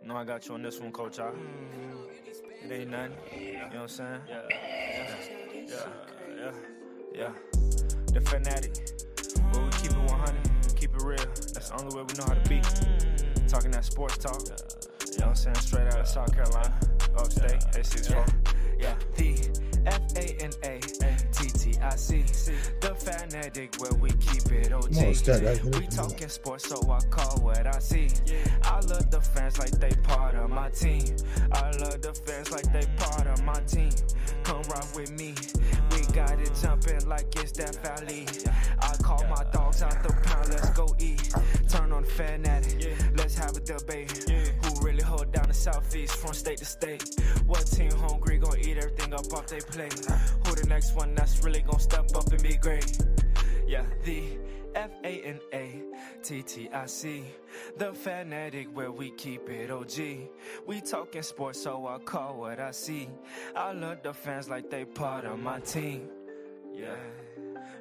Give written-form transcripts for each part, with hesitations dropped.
No, I got you on this one, Coach. It ain't nothing. You know what I'm saying? Yeah. The fanatic. But we keep it 100, keep it real. That's the only way we know how to be. Talking that sports talk. You know what I'm saying? Straight out of South Carolina. Upstate, A64. Yeah. The FANATTIC. The fanatic where we keep it OG. We talking sports, so I call what I see. I love the fans like they part of my team. I love the fans like they part of my team. Come rock with me. We got it jumping like it's that valley. I call my dogs out the pound, let's go eat. Turn on the fanatic, let's have a debate. Who really hold down the Southeast from state to state? What team hungry gonna eat everything up off they plate? Who the next one that's really gonna step up and be great? Yeah, the FANATTIC, the fanatic where we keep it OG. We talking sports, so I call what I see. I love the fans like they part of my team. Yeah,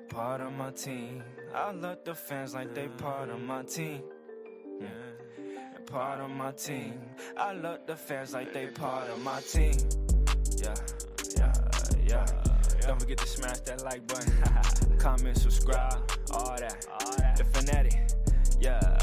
part of my team. I love the fans like they part of my team. Yeah, part of my team. I love the fans like they part of my team. Yeah. Don't forget to smash that like button. Comment, subscribe, all that. The fanatic. Yeah.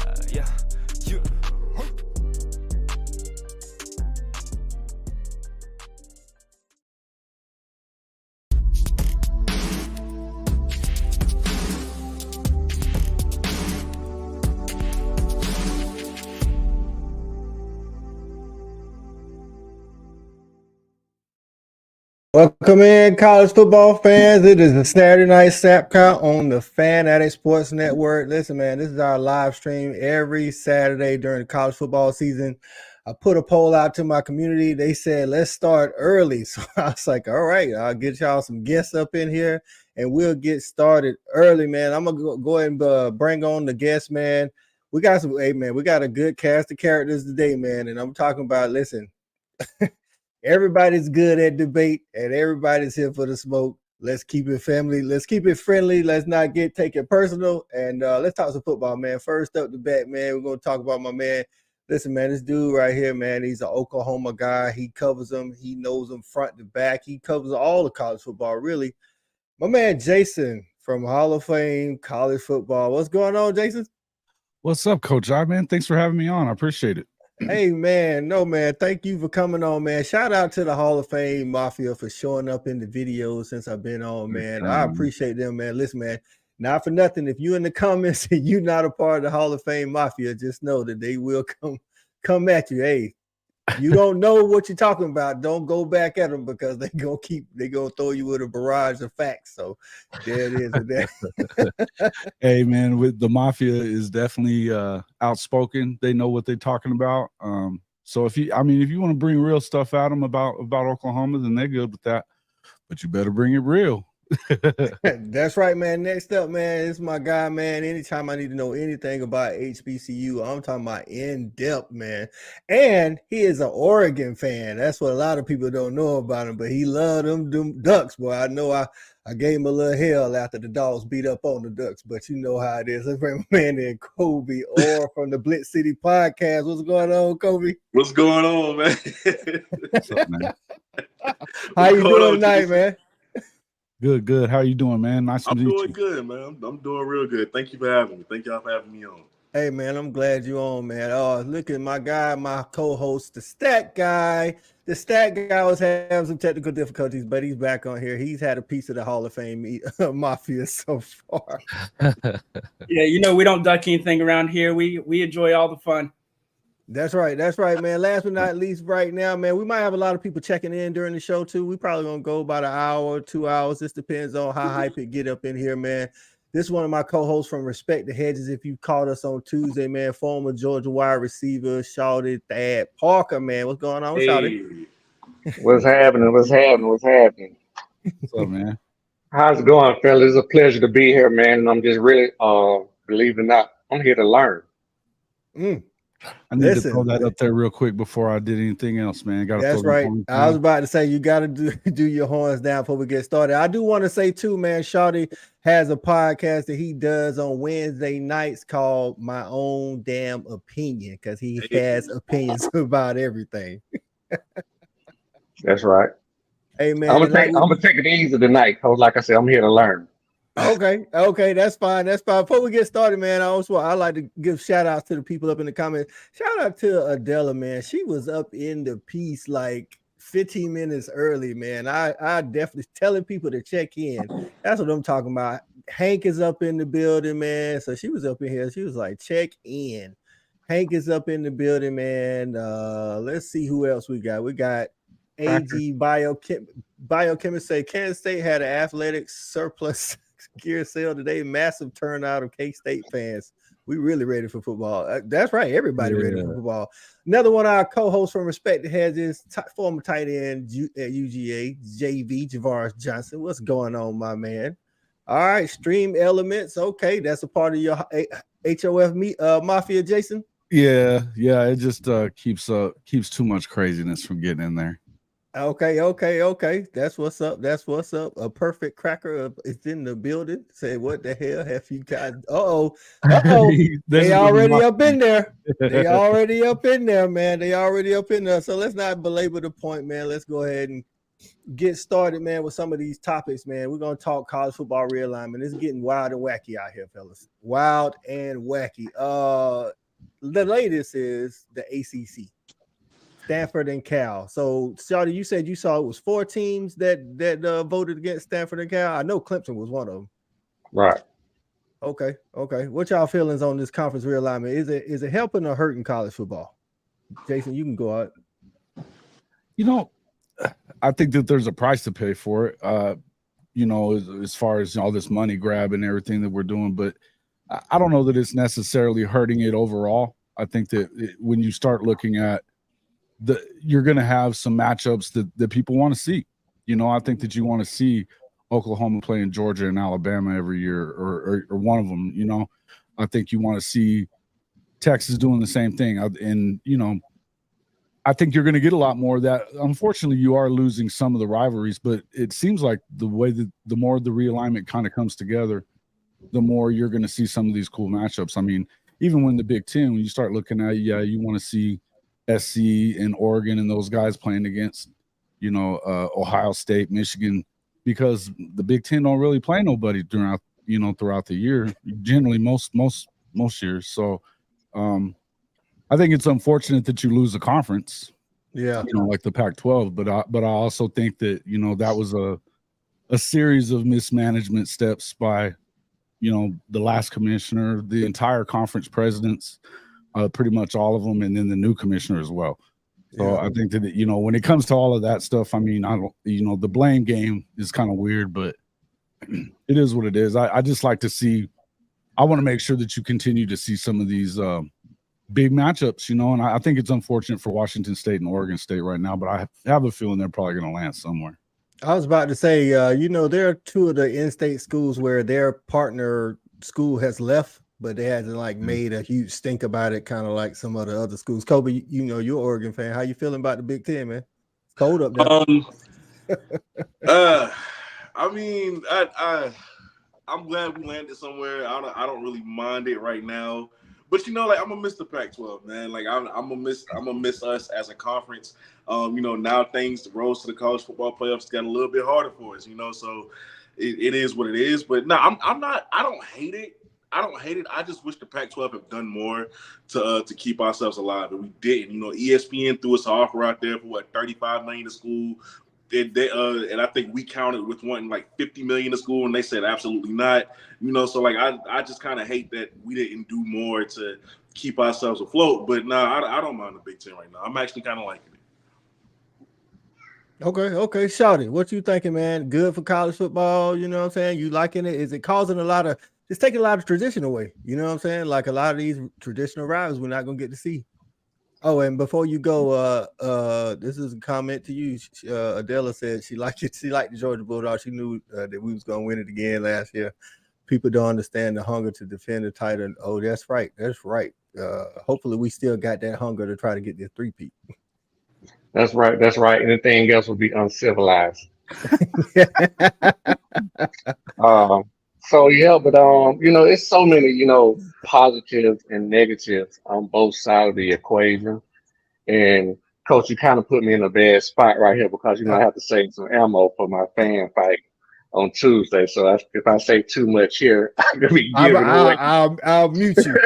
Welcome in, college football fans. It is a Saturday night Snapcount on the Fanatic Sports Network. Listen, man, this is our live stream every Saturday during the college football season. I put a poll out to my community. They said, let's start early. So I was like, all right, I'll get y'all some guests up in here and we'll get started early, man. I'm going to go ahead and bring on the guests, man. We got we got a good cast of characters today, man. And I'm talking about, listen, everybody's good at debate and everybody's here for the smoke. Let's keep it family. Let's keep it friendly. Let's not take it personal. And let's talk some football, man. First up the bat, man, we're going to talk about my man. Listen, man, this dude right here, man, he's an Oklahoma guy. He covers them. He knows them front to back. He covers all the college football, really. My man, Jason from Hall of Fame College Football. What's going on, Jason? What's up, Coach I, man? Thanks for having me on. I appreciate it. Hey, man. No, man. Thank you for coming on, man. Shout out to the Hall of Fame Mafia for showing up in the videos since I've been on, man. I appreciate them, man. Listen, man, not for nothing. If you in the comments and you're not a part of the Hall of Fame Mafia, just know that they will come at you. Hey, you don't know what you're talking about. Don't go back at them because they're going to throw you with a barrage of facts. So there it is. Hey, man, with the Mafia is definitely outspoken. They know what they're talking about. So if you want to bring real stuff at them about Oklahoma, then they're good with that. But you better bring it real. That's right, man. Next up, man, it's my guy, man. Anytime I need to know anything about HBCU, I'm talking about in depth, man. And he is an Oregon fan. That's what a lot of people don't know about him, but he loved them Ducks, boy. I know I gave him a little hell after the Dogs beat up on the Ducks, but you know how it is. Let's bring my man in, Cobi, or from the Blitz City Podcast. What's going on, Cobi? What's going on, man? What's up, man? How you doing tonight, man? Good. How you doing, man? Nice to meet you. I'm doing good, man. I'm doing real good. Thank you for having me. Thank y'all for having me on. Hey, man, I'm glad you're on, man. Oh, look at my guy, my co-host, the Stat Guy. The Stat Guy was having some technical difficulties, but he's back on here. He's had a piece of the Hall of Fame Mafia so far. Yeah, we don't duck anything around here. We enjoy all the fun. That's right, man. Last but not least, right now, man, we might have a lot of people checking in during the show too. We probably gonna go about an hour, 2 hours. This depends on how hype it get up in here, man. This is one of my co-hosts from Respect the Hedges. If you caught us on Tuesday, man, former Georgia wide receiver, Shawty Thad Parker, man. What's going on, Shawty? What's happening? What's up, man? How's it going, fellas? It's a pleasure to be here, man. And I'm just really, believe it or not, I'm here to learn. I need to throw that up there real quick before I did anything else, man. That's right. I was about to say you got to do your horns down before we get started. I do want to say too, man, Shawty has a podcast that he does on Wednesday nights called My Own Damn Opinion, because he has opinions about everything. That's right. Hey man, I'm gonna take it easy tonight, cause like I said, I'm here to learn. Okay, that's fine. Before we get started, man, I like to give shout outs to the people up in the comments. Shout out to Adela, man. She was up in the piece like 15 minutes early, man. I definitely telling people to check in. That's what I'm talking about. Hank is up in the building, man. So she was up in here. She was like, check in. Hank is up in the building, man. Let's see who else we got. We got AG Biochemist say Kansas State had an athletic surplus gear sale today. Massive turnout of K-State fans. We really ready for football. That's right. Everybody ready for football. Another one of our co-hosts from Respect has his former tight end at UGA, JV Javaris Johnson. What's going on, my man? All right, Stream Elements. Okay, that's a part of your HOF Mafia, Jason. Yeah. It just keeps too much craziness from getting in there. Okay. That's what's up. A perfect cracker is in the building. Say, what the hell have you got? They already up in there. They already up in there, man. So let's not belabor the point, man. Let's go ahead and get started, man, with some of these topics, man. We're gonna talk college football realignment. It's getting wild and wacky out here, fellas. Wild and wacky. The latest is the ACC. Stanford and Cal. So, Shawty, you said you saw it was 4 teams that voted against Stanford and Cal. I know Clemson was one of them. Right. Okay. What y'all feelings on this conference realignment? Is it helping or hurting college football? Jason, you can go out. You know, I think that there's a price to pay for it. As far as all this money grab and everything that we're doing, but I don't know that it's necessarily hurting it overall. I think that when you start looking at you're going to have some matchups that people want to see. I think that you want to see Oklahoma playing Georgia and Alabama every year or one of them. I think you want to see Texas doing the same thing. And, I think you're going to get a lot more of that. Unfortunately, you are losing some of the rivalries, but it seems like the way that the more the realignment kind of comes together, the more you're going to see some of these cool matchups. I mean, even when the Big Ten, when you start looking at, you want to see SC and Oregon and those guys playing against, Ohio State, Michigan, because the Big Ten don't really play nobody throughout the year, generally most years. So I think it's unfortunate that you lose a conference, like the Pac-12, but I also think that, that was a series of mismanagement steps by, the last commissioner, the entire conference presidents, pretty much all of them, and then the new commissioner as well. So I think that, when it comes to all of that stuff, I mean, the blame game is kind of weird, but it is what it is. I just like to see, I want to make sure that you continue to see some of these big matchups, and I think it's unfortunate for Washington State and Oregon State right now, but I have a feeling they're probably going to land somewhere. I was about to say, there are 2 of the in-state schools where their partner school has left, but they hasn't made a huge stink about it, kind of like some of the other schools. Cobi, you're an Oregon fan. How you feeling about the Big Ten, man? It's cold up there. I mean, I'm glad we landed somewhere. I don't really mind it right now, but I'm gonna miss the Pac-12, man. I'm gonna miss us as a conference. Now the roads to the college football playoffs got a little bit harder for us. So it is what it is. But no, I don't hate it. I just wish the Pac-12 have done more to keep ourselves alive, and we didn't. ESPN threw us an offer out there for $35 million a school. And I think we counted with wanting $50 million a school, and they said absolutely not. So I just kind of hate that we didn't do more to keep ourselves afloat. But no, I don't mind the Big Ten right now. I'm actually kind of liking it. Okay. Shawty, what you thinking, man? Good for college football? You know what I'm saying? You liking it? Is it causing it's taking a lot of tradition away? You know what I'm saying? Like a lot of these traditional rivals we're not going to get to see. Oh, and before you go, this is a comment to you. Adela said she liked it. She liked the Georgia Bulldogs. She knew that we was going to win it again last year. People don't understand the hunger to defend the title. Oh, that's right. Hopefully we still got that hunger to try to get this 3-peat. That's right. Anything else would be uncivilized. So yeah, but it's so many, positives and negatives on both sides of the equation. And coach, you kind of put me in a bad spot right here because I have to save some ammo for my fan fight on Tuesday. So if I say too much here, I'm gonna be giving away. I'll mute you.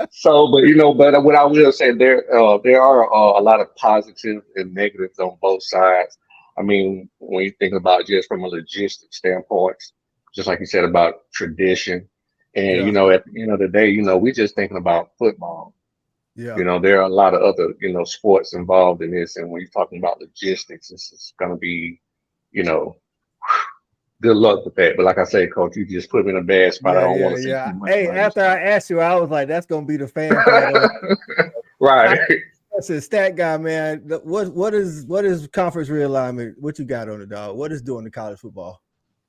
So, but what I will say, there are a lot of positives and negatives on both sides. I mean, when you think about just from a logistics standpoint, just like you said about tradition, and at the end of the day, we're just thinking about football. Yeah. There are a lot of other, sports involved in this. And when you're talking about logistics, this is going to be, good luck with that. But like I say, coach, you just put me in a bad spot. I don't want to say too much. Hey, after I asked you, I was like, that's going to be the fan fight. Right. That's a stat guy, man. What is conference realignment? What you got on it, dog? What is doing to college football?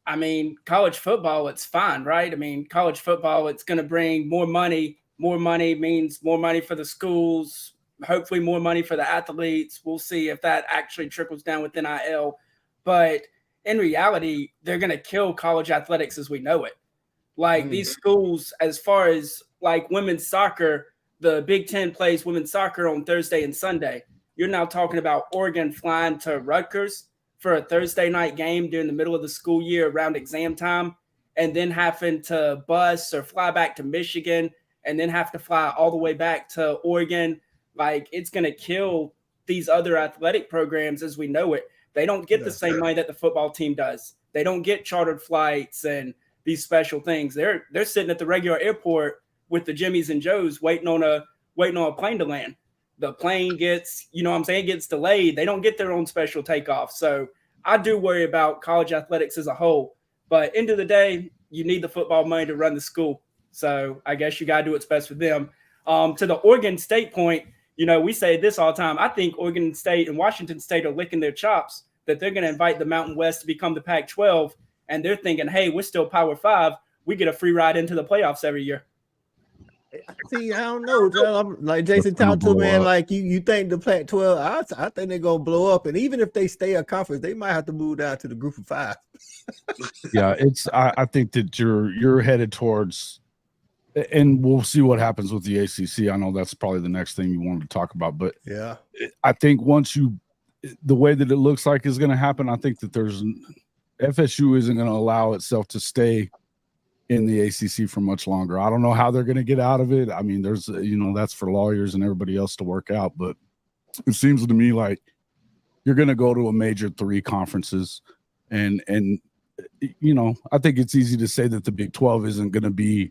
I mean, college football, it's fine, right? I mean, college football, it's going to bring more money. More money means more money for the schools, hopefully more money for the athletes. We'll see if that actually trickles down with NIL. But in reality, they're going to kill college athletics as we know it. Like these schools, as far as like women's soccer, the Big Ten plays women's soccer on Thursday and Sunday. You're now talking about Oregon flying to Rutgers for a Thursday night game during the middle of the school year around exam time, and then having to bus or fly back to Michigan and then have to fly all the way back to Oregon. Like, it's going to kill these other athletic programs as we know it. They don't get the same money that the football team does. They don't get chartered flights and these special things. They're sitting at the regular airport with the Jimmys and Joes waiting on a plane to land. The plane gets, gets delayed. They don't get their own special takeoff. So I do worry about college athletics as a whole. But end of the day, you need the football money to run the school. So I guess you got to do what's best for them. To the Oregon State point, we say this all the time. I think Oregon State and Washington State are licking their chops that they're going to invite the Mountain West to become the Pac-12. And they're thinking, hey, we're still Power 5. We get a free ride into the playoffs every year. See, I don't know, Joe. I'm like Jason talked to, man. Like you think the Pac-12? I think they're gonna blow up, and even if they stay a conference, they might have to move down to the Group of 5. Yeah, I think that you're headed towards, and we'll see what happens with the ACC. I know that's probably the next thing you wanted to talk about, but yeah, I think the way that it looks like is going to happen, I think that FSU isn't going to allow itself to stay in the ACC for much longer. I don't know how they're going to get out of it. I mean, there's, that's for lawyers and everybody else to work out, but it seems to me like you're going to go to a major 3 conferences and I think it's easy to say that the Big 12 isn't going to be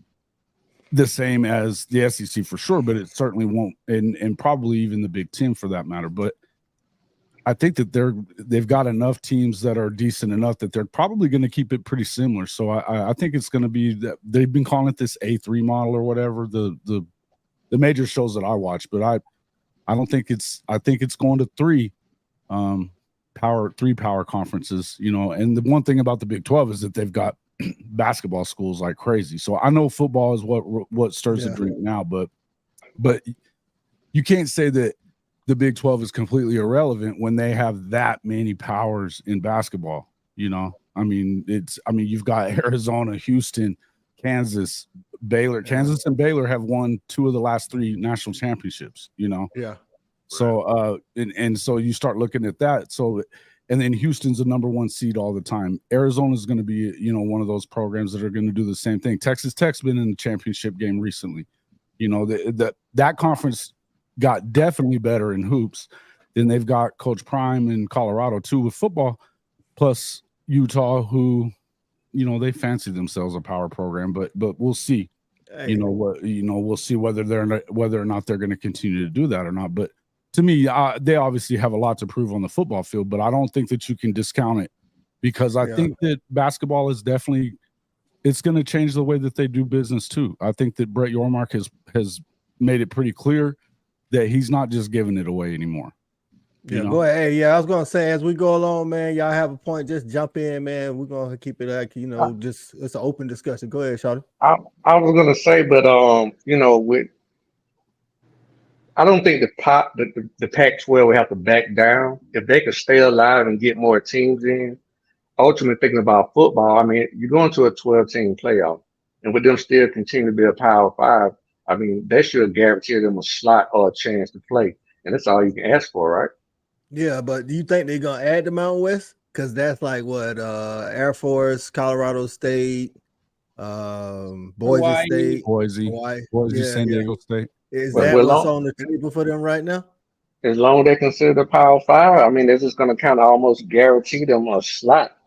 the same as the SEC for sure, but it certainly won't, and probably even the Big 10 for that matter. But I think that they've got enough teams that are decent enough that they're probably going to keep it pretty similar. So I think it's going to be that they've been calling it this A3 model or whatever, the major shows that I watch, but I don't think I think it's going to 3 power conferences, and the one thing about the Big 12 is that they've got basketball schools like crazy. So I know football is what stirs the drink now, but you can't say that the Big 12 is completely irrelevant when they have that many powers in basketball. I mean, you've got Arizona, Houston, Kansas, Baylor. Kansas and Baylor have won 2 of the last 3 national championships, Yeah. So, and so you start looking at that. So, and then Houston's the number 1 seed all the time. Arizona's going to be, one of those programs that are going to do the same thing. Texas Tech's been in the championship game recently. That conference got definitely better in hoops. Then they've got Coach Prime in Colorado too with football, plus Utah, who, they fancy themselves a power program, but we'll see. Hey. We'll see whether or not they're going to continue to do that or not. But to me, they obviously have a lot to prove on the football field, but I don't think that you can discount it because I think that basketball is definitely, it's going to change the way that they do business too. I think that Brett Yormark has made it pretty clear that he's not just giving it away anymore. Yeah, go ahead. Hey, I was gonna say as we go along, man, y'all have a point, just jump in, man. We're gonna keep it like just it's an open discussion. Go ahead, Shawty. I was gonna say, but I don't think the Pac-12 will have to back down if they could stay alive and get more teams in. ultimately thinking about football, I mean, you're going to a 12-team playoff, and with them still continue to be a Power 5, I mean, they should guarantee them a slot or a chance to play, and that's all you can ask for, right? Yeah, but do you think they're gonna add the Mountain West? Because that's like what Air Force, Colorado State, Boise Hawaii. State, Boise, Hawaii. Boise, Yeah, San yeah. Diego State. Is Well, that what's on the table for them right now? as long as they consider the Power 5, I mean, they're just going to kind of almost guarantee them a slot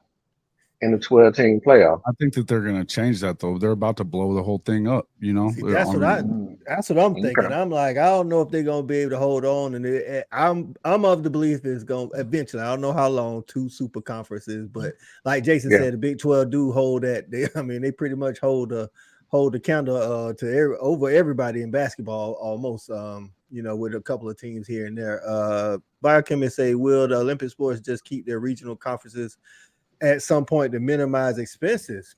in the 12-team playoff. I think that they're going to change that though. They're about to blow the whole thing up. You know, See, that's what I'm thinking. Okay. I'm like, I don't know if they're gonna be able to hold on, and I'm of the belief it's gonna eventually. I don't know how long 2 super conferences, but like Jason Yeah. said, the Big 12 do hold that. They pretty much hold the candle over everybody in basketball almost. With a couple of teams here and there. Biochemists say, will the Olympic sports just keep their regional conferences at some point to minimize expenses,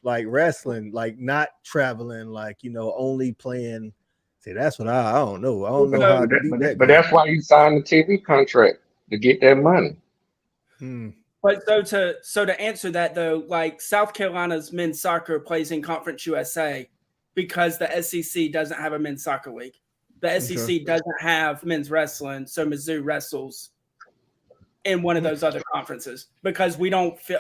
like wrestling, like not traveling, like only playing? See, that's what I don't know. I don't know how deep that But goes. that's why you signed the TV contract to get that money. But so to answer that though, like South Carolina's men's soccer plays in Conference USA because the SEC doesn't have a men's soccer league. The SEC doesn't have men's wrestling, so Mizzou wrestles in one of those other conferences because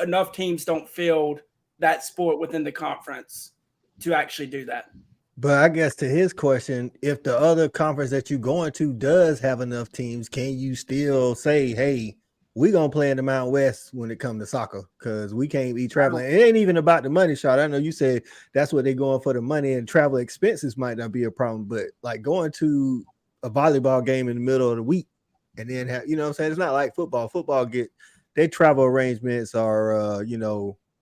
enough teams don't field that sport within the conference to actually do that. But I guess to his question, if the other conference that you're going to does have enough teams, can you still say, hey, we're going to play in the Mountain West when it comes to soccer because we can't be traveling? It ain't even about the money shot. I know you said that's what they're going for, the money, and travel expenses might not be a problem, but like going to a volleyball game in the middle of the week and then have, what I'm saying? It's not like football. Football their travel arrangements are,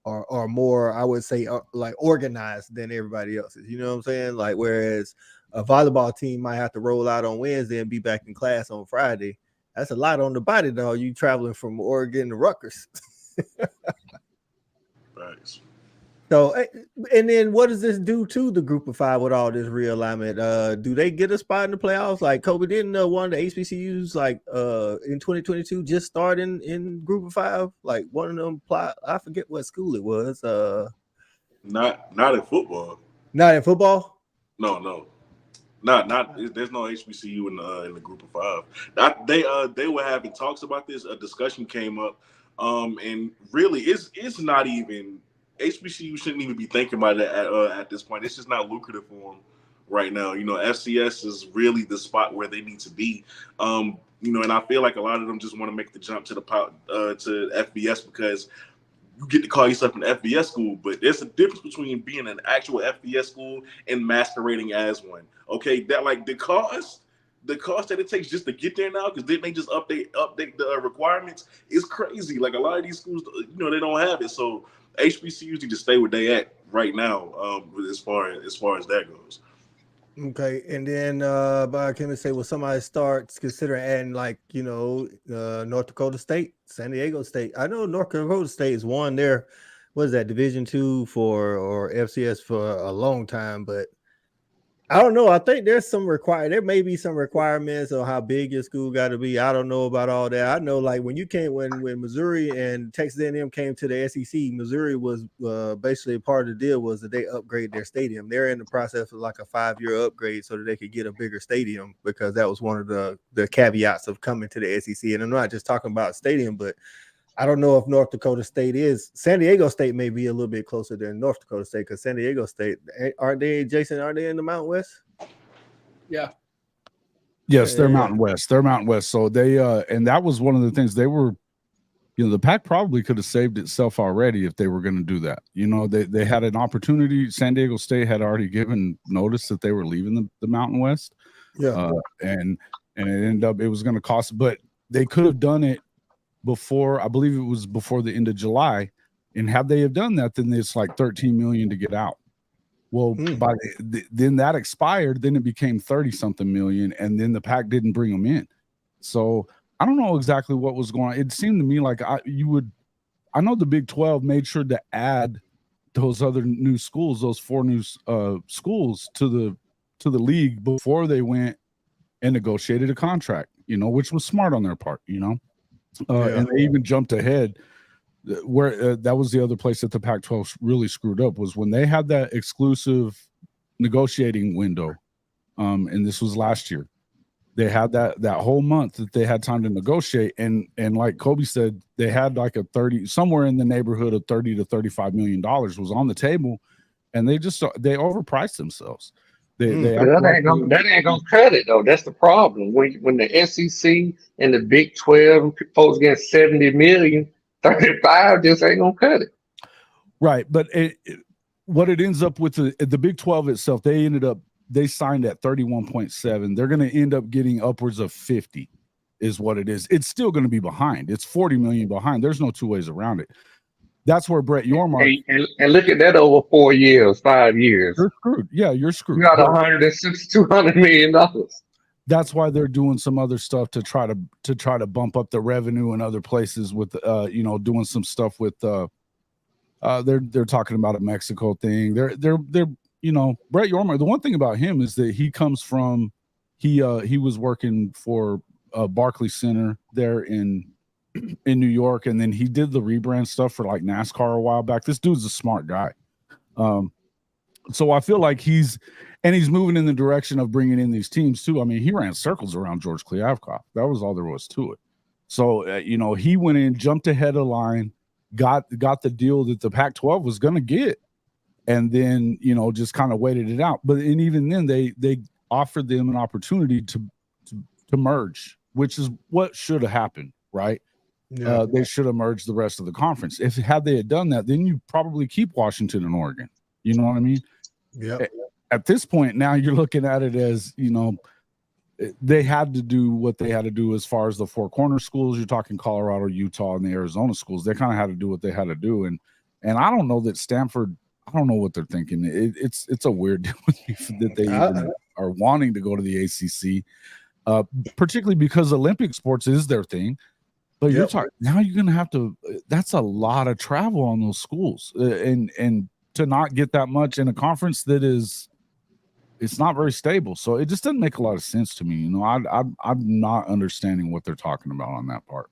are more, I would say, like organized than everybody else's. You know what I'm saying? Like, whereas a volleyball team might have to roll out on Wednesday and be back in class on Friday. That's a lot on the body, though. You traveling from Oregon to Rutgers. Thanks. So, and then what does this do to the group of 5 with all this realignment? Do they get a spot in the playoffs? Like Cobi, didn't one of the HBCUs like in 2022 just start in group of 5? Like one of them, I forget what school it was. Not in football. Not in football? No. Not. There's no HBCU in the group of 5. They were having talks about this. A discussion came up, and really, it's not even. HBCU shouldn't even be thinking about it at this point. It's just not lucrative for them right now. FCS is really the spot where they need to be. And I feel like a lot of them just want to make the jump to FBS because you get to call yourself an FBS school, but there's a difference between being an actual FBS school and masquerading as one. Okay, that like the cost that it takes just to get there now, because they may just update the requirements, is crazy. Like a lot of these schools, they don't have it. So HBCUs need to stay where they at right now, as far as that goes. Okay, and then biochemists say, well, somebody starts considering adding like North Dakota State, San Diego State. I know North Dakota State is one there. What is that, Division II or FCS for a long time, but I don't know. I think there may be some requirements on how big your school got to be. I don't know about all that. I know like when Missouri and Texas A&M came to the SEC, Missouri was basically part of the deal was that they upgrade their stadium. They're in the process of like a 5-year upgrade so that they could get a bigger stadium because that was one of the caveats of coming to the SEC. And I'm not just talking about stadium, but I don't know if North Dakota State is. San Diego State may be a little bit closer than North Dakota State because San Diego State, aren't they, Jason? Are they in the Mountain West? Yeah. Yes, they're Mountain West. They're Mountain West. So they and that was one of the things they were. The Pac probably could have saved itself already if they were going to do that. They had an opportunity. San Diego State had already given notice that they were leaving the Mountain West. Yeah, and it ended up it was going to cost, but they could have done it before, I believe it was before the end of July, and had they have done that, then it's like $13 million to get out. Well, then that expired, then it became 30-something million, and then the Pac didn't bring them in. So I don't know exactly what was going on. It seemed to me like I know the Big 12 made sure to add those other new schools, those 4 new schools to the league before they went and negotiated a contract, which was smart on their part, and they even jumped ahead where that was the other place that the Pac-12 really screwed up, was when they had that exclusive negotiating window. And this was last year. They had that whole month that they had time to negotiate, and like Cobi said, they had like somewhere in the neighborhood of $30 to $35 million was on the table, and they overpriced themselves. That ain't gonna cut it though. That's the problem. When the SEC and the Big 12 folks get 70 million, 35 just ain't gonna cut it. Right, but what it ends up with the Big 12 itself, they signed at 31.7. They're going to end up getting upwards of 50 is what it is. It's still going to be behind. It's 40 million behind. There's no two ways around it. That's where Brett Yormark. And look at that over 4 years, 5 years. You're screwed. Yeah, you're screwed. You got $200 million. That's why they're doing some other stuff to try to bump up the revenue in other places with doing some stuff with they're talking about a Mexico thing. They're Brett Yormark. The one thing about him is that he comes from he was working for Barclays Center there in New York, and then he did the rebrand stuff for like NASCAR a while back. This dude's a smart guy. So I feel like he's moving in the direction of bringing in these teams too. I mean, he ran circles around George Kliavkoff. That was all there was to it. So he went in, jumped ahead of the line, got the deal that the Pac-12 was going to get, and then just kind of waited it out. But even then, they offered them an opportunity to merge, which is what should have happened, right? Yeah. They should have merged the rest of the conference. Had they had done that, then you probably keep Washington and Oregon. You know what I mean? Yeah. At this point, now you're looking at it as they had to do what they had to do as far as the four corner schools. You're talking Colorado, Utah, and the Arizona schools. They kind of had to do what they had to do, and I don't know that Stanford. I don't know what they're thinking. It's a weird deal with me that they even are wanting to go to the ACC, particularly because Olympic sports is their thing. But you're talking now. You're going to have to. That's a lot of travel on those schools, and to not get that much in a conference that is, it's not very stable. So it just doesn't make a lot of sense to me. I'm not understanding what they're talking about on that part.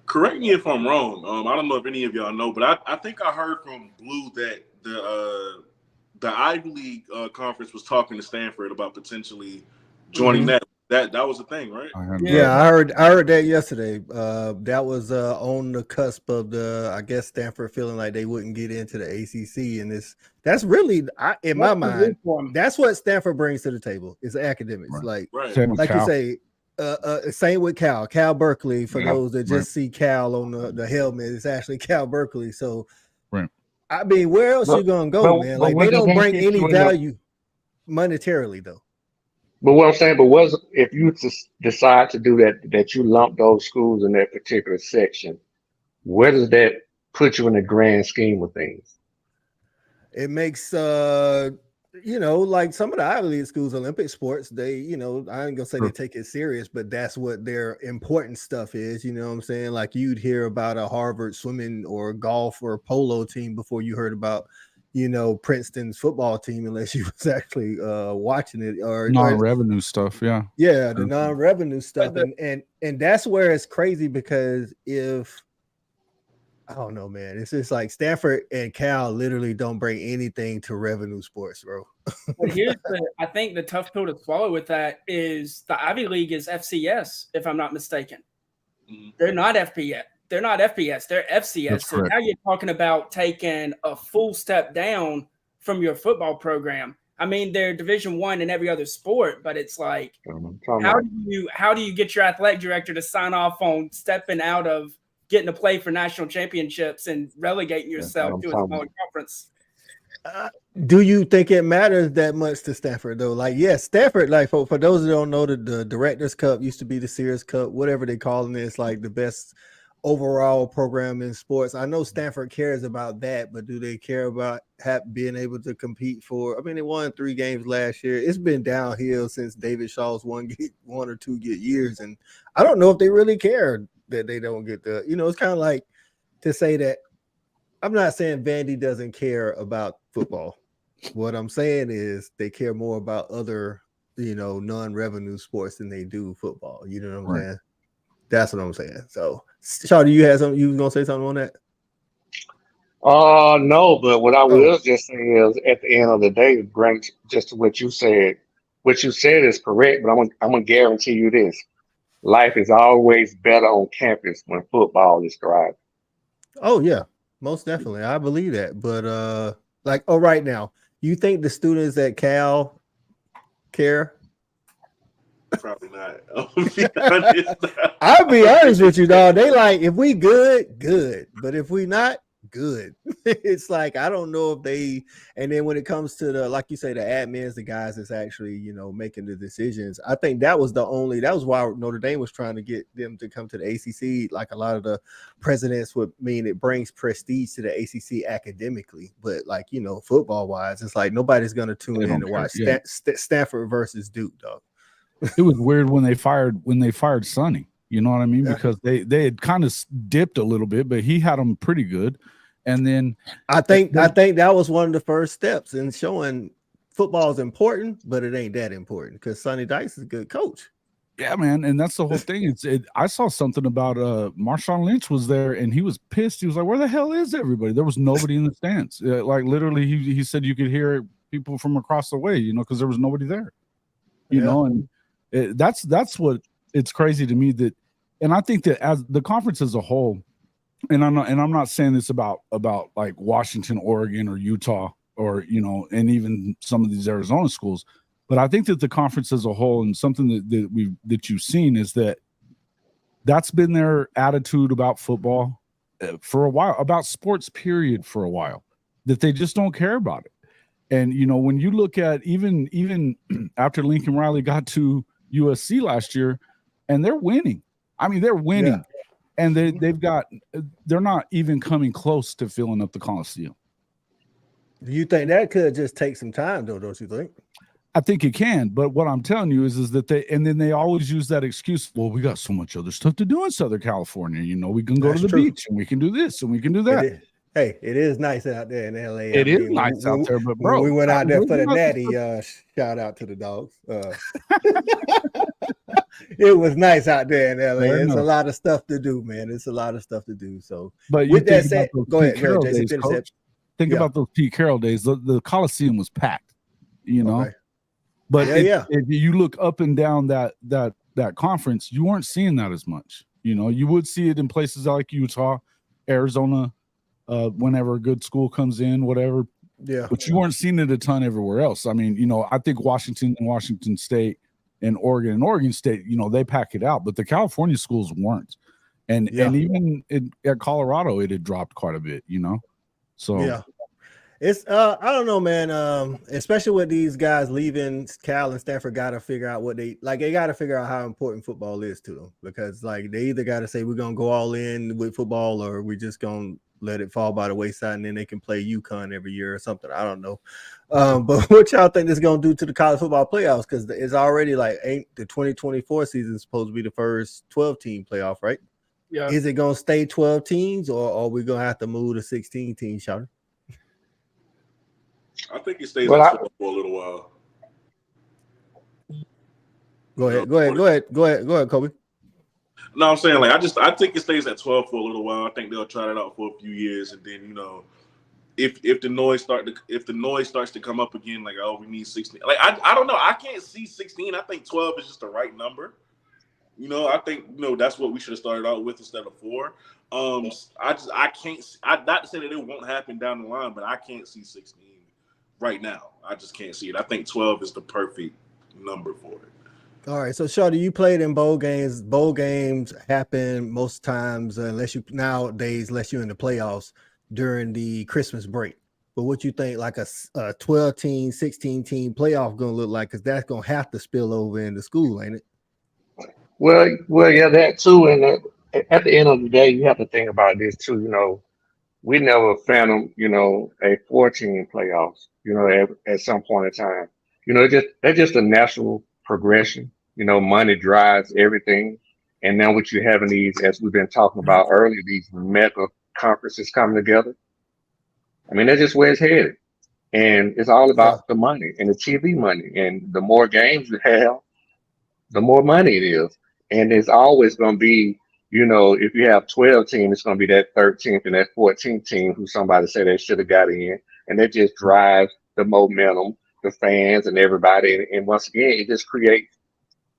Correct me if I'm wrong. I don't know if any of y'all know, but I think I heard from Blue that the Ivy League conference was talking to Stanford about potentially joining that. That was the thing, right? Yeah, I heard that yesterday. That was on the cusp of I guess Stanford feeling like they wouldn't get into the ACC, and that's really, in my mind, that's what Stanford brings to the table is academics. Right. Like you say, same with Cal Berkeley. For those that just see Cal on the helmet, it's actually Cal Berkeley. So, I mean, where else you gonna go, man? Like they don't bring any value monetarily, though. But what I'm saying, if you just decide to do that you lump those schools in that particular section, where does that put you in the grand scheme of things? It makes like some of the Ivy League schools, Olympic sports, they, I ain't gonna say they take it serious, but that's what their important stuff is. You know what I'm saying? Like you'd hear about a Harvard swimming or golf or polo team before you heard about Princeton's football team, unless you was actually watching it or non-revenue stuff. The non-revenue stuff. And that's where it's crazy, because I don't know, man, it's just like Stanford and Cal literally don't bring anything to revenue sports, bro. But I think the tough pill to swallow with that is the Ivy League is FCS, if I'm not mistaken. They're not FBS. They're not FBS, they're FCS. That's so correct. Now you're talking about taking a full step down from your football program. I mean, they're Division I in every other sport, but it's like, how do you get your athletic director to sign off on stepping out of getting to play for national championships and relegating yourself to a smaller conference? Do you think it matters that much to Stanford, though? Like, yes, Stanford, like for those who don't know, the Directors Cup used to be the Sears Cup, whatever they call it. It's like the best overall program in sports. I know Stanford cares about that, but do they care about being able to compete for? I mean, they won 3 games last year. It's been downhill since David Shaw's one or two good years, and I don't know if they really care that they don't get the. It's kind of like to say that. I'm not saying Vandy doesn't care about football. What I'm saying is they care more about other, non-revenue sports than they do football. You know what I'm saying? That's what I'm saying. So, Shaw, do you have something? You was gonna say something on that? No, but what I Oh, will just say is at the end of the day, Brent, just to what you said. What you said is correct, but I'm gonna guarantee you this. Life is always better on campus when football is thriving. oh yeah, most definitely. I believe that. But like, oh, right now, you think the students at Cal care? Probably not. I'll be honest. I'll be honest with you, dog. They like, if we good, good. But if we not, good. It's like, I don't know if they, and then when it comes to the, like you say, the admins, the guys that's actually, making the decisions, I think that was why Notre Dame was trying to get them to come to the ACC. Like a lot of the presidents would mean it brings prestige to the ACC academically. But like, football wise, it's like nobody's going to tune in to watch Stanford versus Duke, dog. It was weird when they fired Sonny. You know what I mean? Yeah. Because they had kind of dipped a little bit, but he had them pretty good. And then I think that was one of the first steps in showing football is important, but it ain't that important because Sonny Dice is a good coach. Yeah, man, and that's the whole thing. I saw something about Marshawn Lynch was there, and he was pissed. He was like, "Where the hell is everybody?" There was nobody in the stands. Like literally, he said you could hear people from across the way, because there was nobody there. You know, and that's what it's crazy to me that, and I think that as the conference as a whole, and I'm not saying this about like Washington, Oregon, or Utah, or and even some of these Arizona schools, but I think that the conference as a whole, and something that you've seen is that's been their attitude about football for a while, about sports period for a while, that they just don't care about it. And when you look at even after Lincoln Riley got to USC last year, and they're winning. I mean, they're winning, and they're not even coming close to filling up the Coliseum. Do you think that could just take some time, though? Don't you think? I think it can, but what I'm telling you is that they always use that excuse. Well, we got so much other stuff to do in Southern California. We can go to the beach, and we can do this, and we can do that. Hey, it is nice out there in LA. It is nice out there, but bro, we went out there for the natty. Shout out to the dogs. It was nice out there in LA. It's a lot of stuff to do, man. It's a lot of stuff to do. So, but with that said, go ahead, Jason. Think about those Pete Carroll days. The Coliseum was packed, Okay. But if you look up and down that conference, you weren't seeing that as much. You would see it in places like Utah, Arizona. Whenever a good school comes in, whatever. Yeah. But you weren't seeing it a ton everywhere else. I mean, I think Washington State and Oregon State, they pack it out, but the California schools weren't. And even at Colorado, it had dropped quite a bit, So yeah. It's I don't know, man. Especially with these guys leaving, Cal and Stanford got to figure out they got to figure out how important football is to them, because like they either got to say we're gonna go all in with football, or we just gonna let it fall by the wayside, and then they can play UConn every year or something. I don't know. But what y'all think this is going to do to the college football playoffs? Because it's already the 2024 season is supposed to be the first 12-team playoff, right? Yeah. Is it going to stay 12 teams, or are we going to have to move to 16 teams, Sean? I think it stays at 12 for a little while. Go ahead, Cobi. No, I'm saying I think it stays at 12 for a little while. I think they'll try it out for a few years, and then if the noise starts to come up again, like, oh, we need 16. Like I don't know. I can't see 16. I think 12 is just the right number. I think that's what we should have started out with instead of 4. I can't. Not to say that it won't happen down the line, but I can't see 16 right now. I just can't see it. I think 12 is the perfect number for it. All right, so Shawty, you played in bowl games. Bowl games happen most times, unless you're in the playoffs during the Christmas break. But what you think, like a 12-team, 16-team playoff going to look like? Because that's going to have to spill over into school, ain't it? Well, yeah, that too. And at the end of the day, you have to think about this too. We never phantom, a 14 playoffs, at some point in time. That's just a natural progression. Money drives everything. And now what you're having these, as we've been talking about earlier, these mega conferences coming together. I mean, that's just where it's headed. And it's all about the money and the TV money. And the more games you have, the more money it is. And it's always going to be You know, if you have 12 teams, it's going to be that 13th and that 14th team who somebody said they should have got in. And that just drives the momentum, the fans, and everybody. And once again, it just creates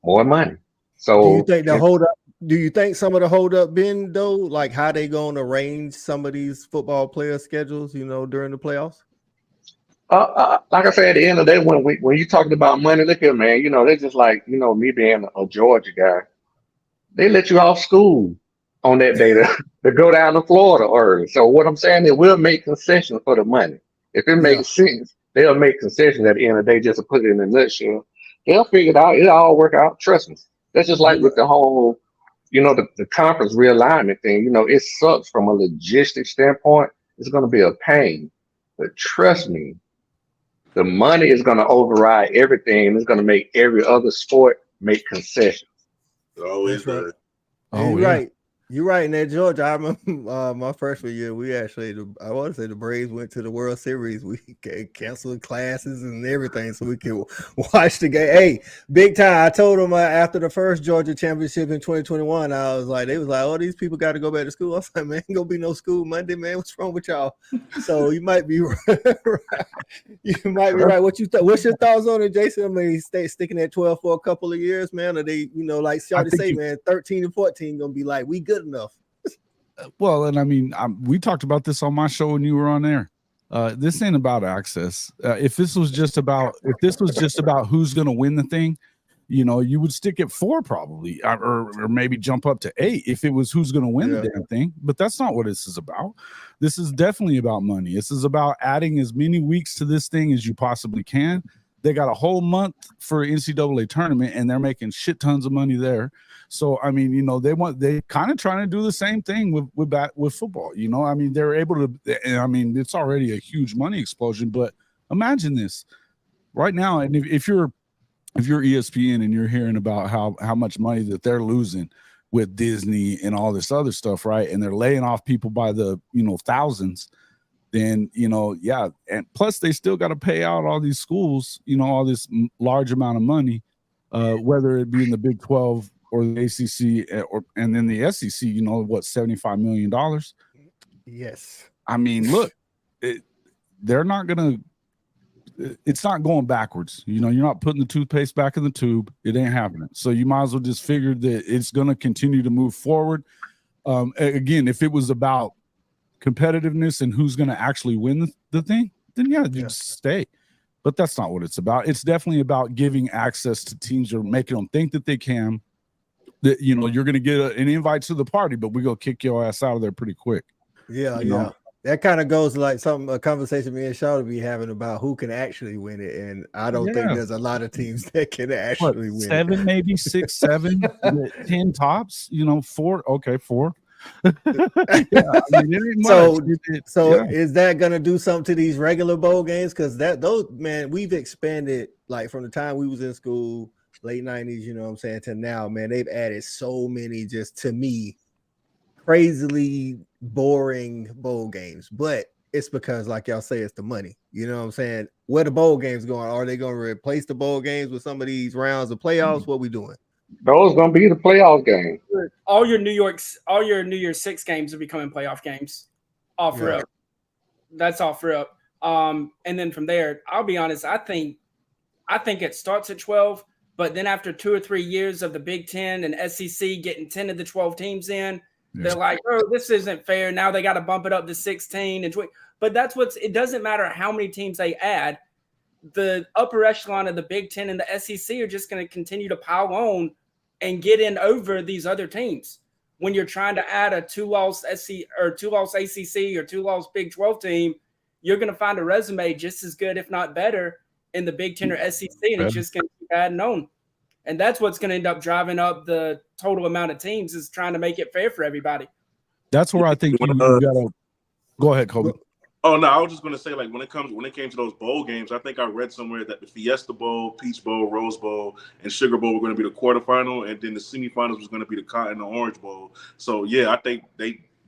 more money. So do you think the hold up? Do you think some of the hold up been though, like how they going to arrange some of these football player schedules? You know, during the playoffs. Like I said, at the end of the day, when you talking about money, look at man, you know, they're just like, you know, me being a Georgia guy, they let you off school on that day to go down to Florida early. So what I'm saying is we'll make concessions for the money. If it makes sense, they'll make concessions at the end of the day just to put it in a nutshell. They'll figure it out. It'll all work out. Trust me. That's just like with the whole, you know, the conference realignment thing. You know, it sucks from a logistics standpoint. It's going to be a pain. But trust me, the money is going to override everything. It's going to make every other sport make concessions. Always That's right. does. You're right. You're right. In that Georgia, I remember my freshman year, we actually, I want to say the Braves went to the World Series. We canceled classes and everything so we could watch the game. Hey, big time. I told them after the first Georgia championship in 2021, I was like, they was like, oh, these people got to go back to school. I was like, man, ain't gonna be no school Monday, man. What's wrong with y'all? So you might be right. You might be right. What's your thoughts on it, Jason? I mean, stay sticking at 12 for a couple of years, man. Or they, you know, like Shawty say, man, 13 and 14 gonna be like, we good enough. Well, and I mean, we talked about this on my show when you were on there. This ain't about access. If this was just about who's going to win the thing, you know, you would stick at 4 probably, or maybe jump up to 8 if it was who's going to win the damn thing. But that's not what this is about. This is definitely about money. This is about adding as many weeks to this thing as you possibly can. They got a whole month for NCAA tournament, and they're making shit tons of money there. So, I mean, you know, they kind of trying to do the same thing with football. You know, I mean, they're able to, and I mean, it's already a huge money explosion. But imagine this right now, and if you're ESPN and you're hearing about how much money that they're losing with Disney and all this other stuff, right? And they're laying off people by the, you know, thousands. Then, you know, yeah. And plus they still got to pay out all these schools, you know, all this large amount of money, whether it be in the Big 12 or the ACC and then the SEC, you know, what, $75 million. Yes. I mean, look, they're not going to, it's not going backwards. You know, you're not putting the toothpaste back in the tube. It ain't happening. So you might as well just figure that it's going to continue to move forward. Again, if it was about competitiveness and who's going to actually win the thing, then you stay. But that's not what it's about. It's definitely about giving access to teams or making them think that they can. That, you know, you're going to get an invite to the party, but we're going to kick your ass out of there pretty quick. Yeah, know? That kind of goes to like a conversation me and Shaw be having about who can actually win it. And I don't think there's a lot of teams that can actually win 7, it. Maybe 6, 7, 10 tops, you know, 4. Okay, 4. So is that gonna do something to these regular bowl games? Because we've expanded like from the time we was in school, late 90s, you know what I'm saying, to now, man, they've added so many, just to me, crazily boring bowl games. But it's because, like y'all say, it's the money. You know what I'm saying? Where the bowl games going? Are they going to replace the bowl games with some of these rounds of playoffs? What we doing? Those gonna be the playoff game. All your New Year's 6 games are becoming playoff games. Off rip. That's off rip. And then from there, I'll be honest, I think it starts at 12, but then after 2 or 3 years of the Big 10 and SEC getting 10 of the 12 teams in, they're like, oh, this isn't fair. Now they got to bump it up to 16 and 20. But it doesn't matter how many teams they add. The upper echelon of the Big 10 and the SEC are just going to continue to pile on and get in over these other teams. When you're trying to add a 2-loss SC or 2-loss ACC or 2-loss Big 12 team, you're going to find a resume just as good, if not better, in the Big 10 or SEC, and it's just going to keep adding on. And that's what's going to end up driving up the total amount of teams, is trying to make it fair for everybody. That's where I think you got to go ahead, Cobi. Oh no, I was just gonna say, like, when it came to those bowl games, I think I read somewhere that the Fiesta Bowl, Peach Bowl, Rose Bowl, and Sugar Bowl were going to be the quarterfinal, and then the semifinals was going to be the Cotton and Orange Bowl. So yeah, I think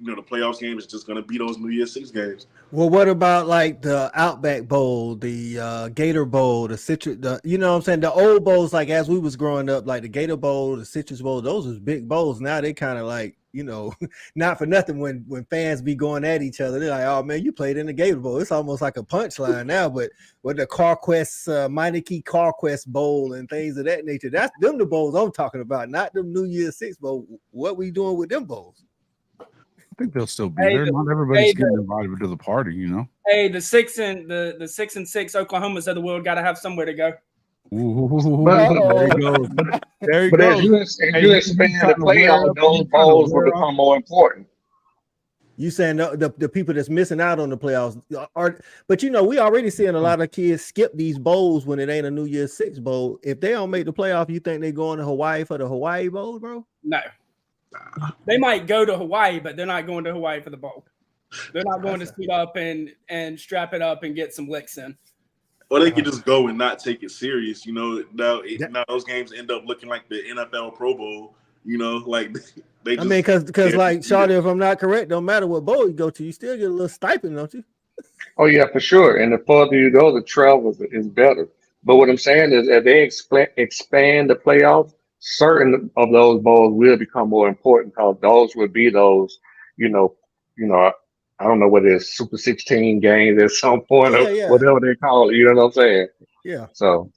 the playoffs game is just going to be those New Year's Six games. Well, what about like the Outback Bowl, the Gator Bowl, the Citrus, you know what I'm saying? The old bowls, like as we was growing up, like the Gator Bowl, the Citrus Bowl, those was big bowls. Now they kind of like, not for nothing when fans be going at each other, they're like, oh man, you played in the Gator Bowl. It's almost like a punchline now, but with the CarQuest, Meineke CarQuest Bowl and things of that nature, that's them the bowls I'm talking about, not them New Year's Six Bowl. What we doing with them bowls? I think they'll still be there. Not everybody's getting invited to the party, Hey, the 6 and 6 Oklahomas of the world got to have somewhere to go. Ooh, there you go. There you but go. as you expand the playoff, those bowls will become more important. You saying the people that's missing out on the playoffs are, but we already seeing a lot of kids skip these bowls when it ain't a New Year's Six bowl. If they don't make the playoff, you think they going to Hawaii for the Hawaii Bowl, bro? No. They might go to Hawaii, but they're not going to Hawaii for the bowl. They're not going to suit up and strap it up and get some licks in. Or they could just go and not take it serious. Now those games end up looking like the NFL Pro Bowl. Like they. Just, because like Shawty, if I'm not correct, don't matter what bowl you go to, you still get a little stipend, don't you? Oh yeah, for sure. And the further you go, the travel is better. But what I'm saying is, if they expand the playoffs, certain of those bowls will become more important because those would be those, I don't know whether it's Super 16 games at some point or whatever they call it. You know what I'm saying? Yeah. So.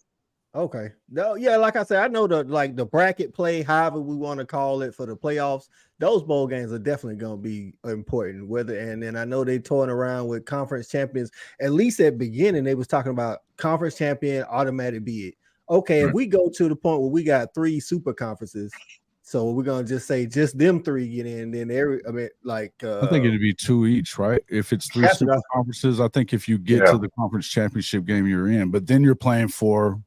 Okay. No, yeah, like I said, I know the bracket play, however we want to call it for the playoffs, those bowl games are definitely going to be important. And then I know they toying around with conference champions. At least at the beginning, they was talking about conference champion, automatic bid. Okay, right. If we go to the point where we got 3 super conferences, so we're gonna just say just them 3 get in, then I think it'd be 2 each, right? If it's 3 super conferences, I think if you get to the conference championship game, you're in. But then you're playing for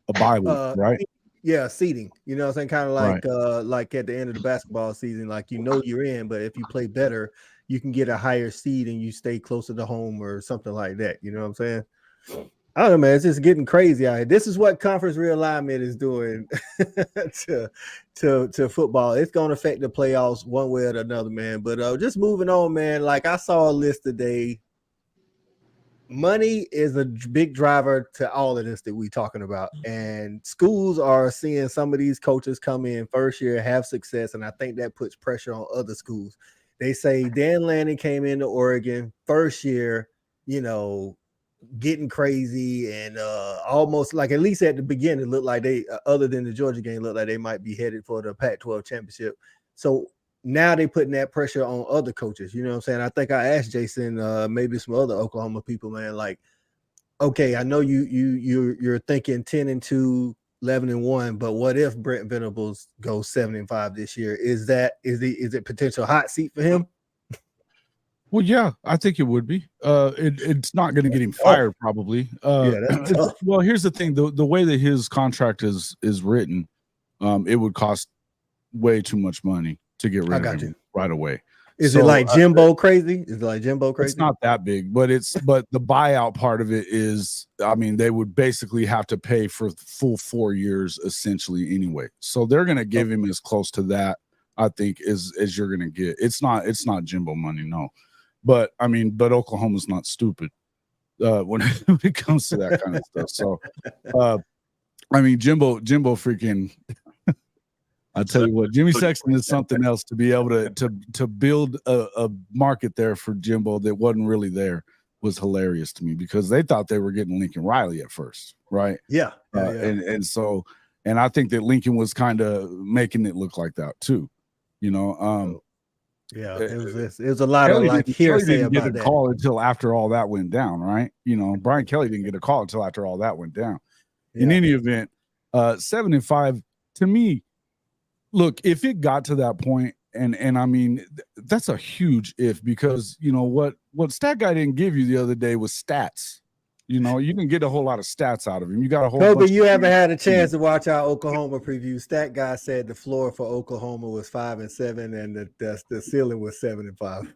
a bye week, right? Yeah, seeding. You know what I'm saying? Kind of like like at the end of the basketball season, like you're in, but if you play better, you can get a higher seed and you stay closer to home or something like that. You know what I'm saying? I don't know, man. It's just getting crazy out here. This is what conference realignment is doing to football. It's going to affect the playoffs one way or another, man. But just moving on, man. Like I saw a list today. Money is a big driver to all of this that we're talking about. And schools are seeing some of these coaches come in first year, have success. And I think that puts pressure on other schools. They say Dan Lanning came into Oregon first year, getting crazy and almost like, at least at the beginning, it looked like they, other than the Georgia game, looked like they might be headed for the Pac-12 championship. So now they putting that pressure on other coaches. You know what I'm saying? I think I asked Jason, maybe some other Oklahoma people, man, like, okay, I know you're thinking 10-2, 11-1, but what if Brent Venables goes 7-5 this year? Is it potential hot seat for him? Well, yeah, I think it would be. It's not going to get him fired, probably. That's tough. Well, here's the thing: the way that his contract is written, it would cost way too much money to get rid of him right away. Is it like Jimbo crazy? Is it like Jimbo crazy? It's not that big, but the buyout part of it is, I mean, they would basically have to pay for full 4 years essentially anyway. So they're going to give him as close to that, I think, as you're going to get. It's not Jimbo money, no. But I mean, Oklahoma's not stupid when it comes to that kind of stuff. So, I mean, Jimbo freaking. I tell you what, Jimmy Sexton is something else to be able to build a market there for Jimbo that wasn't really there was hilarious to me because they thought they were getting Lincoln Riley at first, right? Yeah. And I think that Lincoln was kind of making it look like that too, Yeah, it was a lot of like hearsay about that. Kelly didn't get a call until after all that went down, right? Brian Kelly didn't get a call until after all that went down. Yeah. In any event, 7-5 to me. Look, if it got to that point, and I mean, that's a huge if because what Stat Guy didn't give you the other day was stats. You can get a whole lot of stats out of him. You got a whole. Cobi, you haven't had a chance to watch our Oklahoma preview. Stat Guy said the floor for Oklahoma was 5-7, and the ceiling was 7-5.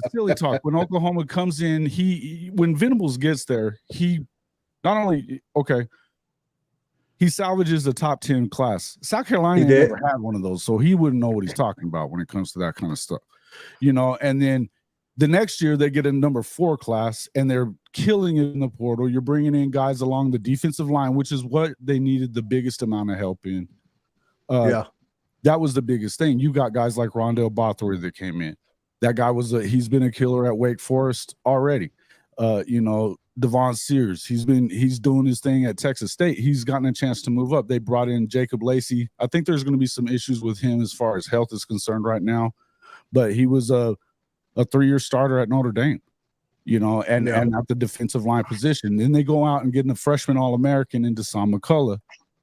Silly talk. When Oklahoma comes in, when Venables gets there, he he salvages a top 10 class. South Carolina never had one of those, so he wouldn't know what he's talking about when it comes to that kind of stuff, and then the next year they get a number 4 class and they're killing it in the portal. You're bringing in guys along the defensive line, which is what they needed the biggest amount of help in. That was the biggest thing. You got guys like Rondell Bothroyd that came in. That guy he's been a killer at Wake Forest already. Devon Sears, he's doing his thing at Texas State. He's gotten a chance to move up. They brought in Jacob Lacey. I think there's going to be some issues with him as far as health is concerned right now, but he was a 3-year starter at Notre Dame, and at the defensive line position. Then they go out and get a freshman All-American in Deshaun McCullough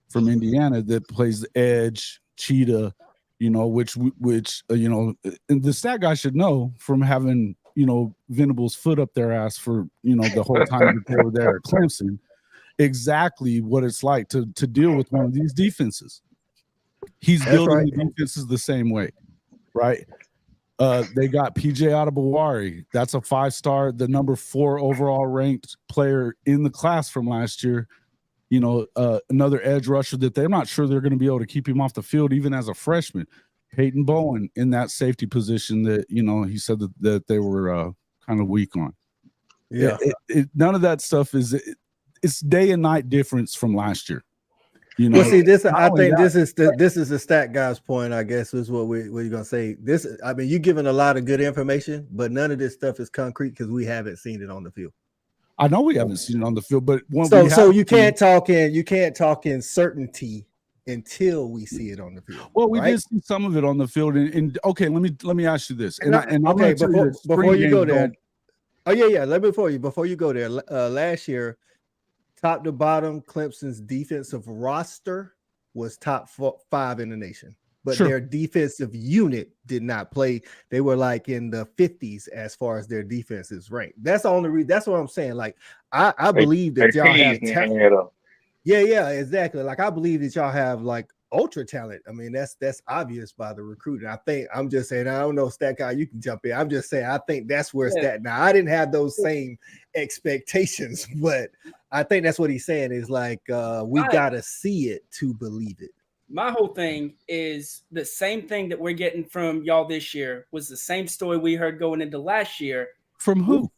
from Indiana that plays the edge, cheetah, which and the stat guy should know from having Venable's foot up their ass for the whole time that they were there at Clemson, exactly what it's like to deal with one of these defenses. He's building the defenses the same way, right? They got PJ Adebawari. That's a 5-star, the number 4 overall ranked player in the class from last year. Another edge rusher that they're not sure they're going to be able to keep him off the field even as a freshman. Peyton Bowen in that safety position that, he said that they were kind of weak on. Yeah. None of that stuff it's day and night difference from last year. Well, see, this is the stat guy's point, I guess, is what we're going to say. You're giving a lot of good information, but none of this stuff is concrete because we haven't seen it on the field. I know we haven't seen it on the field, but so you can't talk in certainty until we see it on the field. Well, we did see some of it on the field, and okay, let me ask you this. Before you go there, before you go there, last year, top to bottom, Clemson's defensive roster was top 5 in the nation, but their defensive unit did not play. They were like in the 50s as far as their defense is ranked. That's the only reason. That's what I'm saying. Like I believe that y'all have talent. Yeah, exactly. Like I believe that y'all have like ultra talent. I mean, that's obvious by the recruiting. I'm just saying, I don't know, stat guy, you can jump in. I'm just saying, I think that's where it's at. Now, I didn't have those same expectations, but I think that's what he's saying is like, we got to see it to believe it. My whole thing is the same thing that we're getting from y'all this year was the same story we heard going into last year. From who?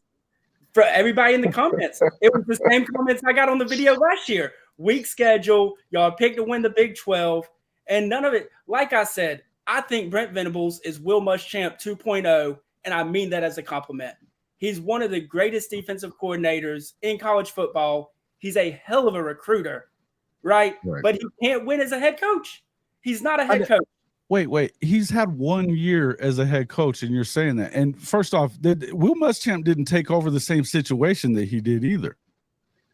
For everybody in the comments. It was the same comments I got on the video last year. Weak schedule, y'all picked to win the Big 12, and none of it. Like I said, I think Brent Venables is Will Muschamp 2.0, and I mean that as a compliment. He's one of the greatest defensive coordinators in college football. He's a hell of a recruiter, right? But he can't win as a head coach. He's not a head coach. Wait. He's had 1 year as a head coach, and you're saying that. And first off, Will Muschamp didn't take over the same situation that he did either.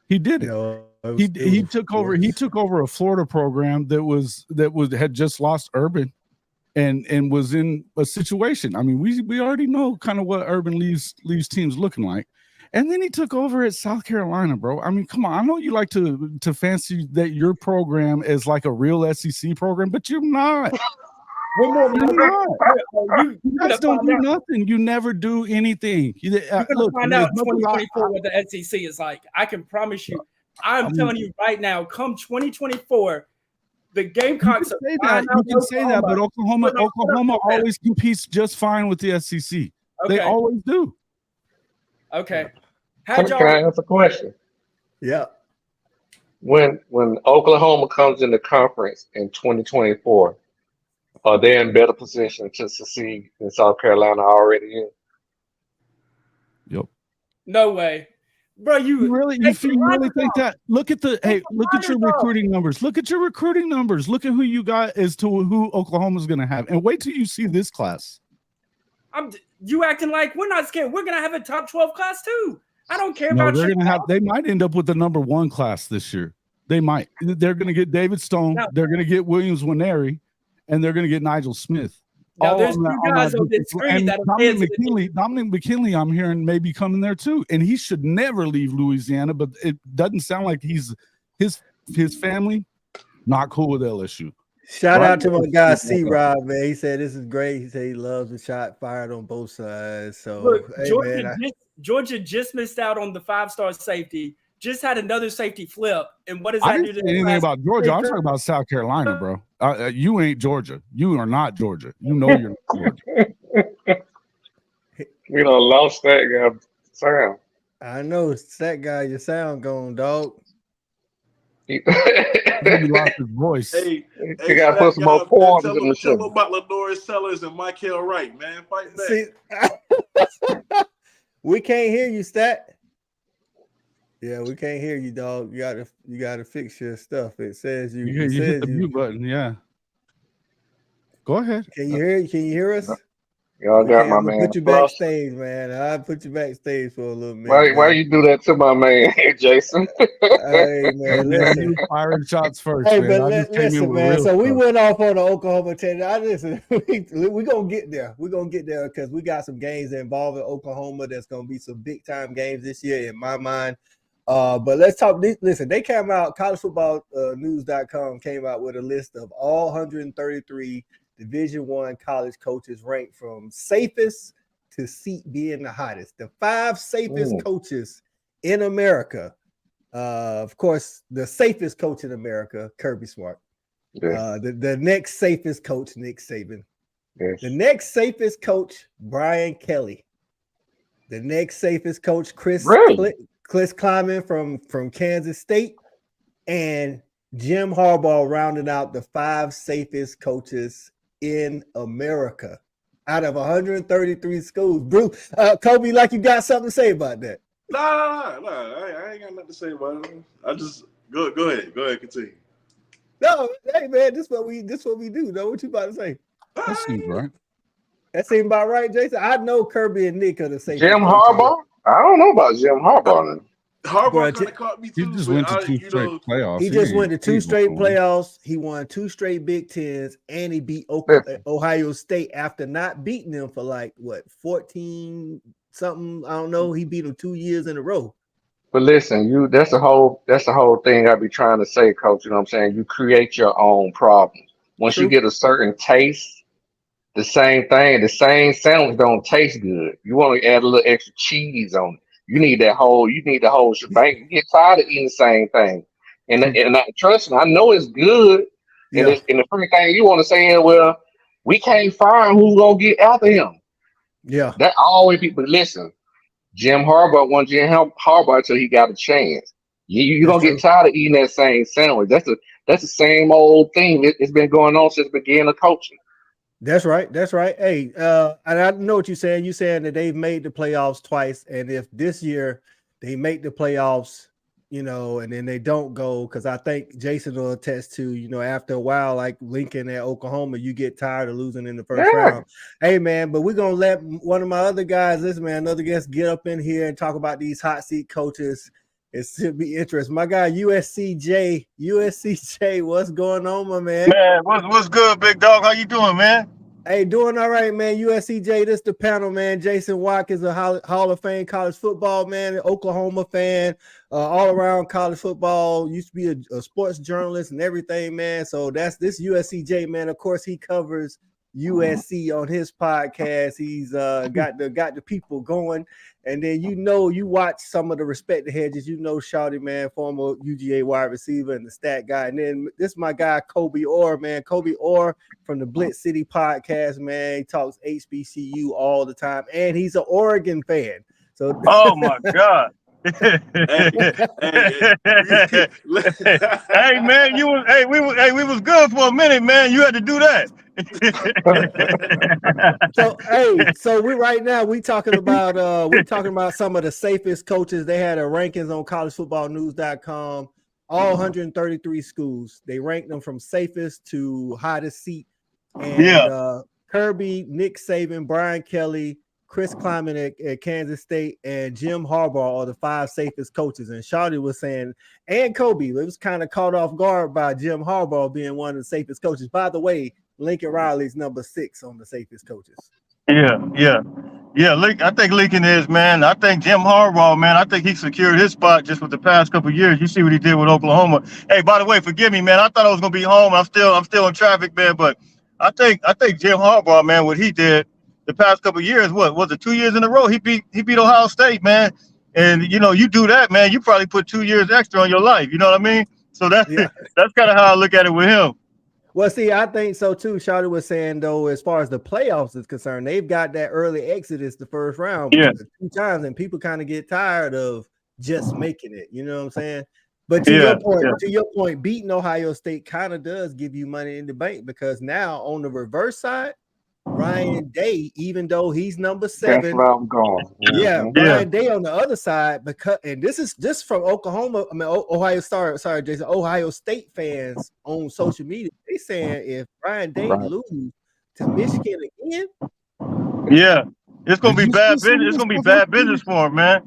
He didn't. He took over. He took over a Florida program that had just lost Urban, and was in a situation. I mean, we already know kind of what Urban leaves teams looking like, and then he took over at South Carolina, bro. I mean, come on. I know you like to fancy that your program is like a real SEC program, but you're not. You guys don't do nothing. You never do anything. You're gonna find out in 2024 what the SEC is like. I can promise you. I'm telling you right now, come 2024, the Gamecocks. You can say that, but Oklahoma always competes just fine with the SEC. Okay. They always do. Okay. Can I ask a question? Yeah. When Oklahoma comes in the conference in 2024, are they in better position to succeed than South Carolina already in? Yep. No way. Bro, you really think that? Look at your recruiting numbers. Look at your recruiting numbers. Look at who you got as to who Oklahoma's going to have, and wait till you see this class. You acting like we're not scared. We're going to have a top 12 class too. I don't care about. They might end up with the number 1 class this year. They might. They're going to get David Stone. No. They're going to get Williams Winery, and they're going to get Nigel Smith. Now, there's 2 guys on this screen that Dominic McKinley, I'm hearing, may be coming there too, and he should never leave Louisiana. But it doesn't sound like his family not cool with LSU. Shout out to my guy C-Rob, man. He said this is great. He said he loves the shot fired on both sides. So look, Georgia just missed out on the 5-star safety just had another safety flip. And what does I that do didn't to say the anything class? about Georgia. I'm talking about South Carolina, bro. You ain't Georgia. You are not Georgia. You know you're not Georgia. We done lost that guy. Sam. I know it's that guy. Your sound gone, dog. He lost his voice. Hey, you gotta put some more quarters in the tell show. him about Lenore Sellers and Michael Wright, man. Fight back. See, we can't hear you, Stat. Yeah, we can't hear you, dog. You gotta fix your stuff. It says you. You hit the mute button. Yeah. Go ahead. Can you hear us? Y'all got my man. Put you backstage, man. I'll put you backstage for a little minute. Why you do that to my man, Jason? Hey, man, listen. You firing shots first, Hey, man. but listen, man. So we went off on the Oklahoma tangent. We're gonna get there. We're gonna get there because we got some games involving Oklahoma. That's gonna be some big time games this year, in my mind. But let's talk. Listen, they came out. CollegeFootballNews.com came out with a list of all 133 Division I college coaches ranked from safest to seat being the hottest. The 5 safest coaches in America. Of course, the safest coach in America, Kirby Smart. Yeah. The next safest coach, Nick Saban. Yes. The next safest coach, Brian Kelly. The next safest coach, Chris Kleiman from Kansas State. And Jim Harbaugh rounding out the 5 safest coaches in America out of 133 schools. Bruce, Cobi, like you got something to say about that? No. I ain't got nothing to say about it. I just go ahead. Go ahead, continue. No, hey man, this what we do. Know what you about to say? That seems right. That seems about right, Jason. I know Kirby and Nick are the safest. Jim Harbaugh? I don't know about Jim Harbaugh. Harbaugh kind of caught me too. He just went to 2 straight playoffs. He just went to 2 straight playoffs. He won 2 straight Big Tens, and he beat Ohio State after not beating them for 14 something. I don't know. He beat them 2 years in a row. But listen, that's the whole thing I be trying to say, Coach. You know what I'm saying? You create your own problems. Once you get a certain taste, the same sandwich don't taste good. You want to add a little extra cheese on it. You need the whole shebang. You get tired of eating the same thing. And trust me, I know it's good. And, and the first thing you want to say is, well, we can't fire him. Who's going to get after him? Yeah. That always people listen. Jim Harbaugh wasn't Jim Harbaugh until he got a chance. You're going to get tired of eating that same sandwich. That's the same old thing. It's been going on since the beginning of coaching. That's right. Hey, and I know what you're saying. You're saying that they've made the playoffs twice, and if this year they make the playoffs, and then they don't go, because I think Jason will attest to, after a while, like Lincoln at Oklahoma, you get tired of losing in the first round. Hey, man, but we're going to let one of my other guys, another guest, get up in here and talk about these hot seat coaches. It should be interesting. My guy, USCJ, what's going on, my man? Man, what's good, big dog? How you doing, man? Hey, doing all right, man. USCJ, this the panel, man. Jason Watkins, a Hall of Fame college football man, Oklahoma fan, all around college football. Used to be a sports journalist and everything, man. So that's this USCJ, man. Of course, he covers USC on his podcast. He's got the people going. And then you watch some of the Respect the Hedges, Shawty, man, former UGA wide receiver and the stat guy. And then this is my guy, Cobi Orr, man. Cobi Orr from the Blitz City podcast, man. He talks HBCU all the time. And he's an Oregon fan. So oh my God. Hey man, we was good for a minute, man. You had to do that. So we talking about some of the safest coaches. They had a rankings on collegefootballnews.com, all 133 schools. They ranked them from safest to hottest seat. And Kirby, Nick Saban, Brian Kelly, Chris Kleiman at Kansas State, and Jim Harbaugh are the 5 safest coaches. And Shawty was saying, and Cobi, it was kind of caught off guard by Jim Harbaugh being one of the safest coaches. By the way, Lincoln Riley's number 6 on the safest coaches. Yeah. I think Lincoln is, man. I think Jim Harbaugh, man. I think he secured his spot just with the past couple of years. You see what he did with Oklahoma. Hey, by the way, forgive me, man. I thought I was gonna be home. I'm still in traffic, man. But I think Jim Harbaugh, man, what he did the past couple of years, what was it, 2 years in a row? He beat Ohio State, man. And you do that, man, you probably put 2 years extra on your life. You know what I mean? So that's kind of how I look at it with him. Well, see, I think so too. Shawty was saying though, as far as the playoffs is concerned, they've got that early exodus the first round because 2 times, and people kind of get tired of just making it. You know what I'm saying? But to your point, beating Ohio State kind of does give you money in the bank because now on the reverse side, Ryan Day, even though he's number 7, that's where I'm going. Ryan Day on the other side, and this is just from Oklahoma. I mean, sorry, Jason. Ohio State fans on social media, they saying if Ryan Day lose to Michigan again, it's gonna be bad business. It's gonna be bad business for him, man.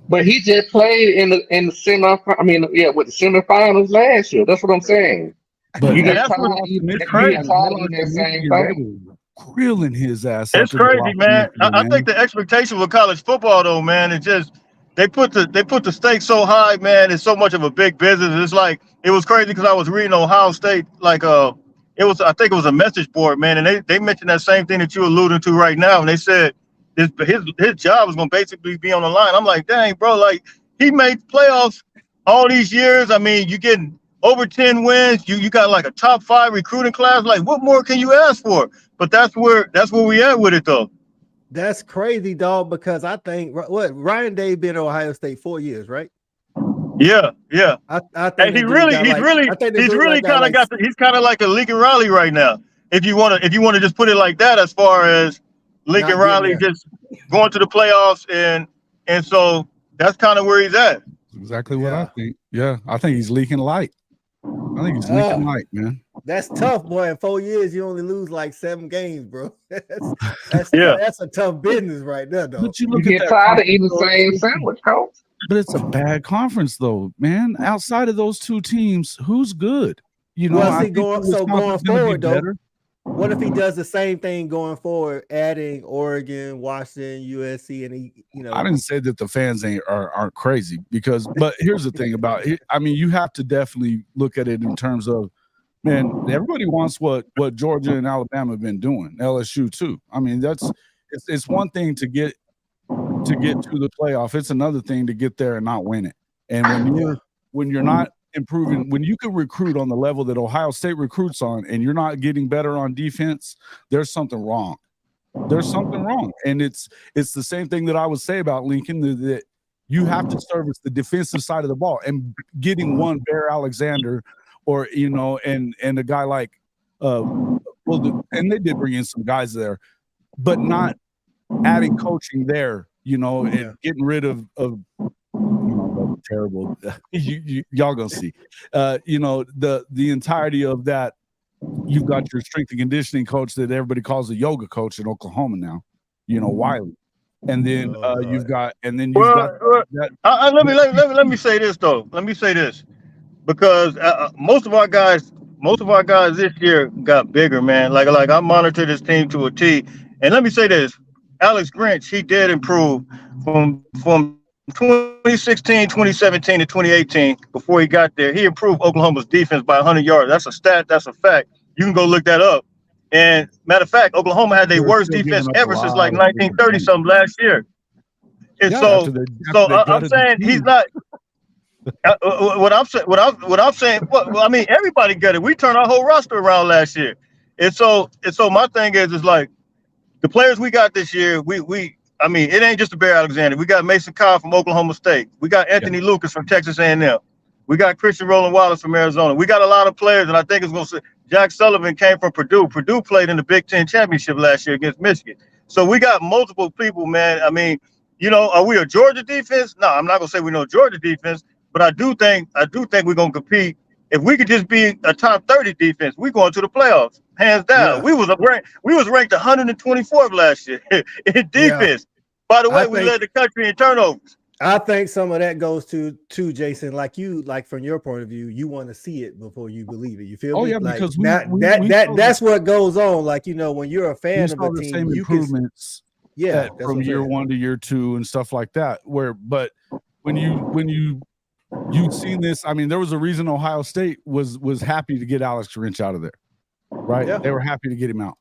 But he just played in the with the semifinals last year. That's what I'm saying. But you that's crazy. That same thing. Grilling his ass. It's crazy, man. I think the expectation with college football, though, man, it's just they put the stakes so high, man. It's so much of a big business. It's like it was crazy because I was reading Ohio State, I think it was a message board, man, and they mentioned that same thing that you alluding to right now, and they said his job was gonna basically be on the line. I'm like, dang, bro, like he made playoffs all these years. I mean, you getting over 10 wins. You got like a top 5 recruiting class. Like, what more can you ask for? But that's where we at with it, though. That's crazy, dog. Because I think Ryan Day been at Ohio State 4 years, right? Yeah. I think he's kind of like a Lincoln Riley right now. If you want to just put it like that, as far as Lincoln Riley just going to the playoffs, and so that's kind of where he's at. Exactly what I think. Yeah, I think he's leaking light. I think he's leaking light, man. That's tough, boy. In 4 years, you only lose like 7 games, bro. That's a tough business right there, though. But you get tired of eating the same sandwich, coach. But it's a bad conference, though, man. Outside of those 2 teams, who's good? Going forward, though. What if he does the same thing going forward, adding Oregon, Washington, USC, and he, I didn't say that the fans aren't crazy but here's the thing about it. I mean, you have to definitely look at it in terms of, man, everybody wants what Georgia and Alabama have been doing, LSU too. I mean, it's one thing to get to the playoff. It's another thing to get there and not win it. And when you're not improving, when you can recruit on the level that Ohio State recruits on and you're not getting better on defense, there's something wrong. And it's the same thing that I would say about Lincoln, that you have to service the defensive side of the ball, and getting one Bear Alexander or and a guy like and they did bring in some guys there, but not adding coaching there, and getting rid of terrible. Y'all gonna see. The entirety of that. You've got your strength and conditioning coach that everybody calls a yoga coach in Oklahoma now. Wiley, and then you've got that. Let me say this though. Let me say this, because most of our guys this year got bigger, man. Like I monitor this team to a T, and let me say this: Alex Grinch, he did improve from 2016, 2017 to 2018, before he got there. He improved Oklahoma's defense by 100 yards. That's a stat. That's a fact. You can go look that up. And matter of fact, Oklahoma had their worst defense ever since like 1930 something last year. And I'm saying he's not. What I'm saying. Well, I mean, everybody got it. We turned our whole roster around last year. And so my thing is like the players we got this year. I mean, it ain't just a Bear Alexander. We got Mason Cobb from Oklahoma State. We got Anthony Lucas from Texas A&M. We got Christian Roland Wallace from Arizona. We got a lot of players, and I think it's going to say Jack Sullivan came from Purdue. Purdue played in the Big Ten championship last year against Michigan. So we got multiple people, man. I mean, are we a Georgia defense? No, I'm not going to say we know Georgia defense, but I do think we're going to compete. If we could just be a top 30 defense, we're going to the playoffs, hands down. Yeah. We was ranked 124th last year in defense. Yeah. By the way, we led the country in turnovers. I think some of that goes to Jason, like from your point of view, you want to see it before you believe it. You feel me? Yeah, like because that's what goes on. Like, when you're a fan of a team, same improvements from year 1 to year 2 and stuff like that. But when you've seen this, I mean, there was a reason Ohio State was happy to get Alex Grinch out of there, right? Yeah. They were happy to get him out.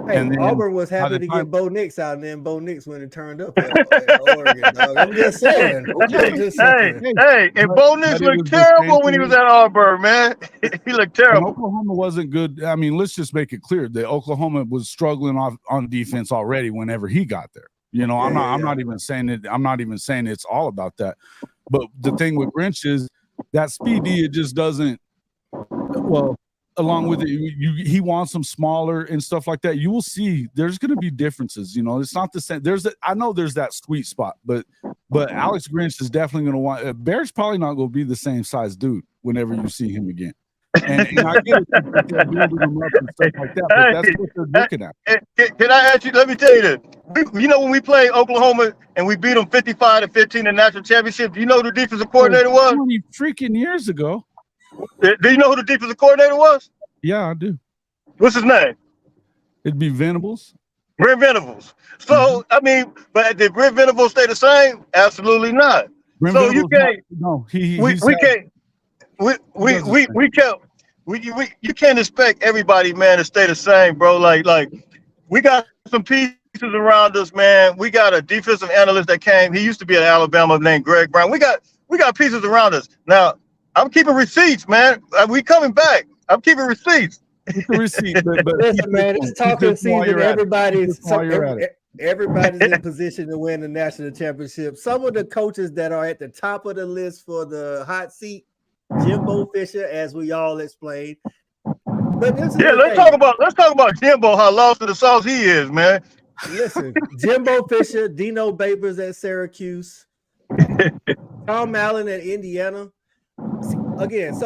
Hey, And then Auburn was by happy the to time- get Bo Nix out, and then Bo Nix went and turned up at Oregon, dog. I'm just saying. I'm just saying. And Bo Nix but it was looked the same terrible when he thing. was at Auburn, man. He looked And terrible. Oklahoma wasn't good. I mean, let's just make it clear that Oklahoma was struggling on defense already whenever he got there. You know, I'm not even saying it. I'm not even saying it's all about that. But the thing with Grinch is that speedy, it just doesn't. Well, along with it, he wants them smaller and stuff like that. You will see there's going to be differences. You know, it's not the same. I know there's that sweet spot, but Alex Grinch is definitely going to want. Bear's probably not going to be the same size dude whenever you see him again. And I get it, they're building them up and stuff like that, but that's what they're looking at. Can I ask you? Let me tell you this. You know, when we played Oklahoma and we beat them 55-15 in the national championship, do you know who the defensive coordinator was? 20 freaking years ago. Do you know who the defensive coordinator was? Yeah, I do. What's his name? It'd be Venables. Brent Venables. So I mean, but did Brent Venables stay the same? Absolutely not. Brent So Venables you can't. No, You can't expect everybody, man, to stay the same, bro. Like we got some pieces around us, man. We got a defensive analyst that came. He used to be at Alabama named Greg Brown. We got pieces around us. Now, I'm keeping receipts, man. We coming back. I'm keeping receipts. Listen, man, it's talking season. Everybody's in position to win the national championship. Some of the coaches that are at the top of the list for the hot seat, Jimbo Fisher, as we all explained. But let's talk about Jimbo, how lost in the sauce he is, man. Listen, Jimbo Fisher, Dino Babers at Syracuse, Tom Allen at Indiana. Again,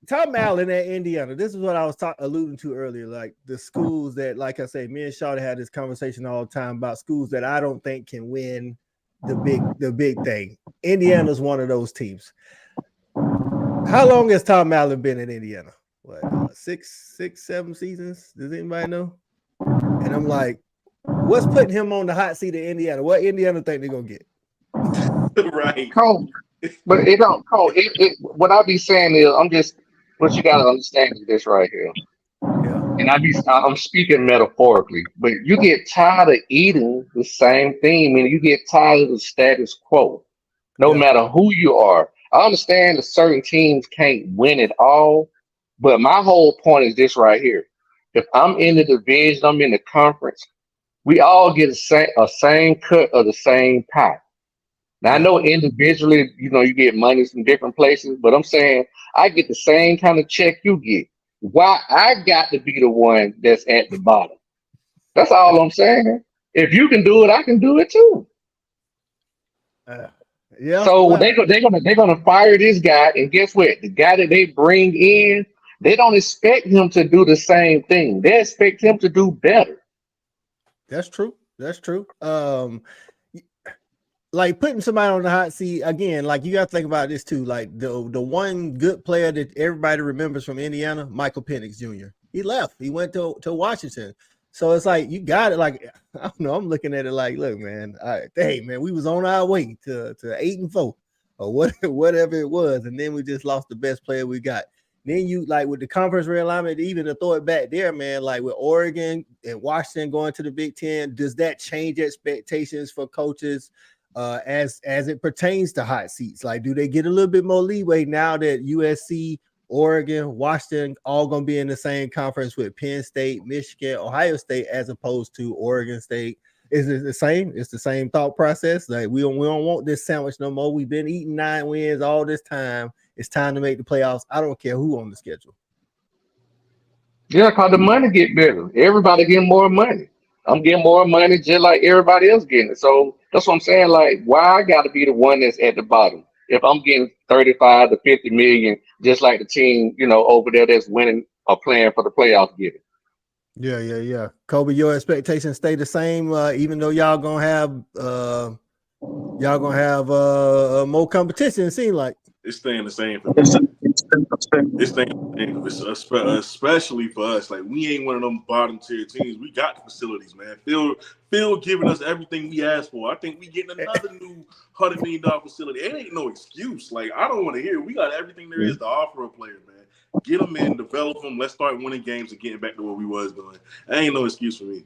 Tom Allen at Indiana. This is what I was alluding to earlier. Like the schools that, like I say, me and Shawty had this conversation all the time about schools that I don't think can win the big thing. Indiana's one of those teams. How long has Tom Allen been in Indiana? What, 6, 7 seasons? Does anybody know? And I'm like, what's putting him on the hot seat of Indiana? What Indiana think they're gonna get? Right. Cole, but it don't. Cole, what I be saying is, what you gotta understand is this right here. Yeah. And I'm speaking metaphorically, but you get tired of eating the same thing, and you get tired of the status quo, no matter who you are. I understand that certain teams can't win it all, but my whole point is this right here. If I'm in the division, I'm in the conference, we all get a same cut of the same pie. Now, I know individually, you get money from different places, but I'm saying I get the same kind of check you get. Why I got to be the one that's at the bottom? That's all I'm saying. If you can do it, I can do it too. So they're gonna fire this guy, and guess what? The guy that they bring in, they don't expect him to do the same thing. They expect him to do better. That's true. Like putting somebody on the hot seat again, like you got to think about this too. Like the one good player that everybody remembers from Indiana, Michael Penix Jr. He left. He went to Washington. So it's like you got it. Like I don't know. I'm looking at it like, look, man. Hey, man, we was on our way to 8-4 or whatever it was, and then we just lost the best player we got. Then you like with the conference realignment, even to throw it back there, man. Like with Oregon and Washington going to the Big Ten, does that change expectations for coaches as it pertains to hot seats? Like, do they get a little bit more leeway now that USC, Oregon, Washington all gonna be in the same conference with Penn State, Michigan, Ohio State, as opposed to Oregon State? Is it the same? It's the same thought process. Like we don't want this sandwich no more. We've been eating 9 wins all this time. It's time to make the playoffs. I don't care who on the schedule. Yeah, because the money get bigger. Everybody getting more money. I'm getting more money just like everybody else getting it. So that's what I'm saying. Like, why I got to be the one that's at the bottom if I'm getting 35 to 50 million, just like the team, over there that's winning or playing for the playoffs get it. Yeah. Cobi, your expectations stay the same, even though y'all gonna have more competition. It seems like it's staying the same for me. It's staying the same, especially for us. Like we ain't one of them bottom tier teams. We got the facilities, man. Phil giving us everything we asked for. I think we getting another new $100 million facility. It ain't no excuse. Like I don't want to hear it. We got everything there is to offer a player, man. Get them in, develop them. Let's start winning games and getting back to what we was doing. That ain't no excuse for me.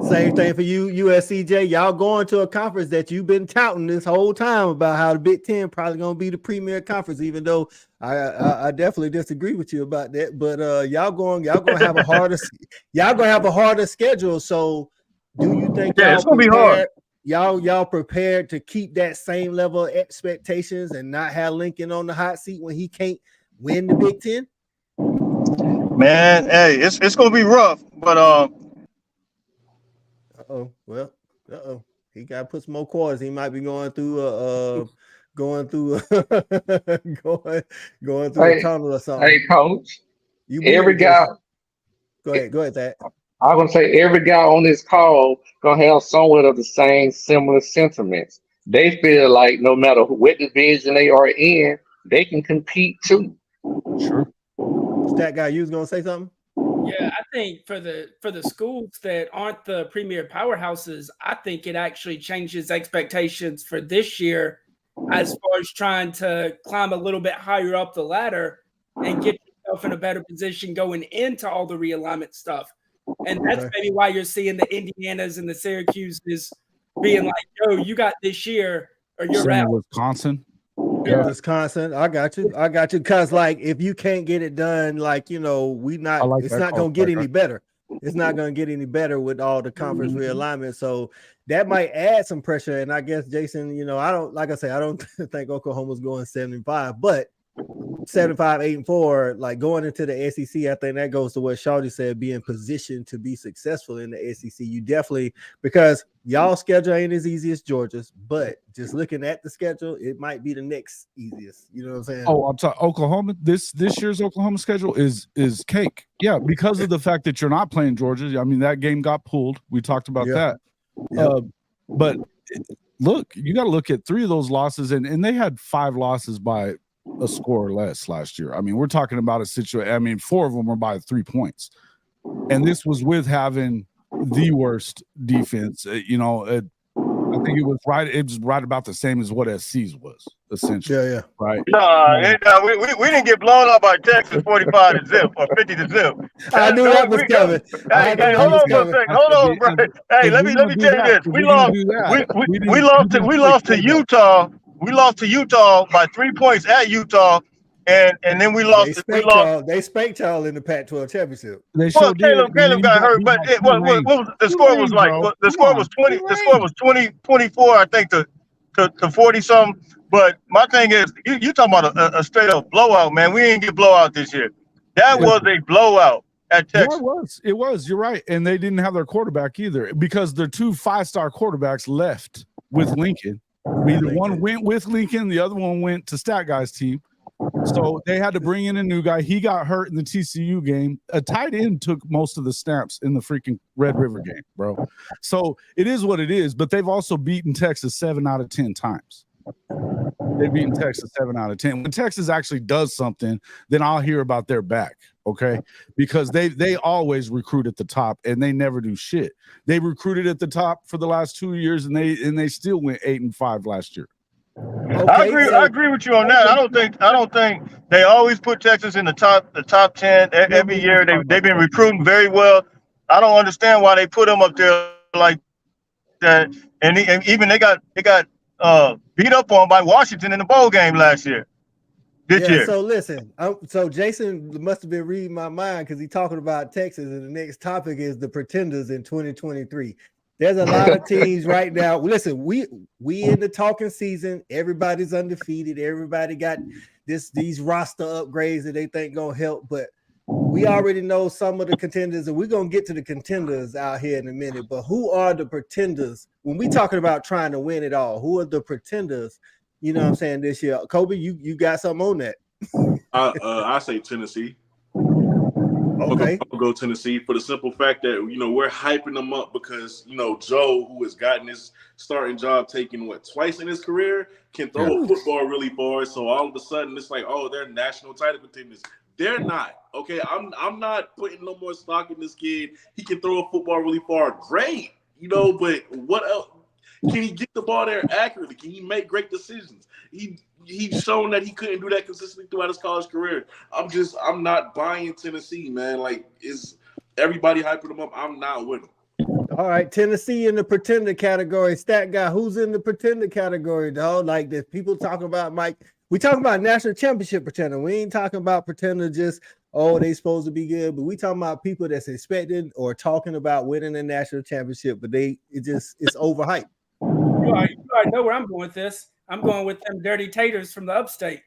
Same thing for you, USCJ. Y'all going to a conference that you've been touting this whole time about how the Big Ten probably going to be the premier conference, even though I definitely disagree with you about that. But y'all going to have a harder schedule. So do you think it's gonna be hard. Y'all prepared to keep that same level of expectations and not have Lincoln on the hot seat when he can't win the Big Ten? Man, hey, it's gonna be rough, but he got to put some more quarters. He might be going through going through a tunnel or something. Hey, Coach. Every guy. Go ahead, Thad. I'm gonna say every guy on this call gonna have somewhat of the same similar sentiments. They feel like no matter what division they are in, they can compete too. Sure. That guy, you was gonna say something? Yeah, I think for the schools that aren't the premier powerhouses, I think it actually changes expectations for this year as far as trying to climb a little bit higher up the ladder and get yourself in a better position going into all the realignment stuff. And that's maybe why you're seeing the Indianas and the Syracuses being like, yo, you got this year or you're out. Wisconsin. Yeah, Wisconsin. I got you. Because like if you can't get it done, like it's not gonna get any better. It's not gonna get any better with all the conference realignment. So that might add some pressure. And I guess Jason, I don't think Oklahoma's going 75, but 75, 8-4, like going into the SEC, I think that goes to what Shawty said, being positioned to be successful in the SEC. You definitely, because y'all schedule ain't as easy as Georgia's, but just looking at the schedule, it might be the next easiest. You know what I'm saying? Oh, I'm sorry. Oklahoma, this year's Oklahoma schedule is cake. Yeah, because of the fact that you're not playing Georgia. I mean, that game got pulled. We talked about that. Yep. But look, you got to look at 3 of those losses, and they had 5 losses by a score or less last year. I mean, we're talking about a situation. I mean, 4 of them were by 3 points, and this was with having the worst defense. I think it was right. It was right about the same as what SC's was essentially. Yeah. Right. We didn't get blown up by Texas 45-0 or 50-0 I knew that was coming. Hey, hold on for a second. Hold on, bro. Hey, let me tell you this. We lost to Utah. We lost to Utah by 3 points at Utah, and then we lost. They spanked y'all in the Pac-12 championship. Caleb got hurt, but what was the score? Was like the score was 20. The score was 24, I think, to 40 something. But my thing is, you talking about a straight up blowout, man. We didn't get blowout this year. That was a blowout at Texas. Yeah, it was. You're right, and they didn't have their quarterback either because their 2 5-star quarterbacks left with Lincoln. Either one went with Lincoln, the other one went to Stat Guy's team. So they had to bring in a new guy. He got hurt in the TCU game. A tight end took most of the snaps in the freaking Red River game, bro. So it is what it is, but they've also beaten Texas 7 out of 10 times. They've beaten Texas 7 out of 10. When Texas actually does something, then I'll hear about their back, okay? Because they always recruit at the top, and they never do shit. They recruited at the top for the last 2 years, and they still went 8-5 last year. Okay, I agree with you on that. I don't think they always put Texas in the top 10 every year. They've been recruiting very well. I don't understand why they put them up there like that. And even they got beat up on by Washington in the bowl game last year. This year. So listen, so Jason must have been reading my mind because he's talking about Texas, and the next topic is the pretenders in 2023. There's a lot of teams right now. Listen, we in the talking season. Everybody's undefeated. Everybody got these roster upgrades that they think gonna help, but we already know some of the contenders, and we're gonna get to the contenders out here in a minute. But who are the pretenders when we talking about trying to win it all? Who are the pretenders? You know what I'm saying this year, Cobi? You got something on that? I say Tennessee. Okay, I'll go Tennessee for the simple fact that we're hyping them up because Joe, who has gotten his starting job taken twice in his career, can throw a football really far. So all of a sudden it's like, oh, they're national title contenders. They're not. Okay, I'm not putting no more stock in this kid. He can throw a football really far. Great, but what else? Can he get the ball there accurately? Can he make great decisions? He's shown that he couldn't do that consistently throughout his college career. I'm not buying Tennessee, man. Like, is everybody hyping them up? I'm not with them. All right, Tennessee in the pretender category. Stat guy, who's in the pretender category, dog? Like, there's people talking about Mike. We talking about national championship pretender. We ain't talking about pretender just, oh, they supposed to be good. But we talking about people that's expected or talking about winning the national championship, but it's overhyped. You already know where I'm going with this. I'm going with them dirty taters from the upstate.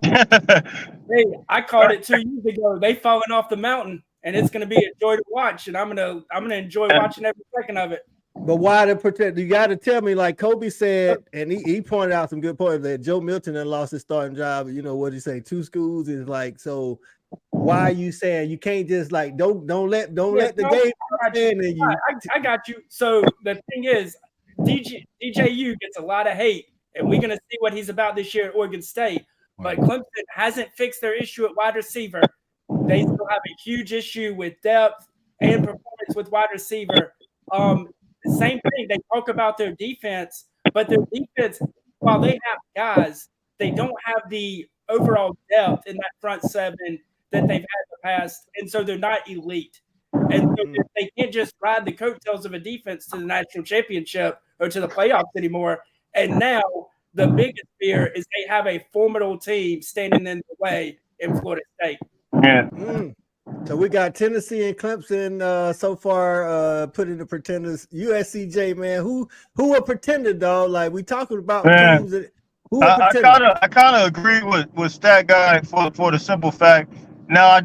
Hey, I called it 2 years ago. They falling off the mountain, and it's going to be a joy to watch. And I'm gonna enjoy watching every second of it. But why to pretend? You got to tell me, like Cobi said, and he pointed out some good points that Joe Milton then lost his starting job. You know what he say? 2 schools is like, so why are you saying you can't just like don't let the game? I got you. So the thing is, DJU gets a lot of hate, and we're gonna see what he's about this year at Oregon State. But Clemson hasn't fixed their issue at wide receiver. They still have a huge issue with depth and performance with wide receiver. The same thing, they talk about their defense, but their defense, while they have guys, they don't have the overall depth in that front seven that they've had in the past, and so they're not elite. And so they can't just ride the coattails of a defense to the national championship or to the playoffs anymore. And now the biggest fear is they have a formidable team standing in the way in Florida State. Yeah. So we got Tennessee and Clemson so far put in the pretenders. USCJ, man, who a pretender, dog? Like we talking about teams that I kind of agree with Stat Guy for the simple fact. Now I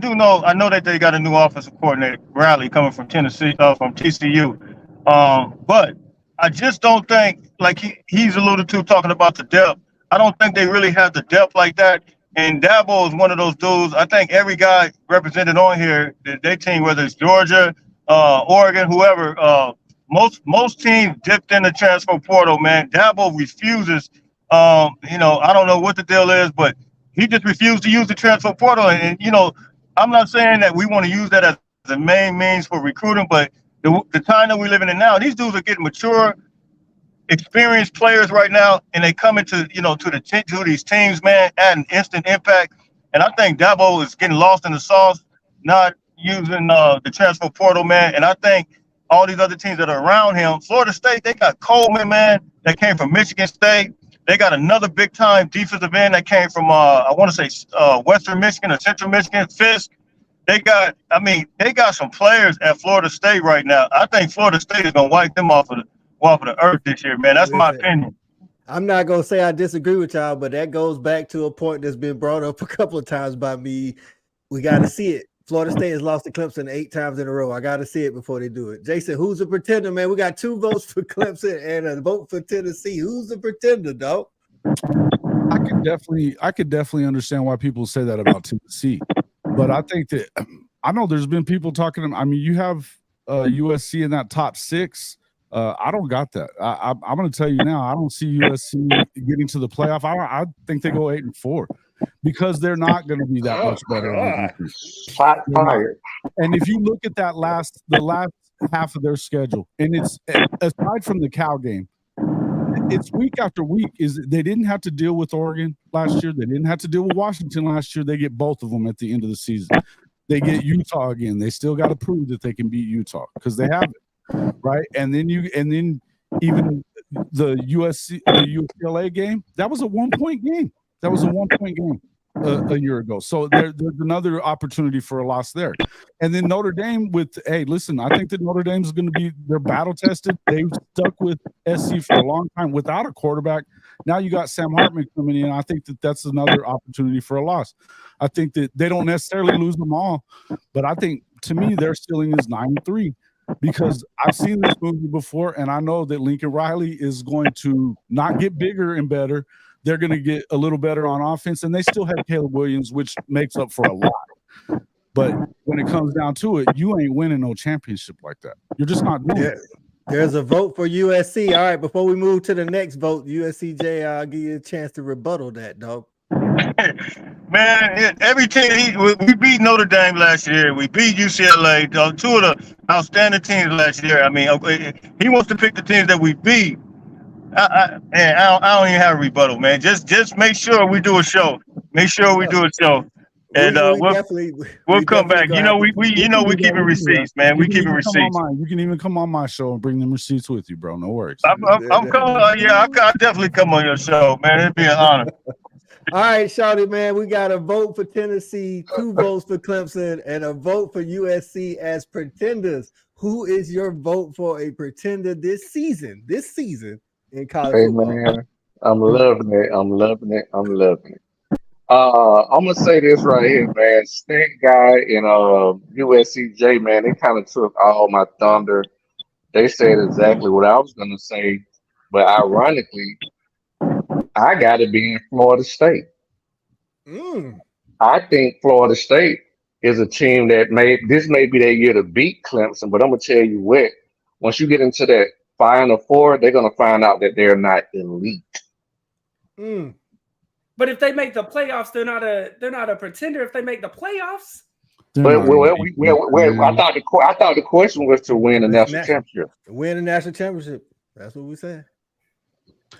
know that they got a new offensive coordinator, Riley, coming from Tennessee, from TCU. But I just don't think, like he's alluded to talking about the depth. I don't think they really have the depth like that. And Dabo is one of those dudes. I think every guy represented on here, their team, whether it's Georgia, Oregon, whoever, most teams dipped in the transfer portal, man. Dabo refuses. I don't know what the deal is, but he just refused to use the transfer portal. And I'm not saying that we want to use that as the main means for recruiting, but the time that we're living in now, these dudes are getting mature, experienced players right now, and they come into to these teams, man, adding instant impact. And I think Dabo is getting lost in the sauce, not using the transfer portal, man. And I think all these other teams that are around him, Florida State, they got Coleman, man, that came from Michigan State. They got another big time defensive end that came from I want to say Western Michigan or Central Michigan, Fisk. They got some players at Florida State right now. I think Florida State is gonna wipe them off of the earth this year, man. That's my opinion. I'm not gonna say I disagree with y'all, but that goes back to a point that's been brought up a couple of times by me. We got to see it. Florida State has lost to Clemson 8 times in a row. I got to see it before they do it. Jason, who's a pretender, man? We got 2 votes for Clemson and a vote for Tennessee. Who's the pretender, dog? I could definitely understand why people say that about Tennessee, but I think that I know there's been people talking. I mean, you have USC in that top 6. I don't got that. I'm going to tell you now. I don't see USC getting to the playoff. I think they go 8-4 because they're not going to be that much better. And if you look at the last half of their schedule, and it's aside from the Cal game, it's week after week. They didn't have to deal with Oregon last year. They didn't have to deal with Washington last year. They get both of them at the end of the season. They get Utah again. They still got to prove that they can beat Utah because they have it, right? And then even the UCLA game, that was a 1-point game. That was a 1-point game a year ago. So there's another opportunity for a loss there. And then Notre Dame hey, listen, I think that Notre Dame is going to be, they're battle tested. They've stuck with SC for a long time without a quarterback. Now you got Sam Hartman coming in. I think that that's another opportunity for a loss. I think that they don't necessarily lose them all, but I think to me their ceiling is 9-3 because I've seen this movie before, and I know that Lincoln Riley is going to not get bigger and better. They're going to get a little better on offense, and they still have Caleb Williams, which makes up for a lot. But when it comes down to it, you ain't winning no championship like that. You're just not doing it. There's a vote for USC. All right, before we move to the next vote, USCJ, I'll give you a chance to rebuttal that, dog. Man, every team, we beat Notre Dame last year. We beat UCLA, two of the outstanding teams last year. I mean, he wants to pick the teams that we beat. I don't even have a rebuttal, man. Just make sure we do a show. Make sure we do a show, and we'll come back. You know, we keeping receipts, man. We keeping receipts. You can even come on my show and bring them receipts with you, bro. No worries. I'm coming. Yeah, I'll definitely come on your show, man. It'd be an honor. All right, Shawty, man, we got a vote for Tennessee, 2 votes for Clemson, and a vote for USC as pretenders. Who is your vote for a pretender this season in college football? Man, I'm loving it. I'm loving it. I'm gonna say this right here, man. Stat guy in USCJ, man, they kind of took all my thunder. They said exactly what I was gonna say, but ironically, I got to be in Florida State. I think Florida State is a team that this may be their year to beat Clemson, but I'm gonna tell you what, once you get into that Final Four, they're gonna find out that they're not elite. But if they make the playoffs, they're not a pretender. If they make the playoffs, I thought the question was to win the national championship. Win the national championship. That's what we said.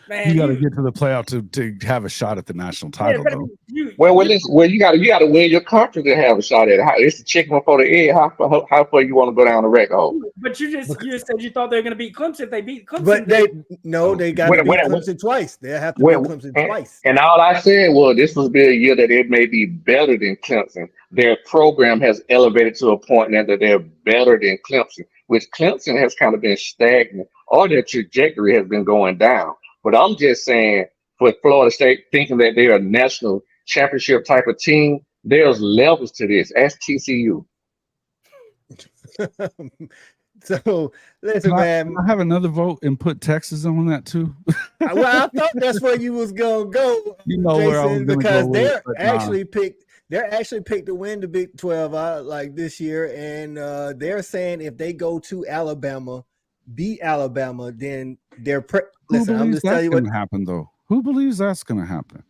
Man, you got to get to the playoff to have a shot at the national title, though. You got to win your conference to have a shot at it. It's the chicken before the egg. How far you want to go down the wreck hole? But you said you thought they were going to beat Clemson. If they beat Clemson, but they got to beat Clemson twice. They have to beat Clemson twice. And all I said was this was be a year that it may be better than Clemson. Their program has elevated to a point now that they're better than Clemson, which Clemson has kind of been stagnant, or their trajectory has been going down. But I'm just saying, for Florida State, thinking that they're a national championship type of team, there's levels to this. Ask TCU. So, listen, man. I have another vote and put Texas on that too. Well, I thought that's where you was gonna go. You know, Jason, where I was because go they're actually picked. They're actually picked to win the Big 12 like this year, and they're saying if they go to Alabama, beat Alabama, then they're listen. I'm just telling you what happened though. Who believes that's going to happen?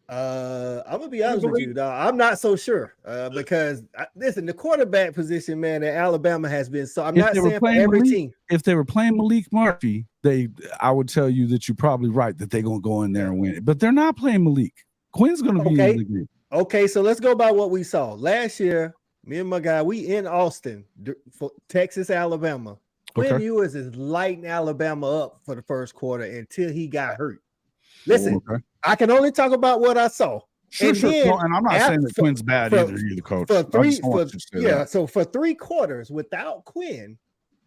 I'm gonna be honest with you, dog. I'm not so sure because listen, the quarterback position, man, at Alabama has been so. I'm not saying for every team. If they were playing Malik Murphy, I would tell you that you're probably right that they're gonna go in there and win it. But they're not playing Malik. Quinn's gonna be in the game. Okay, so let's go by what we saw last year. Me and my guy, we in Austin for Texas, Alabama. Quinn Ewers is lighting Alabama up for the first quarter until he got hurt. Listen, I can only talk about what I saw. Sure. And I'm not saying that Quinn's bad either, coach. So for 3 quarters without Quinn,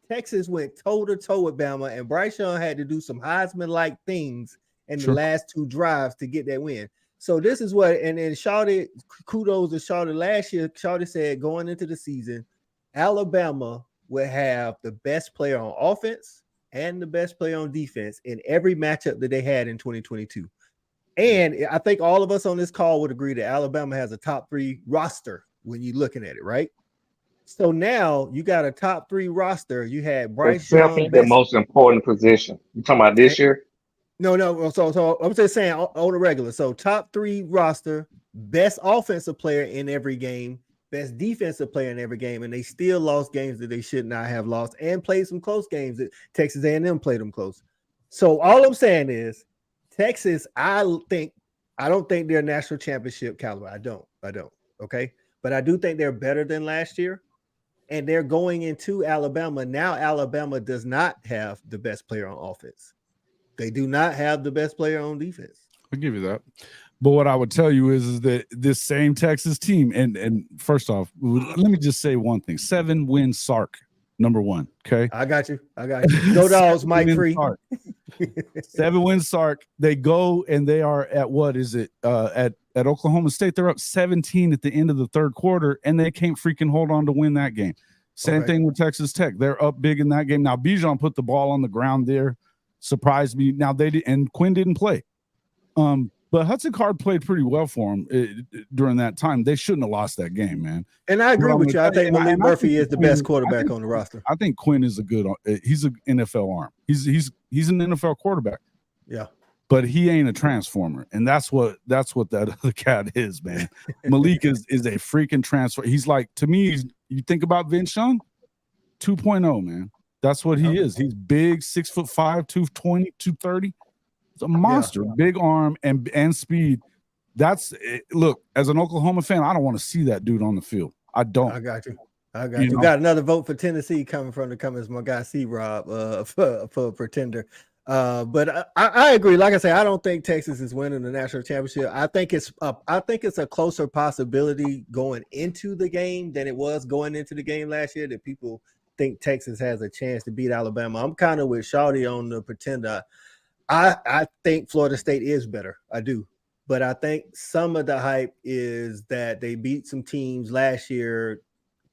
Texas went toe-to-toe with Bama, and Bryce Young had to do some Heisman-like things in the last 2 drives to get that win. So this is what, and then Shawty, kudos to Shawty last year. Shawty said going into the season, Alabama would have the best player on offense and the best player on defense in every matchup that they had in 2022. And I think all of us on this call would agree that Alabama has a top 3 roster when you're looking at it, right? So now you got a top 3 roster. You had Bryce Young, the most important position. You talking about this year? No. So I'm just saying on the regular. So top 3 roster, best offensive player in every game, best defensive player in every game, and they still lost games that they should not have lost, and played some close games that Texas A&M played them close. So all I'm saying is, Texas, I don't think they're national championship caliber. I don't. Okay, but I do think they're better than last year, and they're going into Alabama now. Alabama does not have the best player on offense. They do not have the best player on defense. I'll give you that. But what I would tell you is that this same Texas team, and first off, let me just say one thing. 7-win Sark, number 1. Okay. I got you. Go Dogs, Mike Free. 7-win Sark. They go and they are at what is it? At Oklahoma State, they're up 17 at the end of the 3rd quarter, and they can't freaking hold on to win that game. Same thing with Texas Tech. They're up big in that game. Now, Bijan put the ball on the ground there. Surprised me. Now they did, and Quinn didn't play. But Hudson Card played pretty well for him during that time. They shouldn't have lost that game, man. And I agree with you. I think Malik Murphy is the best quarterback on the roster. I think Quinn is he's an NFL arm. He's an NFL quarterback. Yeah. but he ain't a transformer, and that's what that other cat is, man. Malik is a freaking transfer. He's like, to me, you think about Vince Young, 2.0, man. That's what he is. He's big, 6'5", 220, 230. It's a monster, big arm and speed. That's it. Look, as an Oklahoma fan, I don't want to see that dude on the field. I don't. I got you. You got another vote for Tennessee coming from the comments. My guy C-Rob for pretender. But I agree. Like I say, I don't think Texas is winning the national championship. I think it's a closer possibility going into the game than it was going into the game last year, that people think Texas has a chance to beat Alabama. I'm kind of with Shawty on the pretender. I think Florida State is better. I do. But I think some of the hype is that they beat some teams last year.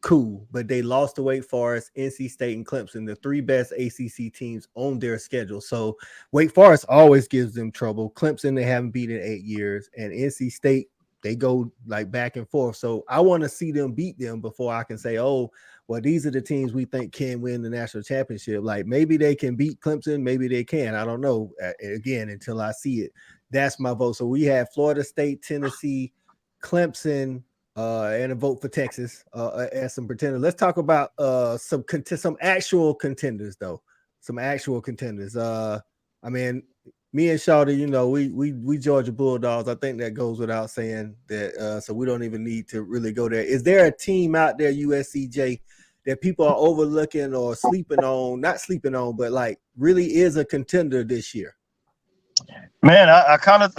Cool, but they lost to Wake Forest, NC State, and Clemson, the three best ACC teams on their schedule. So Wake Forest always gives them trouble. Clemson, they haven't beat in 8 years, and NC State, they go like back and forth. So I want to see them beat them before I can say, oh, well, these are the teams we think can win the national championship. Like maybe they can beat Clemson, maybe they can. I don't know. Again, until I see it. That's my vote. So we have Florida State, Tennessee, Clemson, and a vote for Texas as some pretenders. Let's talk about some actual contenders, though. Some actual contenders. I mean, me and Shawty, you know, we Georgia Bulldogs. I think that goes without saying that. So we don't even need to really go there. Is there a team out there, USCJ, that people are overlooking or sleeping on? Not sleeping on, but like really is a contender this year? Man, I kind of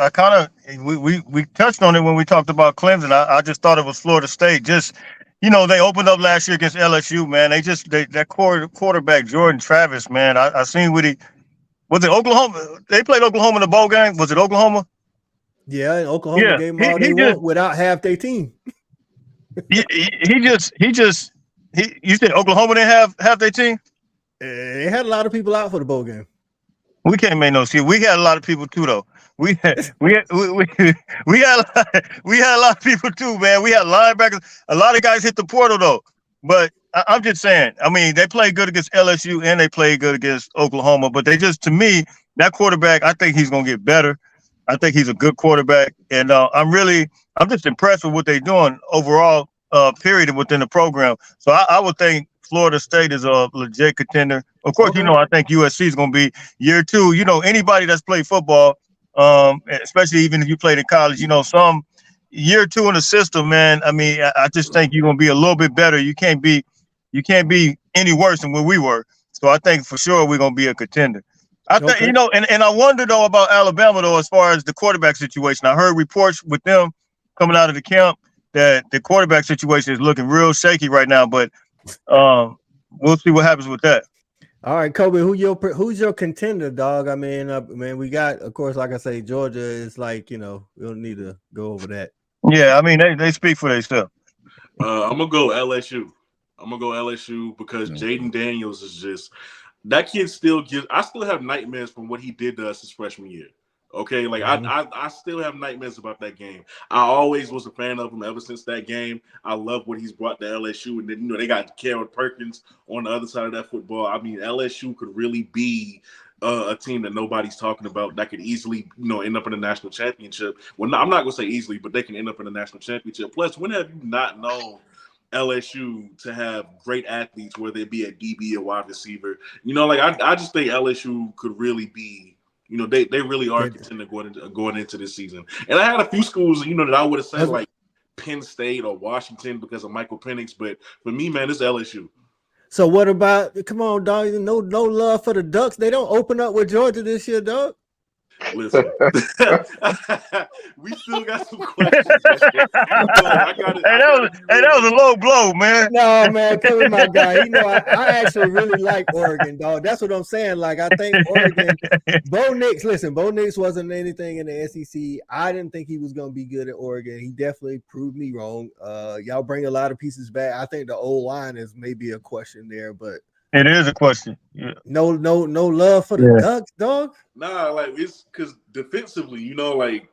we touched on it when we talked about Clemson. I just thought it was Florida State. Just, you know, they opened up last year against LSU, man. That quarterback Jordan Travis, man. I seen what was it Oklahoma? They played Oklahoma in the bowl game. Was it Oklahoma? Yeah, and Oklahoma gave them all they want without half their team. You said Oklahoma didn't have half their team? They had a lot of people out for the bowl game. We can't make no excuse. We had a lot of people too, though. We had a lot of people too, man. We had linebackers. A lot of guys hit the portal though. But I'm just saying. I mean, they played good against LSU and they played good against Oklahoma. But they just, to me, that quarterback, I think he's gonna get better. I think he's a good quarterback, and I'm just impressed with what they're doing overall. Period within the program. So I would think Florida State is a legit contender. Of course, you know, I think USC is going to be year two. You know, anybody that's played football, especially even if you played in college, you know, some year two in the system, man. I mean, I just think you're going to be a little bit better. You can't be any worse than where we were. So I think for sure we're going to be a contender. I think, you know, and I wonder though about Alabama though, as far as the quarterback situation. I heard reports with them coming out of the camp that the quarterback situation is looking real shaky right now, but we'll see what happens with that. All right, Cobi, who's your contender, dog? I mean, we got, of course, like I say, Georgia is like, you know, we don't need to go over that. Yeah, I mean, they speak for themselves. I'm gonna go LSU. Because Jaden Daniels is just, that kid I still have nightmares from what he did to us his freshman year. Okay, like I still have nightmares about that game. I always was a fan of him ever since that game. I love what he's brought to LSU, and then, you know, they got Karen Perkins on the other side of that football. I mean, LSU could really be a team that nobody's talking about that could easily, you know, end up in the national championship. Well, I'm not gonna say easily, but they can end up in the national championship. Plus, when have you not known LSU to have great athletes, whether it be a DB or wide receiver? You know, like I just think LSU could really be. You know, they really are a contender going into this season. And I had a few schools, you know, that I would have said like Penn State or Washington because of Michael Penix. But for me, man, it's LSU. So what about, come on, dog, no love for the Ducks. They don't open up with Georgia this year, dog. Listen, we still got some questions. That was a low blow, man. No, man, Kevin, my guy. You know, I actually really like Oregon, dog. That's what I'm saying. Like, I think Oregon, Bo Nix wasn't anything in the SEC. I didn't think he was going to be good at Oregon. He definitely proved me wrong. Y'all bring a lot of pieces back. I think the old line is maybe a question there, but it is a question. Yeah. No love for the Ducks, dog. Nah, like it's because defensively, you know, like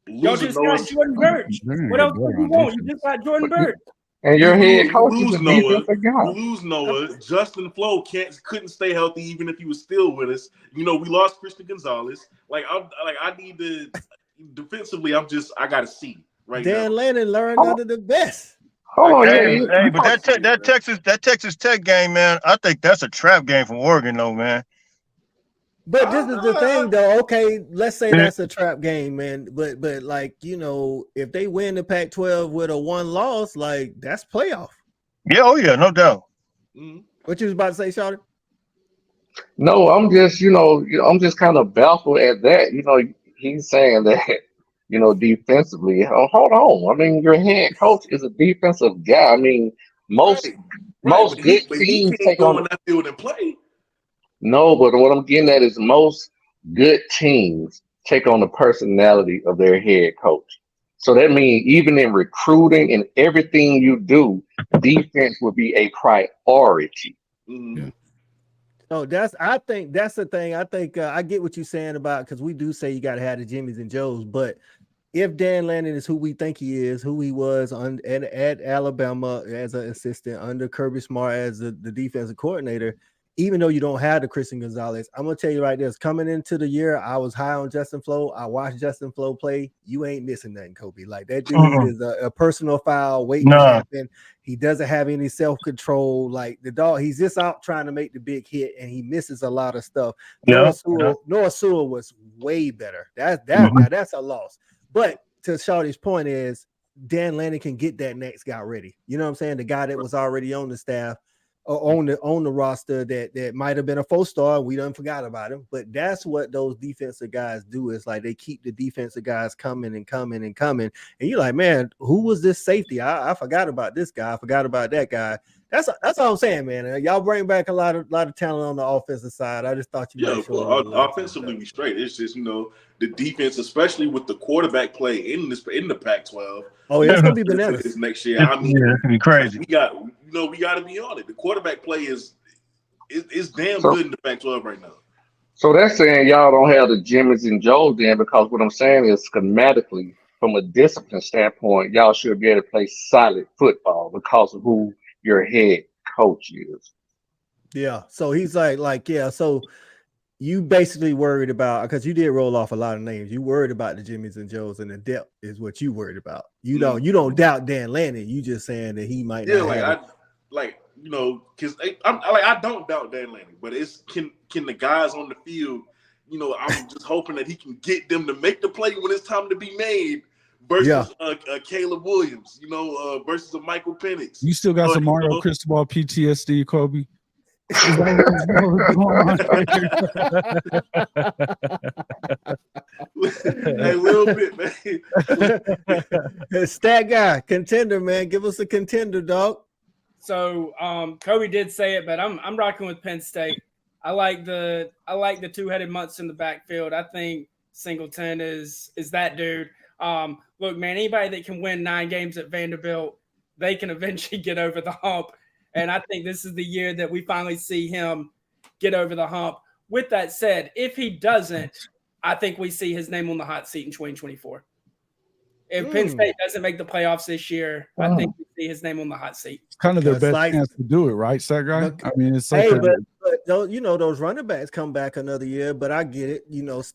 y'all just got Jordan Bird. What else do you want? You just got Jordan Bird. And your head coach is a Noah. defensive guy. We lose Noah. Justin Flo couldn't stay healthy even if he was still with us. We lost Christian Gonzalez. I need to defensively. I got to see right now. Dan Lanning learned under the best. But that Texas Tech game, man, I think that's a trap game from Oregon, though, man. But this is the thing, though. Okay, let's say that's a trap game, man. But if they win the Pac-12 with a one loss, that's playoff. Yeah, oh yeah, no doubt. Mm-hmm. What you was about to say, Shawty? No, I'm just, I'm just kind of baffled at that. He's saying that, defensively. Hold on. I mean, your head coach is a defensive guy. I mean, most good teams take on that field and play. No, but what I'm getting at is most good teams take on the personality of their head coach. So that means even in recruiting and everything you do, defense will be a priority. Mm-hmm. Oh, I think that's the thing. I think I get what you're saying about, because we do say you got to have the Jimmys and Joes, but if Dan Lanning is who we think he is, who he was at Alabama as an assistant under Kirby Smart as the defensive coordinator, even though you don't have the Christian Gonzalez, I'm going to tell you right this. Coming into the year, I was high on Justin Flo. I watched Justin Flo play. You ain't missing nothing, Cobi. That dude is a personal foul waiting to happen. He doesn't have any self-control. The dog, he's just out trying to make the big hit, and he misses a lot of stuff. Noah Sewell was way better. Now that's a loss. But to Shawty's point is, Dan Lanning can get that next guy ready. You know what I'm saying? The guy that was already on the staff, on the roster that might have been a 4-star. We done forgot about him, but that's what those defensive guys do. Is they keep the defensive guys coming and coming and coming. And you're like, man, who was this safety? I forgot about this guy. I forgot about that guy. That's all I'm saying, man. Y'all bring back a lot of talent on the offensive side. I just thought you might show offensively we straight. It's just the defense, especially with the quarterback play in the Pac-12. Oh, yeah, it's gonna be bananas this next year. I mean, it's gonna be crazy. We got to be on it. The quarterback play is damn good in the Pac-12 right now. So that's saying y'all don't have the Jimmys and Joes then, because what I'm saying is schematically, from a discipline standpoint, y'all should be able to play solid football because of who your head coach is. Yeah. So he's yeah. So you basically worried about, because you did roll off a lot of names. You worried about the Jimmys and Joes, and the depth is what you worried about. You don't doubt Dan Lanning. You just saying that he might. Yeah, because I don't doubt Dan Lanning, but it's can the guys on the field. I'm just hoping that he can get them to make the play when it's time to be made. Versus Caleb Williams, versus a Michael Penix. You still got some Mario Cristobal PTSD, Cobi? A little bit, man. Stat guy, contender, man. Give us a contender, dog. So Cobi did say it, but I'm rocking with Penn State. I like the two-headed monster in the backfield. I think Singleton is that dude. Look, man, anybody that can win 9 games at Vanderbilt, they can eventually get over the hump. And I think this is the year that we finally see him get over the hump. With that said, if he doesn't, I think we see his name on the hot seat in 2024. If Penn State doesn't make the playoffs this year, I think we see his name on the hot seat. It's kind of their best chance to do it, right, Stat guy? I mean, it's but those running backs come back another year. But I get it,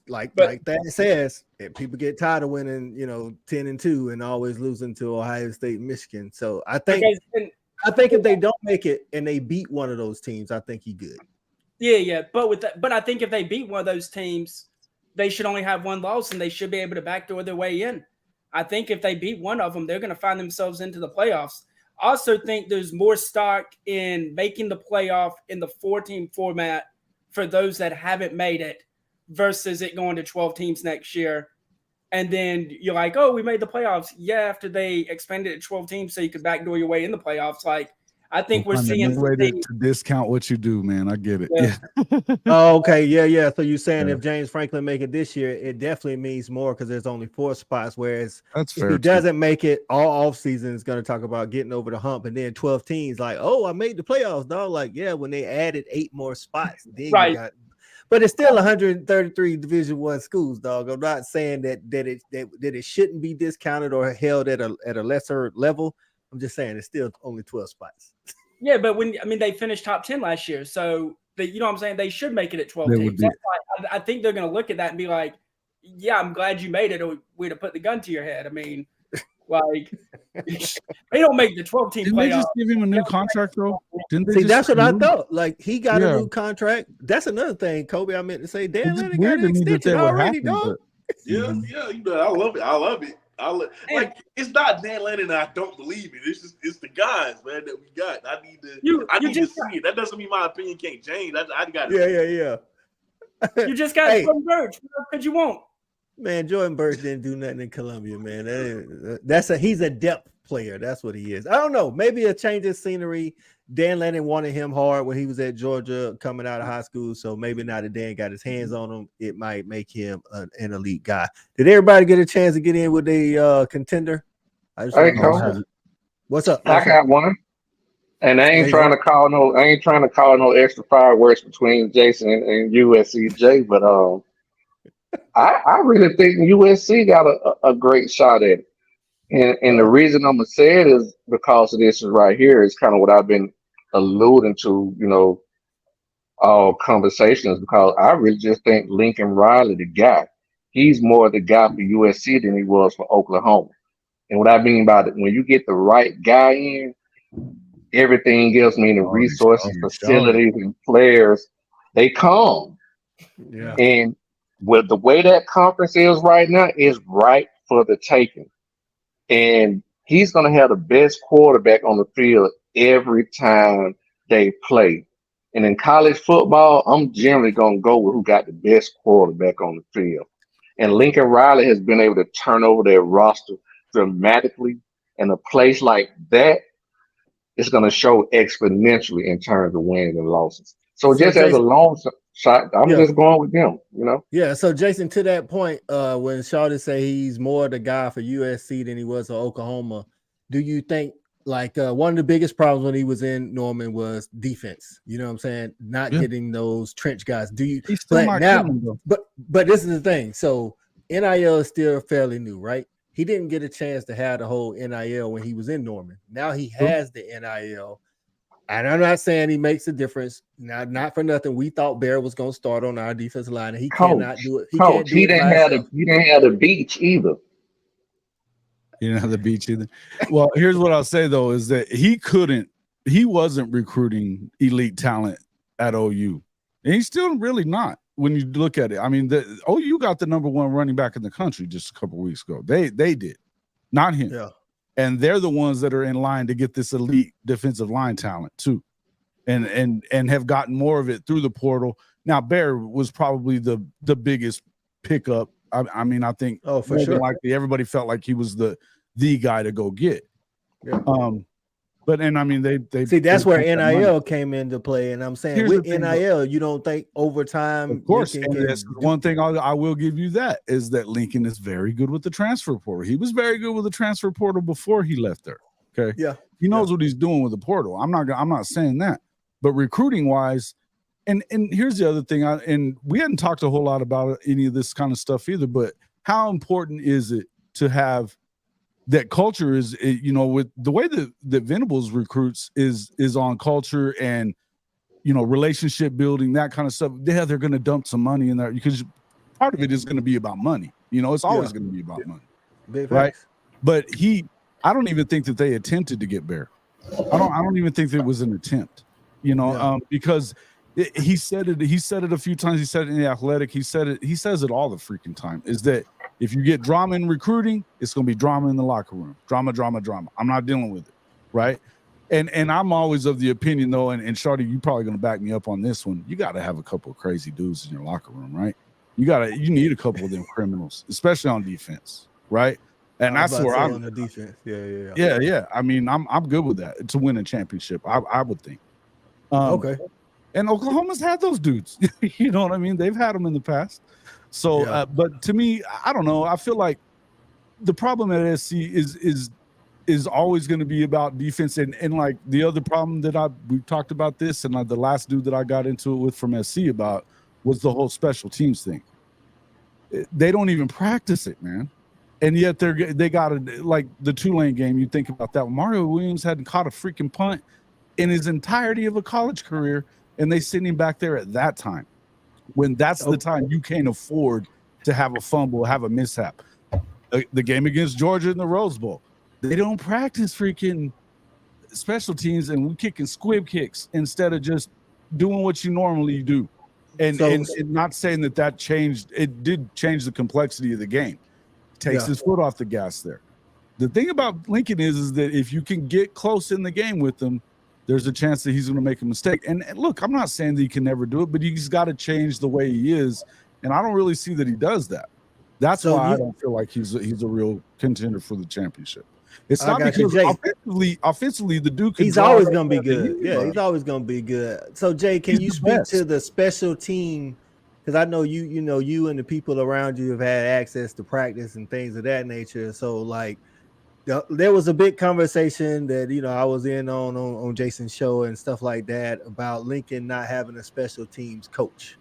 like that says, if people get tired of winning, 10-2 and always losing to Ohio State, and Michigan. So I think if they don't make it and they beat one of those teams, I think he's good. Yeah. But I think if they beat one of those teams, they should only have one loss and they should be able to backdoor their way in. I think if they beat one of them, they're going to find themselves into the playoffs. I also think there's more stock in making the playoff in the 4-team format for those that haven't made it versus it going to 12 teams next year. And then you're like, oh, we made the playoffs. Yeah, after they expanded it to 12 teams so you could backdoor your way in the playoffs. I think we're seeing to discount what you do, man. I get it. Yeah. Oh, okay. Yeah. So you're saying if James Franklin make it this year, it definitely means more because there's only 4 spots. Whereas if he doesn't make it, all offseason is going to talk about getting over the hump, and then 12 teams oh, I made the playoffs, dog. When they added 8 more spots, then right. But it's still 133 Division I schools, dog. I'm not saying that it shouldn't be discounted or held at a lesser level. I'm just saying it's still only 12 spots. Yeah, but they finished top 10 last year, so you know what I'm saying? They should make it at 12 teams. That's why I think they're going to look at that and be like, yeah, I'm glad you made it, or we'd have put the gun to your head. I mean, like, they don't make the 12-team playoffs. Didn't they just give him a new contract, though? Didn't they? See, that's what I thought. Like, he got a new contract. That's another thing, Cobi. I meant to say, Dan Lennon got an extension already, dog. Yeah, you know, I love it. Like, it's not Dan Lennon. I don't believe it. It's the guys, man, that we got. I need to see it. That doesn't mean my opinion can't change. I got it. Yeah. You just got Jordan Birch. Because you won't. Man, Jordan Birch didn't do nothing in Columbia, man. He's a depth player. That's what he is. I don't know. Maybe a change of scenery. Dan Lennon wanted him hard when he was at Georgia coming out of high school. So maybe now that Dan got his hands on him, it might make him an elite guy. Did everybody get a chance to get in with a contender? What's up? I got one. And I ain't trying to call no extra fireworks between Jason and USCJ, but I really think USC got a great shot at it. And the reason I'm gonna say it is because of this right here is kind of what I've been alluding to, you know, all conversations, because I really just think Lincoln Riley, the guy, he's more the guy for USC than he was for Oklahoma. And what I mean by that, when you get the right guy in, everything else, meaning resources, facilities, and players, they come. Yeah. And with the way that conference is right now, is right for the taking. And he's going to have the best quarterback on the field every time they play. And in college football, I'm generally going to go with who got the best quarterback on the field. And Lincoln Riley has been able to turn over their roster dramatically. And a place like that is going to show exponentially in terms of wins and losses. So just as a long shot, I'm just going with them, you know? Yeah, so Jason, to that point, when Shawty say he's more the guy for USC than he was for Oklahoma, do you think, like, one of the biggest problems when he was in Norman was defense? You know what I'm saying? Not getting those trench guys. Do you? But this is the thing. So NIL is still fairly new, right? He didn't get a chance to have the whole NIL when he was in Norman. Now he has the NIL. And I'm not saying he makes a difference. Not for nothing. We thought Bear was going to start on our defensive line, and he cannot do it. He didn't have the beach either. He didn't have the beach either. Well, here's what I'll say though: is that he wasn't recruiting elite talent at OU, and he's still really not. When you look at it, I mean, the OU got the number one running back in the country just a couple of weeks ago. They did, not him. Yeah. And they're the ones that are in line to get this elite defensive line talent too, and have gotten more of it through the portal. Now, Bear was probably the biggest pickup. I mean, I think for sure, likely everybody felt like he was the guy to go get. Yeah. But I mean, they see that's where NIL came into play, and I'm saying here's with NIL, you don't think over time, of course. And that's one thing I will give you that is that Lincoln is very good with the transfer portal. He was very good with the transfer portal before he left there. Okay, yeah, he knows what he's doing with the portal. I'm not saying that, but recruiting wise, and here's the other thing. And we hadn't talked a whole lot about any of this kind of stuff either. But how important is it to have that culture is, you know, with the way that Venables recruits is on culture and, you know, relationship building, that kind of stuff. Yeah, they're going to dump some money in there because part of it is going to be about money. You know, it's always going to be about money, right? But I don't even think that they attempted to get Bear. I don't even think that it was an attempt, you know, because he said it a few times. He said it in The Athletic. He says it all the freaking time, is that if you get drama in recruiting, it's going to be drama in the locker room. Drama. I'm not dealing with it, right? And I'm always of the opinion, though, and Shawty, you're probably going to back me up on this one. You got to have a couple of crazy dudes in your locker room, right? You need a couple of them criminals, especially on defense, right? And that's where I'm on the defense. Yeah. I mean, I'm good with that to win a championship. I would think. Okay. And Oklahoma's had those dudes. You know what I mean? They've had them in the past. So, but to me, I don't know. I feel like the problem at SC is always going to be about defense, and like the other problem that we talked about this, and the last dude that I got into it with from SC about was the whole special teams thing. They don't even practice it, man. And yet they got like the Tulane game. You think about that. Mario Williams hadn't caught a freaking punt in his entirety of a college career, and they sent him back there at that time, when that's the time you can't afford to have a fumble, have a mishap. The game against Georgia in the Rose Bowl, they don't practice freaking special teams, and we're kicking squib kicks instead of just doing what you normally do. And not saying that changed. It did change the complexity of the game. Takes his foot off the gas there. The thing about Lincoln is that if you can get close in the game with him, there's a chance that he's going to make a mistake. And look, I'm not saying that he can never do it, but he's got to change the way he is. And I don't really see that he does that. That's why I don't feel like he's a real contender for the championship. It's not because offensively, the dude. He's always going to be good. Yeah, he's always going to be good. So, Jay, can you speak to the special team? Because I know you and the people around you have had access to practice and things of that nature. So, like, there was a big conversation that I was in on Jason's show and stuff like that about Lincoln not having a special teams coach.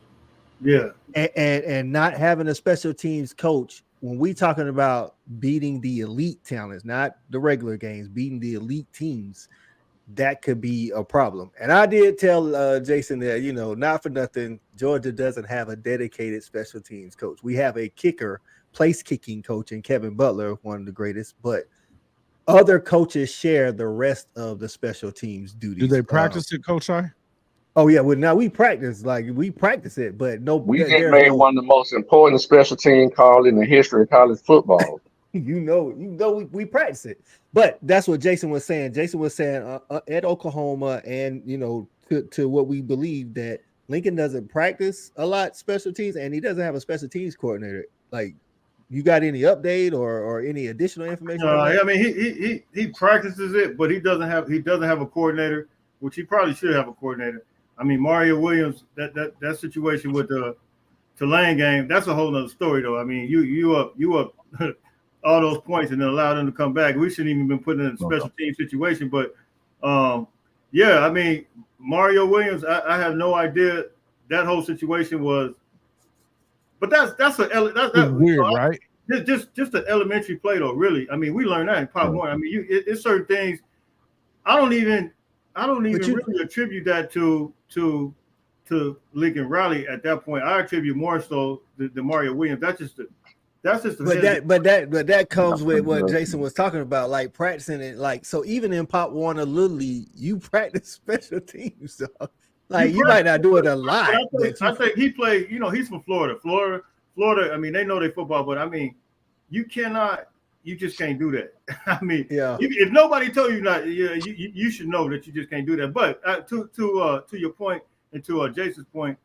Yeah, and not having a special teams coach. When we talking about beating the elite talents, not the regular games, beating the elite teams, that could be a problem. And I did tell Jason that, not for nothing, Georgia doesn't have a dedicated special teams coach. We have a kicker, place kicking coach in Kevin Butler, one of the greatest, but other coaches share the rest of the special teams duties. Do they practice it, Coach I? Oh, yeah. Well, now we practice it, but no. We just made one of the most important special team calls in the history of college football. We practice it. But that's what Jason was saying. Jason was saying at Oklahoma, and to what we believe, that Lincoln doesn't practice a lot special teams, and he doesn't have a special teams coordinator. Like, you got any update or any additional information? I mean, he practices it, but he doesn't have a coordinator, which he probably should have a coordinator. I mean, Mario Williams, that situation with the Tulane game, that's a whole nother story, though. I mean, you up all those points and then allow them to come back. We shouldn't even been put in a special team situation. But yeah, I mean, Mario Williams, I have no idea that whole situation was. But that's weird, right? Just an elementary play, though. Really, I mean, we learned that in Pop One. I mean, it's certain things. I don't even really attribute that to Lincoln Riley at that point. I attribute more so the Mario Williams. That's just that comes with what Jason was talking about, like practicing it. Like, so even in Pop Warner Little League, you practice special teams. So, like, you might not do it a lot. I think he played. He's from Florida. Florida. I mean, they know their football, but I mean, you just can't do that. I mean, if nobody told you not, you should know that you just can't do that. But to your point and to Jason's point,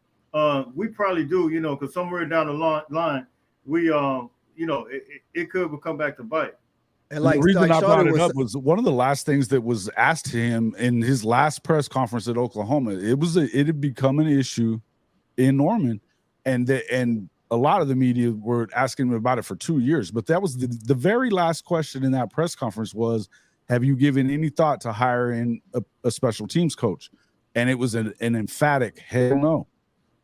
we probably do, because somewhere down the line, we it could come back to bite. And the reason I brought it up was one of the last things that was asked to him in his last press conference at Oklahoma. It had become an issue in Norman, and a lot of the media were asking him about it for 2 years. But that was the very last question in that press conference was, have you given any thought to hiring a special teams coach? And it was an emphatic hell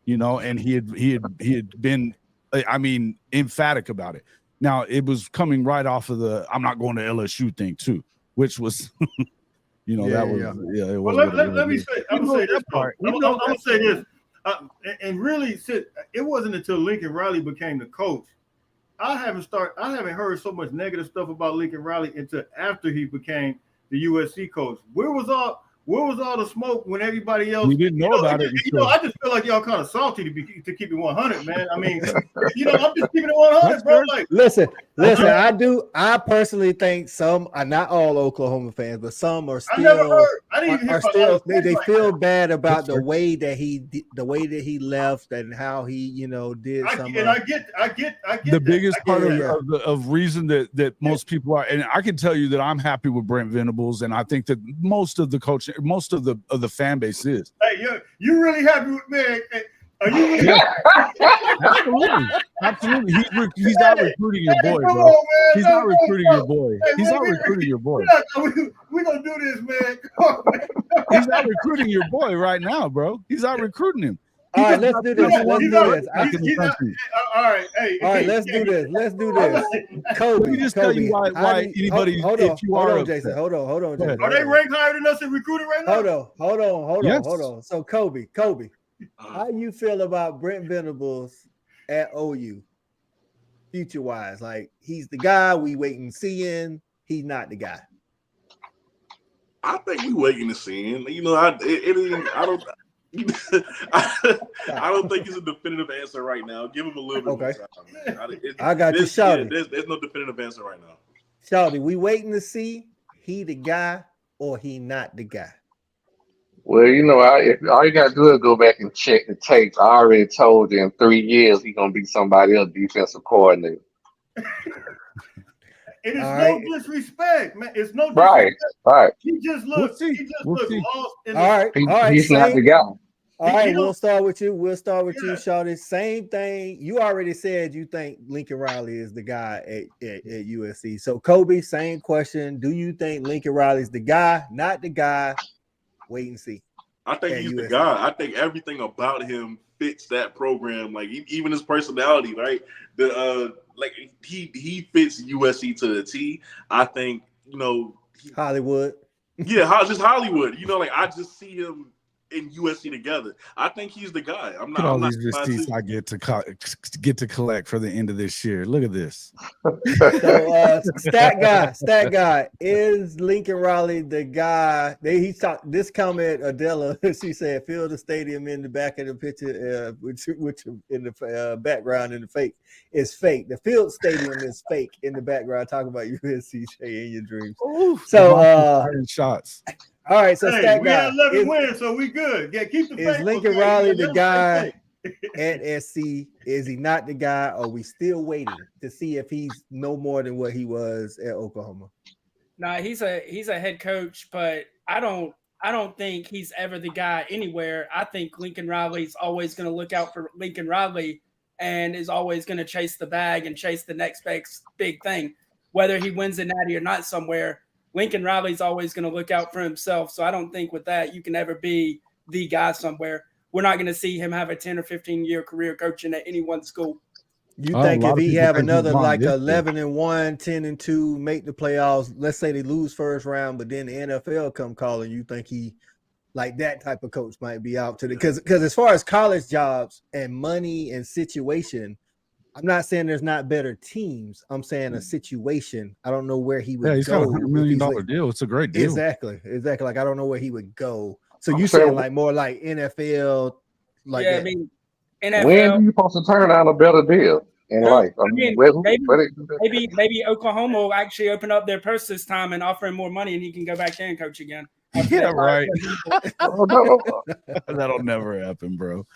no, and he had been, I mean, emphatic about it. Now, it was coming right off of the I'm not going to LSU thing, too, which was, it was. Well, let me say, I'm going to say this. And really, it wasn't until Lincoln Riley became the coach. I haven't heard so much negative stuff about Lincoln Riley until after he became the USC coach. Where was all the smoke when everybody else? We didn't know about it. I just feel like y'all kind of salty to keep it 100, man. I mean, I'm just keeping it 100, bro. Like, listen. I personally think some are not all Oklahoma fans, but some are still. They feel bad about the way that he left and how he did. I get the biggest part of reason that most people are, and I can tell you that I'm happy with Brent Venables, and I think that most of the fan base is. Hey, you really happy with me? Are you really Absolutely. He's not recruiting your boy, bro. He's not recruiting your boy. He's not recruiting your boy. We're gonna do this, man. He's not recruiting your boy right now, bro. He's not recruiting him. All right, let's do this. Let's do this. All right, hey. All right, let's do this. Let's do this. Cobi, Let me just tell you why anybody. Hold on, Jason. Hold on, Jason. Are they ranked higher than us in recruiting right now? Hold on. So Cobi, how you feel about Brent Venables at OU? Future wise, like he's the guy we waiting seeing. He's not the guy. I think we waiting to see him. You know, I don't think it's a definitive answer right now. Give him a little bit more time. I got you, Shouty. There's no definitive answer right now. Shouty, we waiting to see he the guy or he not the guy. Well, you know, all you gotta do is go back and check the tapes. I already told you in 3 years he's gonna be somebody else defensive coordinator. It is no disrespect, man. It's no disrespect. Right. He just looks lost. All right. He's not the guy. All right, we'll start with you. You, Shawty. Same thing. You already said you think Lincoln Riley is the guy at USC. So, Cobi, same question. Do you think Lincoln Riley is the guy, not the guy? Wait and see. I think he's the guy. I think everything about him fits that program. Like even his personality, right? Like he fits USC to the T. I think, you know, Hollywood. Yeah, just Hollywood. You know, like I just see him in USC together. I think he's the guy. I'm not. All these receipts I get to collect for the end of this year. Look at this. So, stat guy, is Lincoln Riley the guy? He talked this comment. Adela, she said, "Fill the stadium in the back of the picture, which in the background in the fake is fake. The field stadium is fake in the background." Talk about USC in your dreams. Ooh, so shots. All right, so stat we guy, had 11 wins, so we good. Yeah, keep the is Lincoln Riley the guy at SC? Is he not the guy? Or are we still waiting to see if he's no more than what he was at Oklahoma? Nah, he's a head coach, but I don't think he's ever the guy anywhere. I think Lincoln Riley's always going to look out for Lincoln Riley and is always going to chase the bag and chase the next big thing, whether he wins the Natty or not somewhere. Lincoln Riley's always going to look out for himself. So I don't think with that you can ever be the guy somewhere. We're not going to see him have a 10 or 15-year career coaching at any one school. You think if he have another like 11-1, 10-2, make the playoffs, let's say they lose first round, but then the NFL come calling, you think he like that type of coach might be out to the because as far as college jobs and money and situation, I'm not saying there's not better teams. I'm saying a situation. I don't know where he would go. Yeah, he's got a $100 million deal. It's a great deal. Exactly. Like I don't know where he would go. So you saying like more like NFL, like yeah, that. I mean, NFL. When are you supposed to turn down a better deal in life? Maybe Oklahoma will actually open up their purse this time and offer him more money, and he can go back there and coach again. Yeah, right. That'll never happen, bro.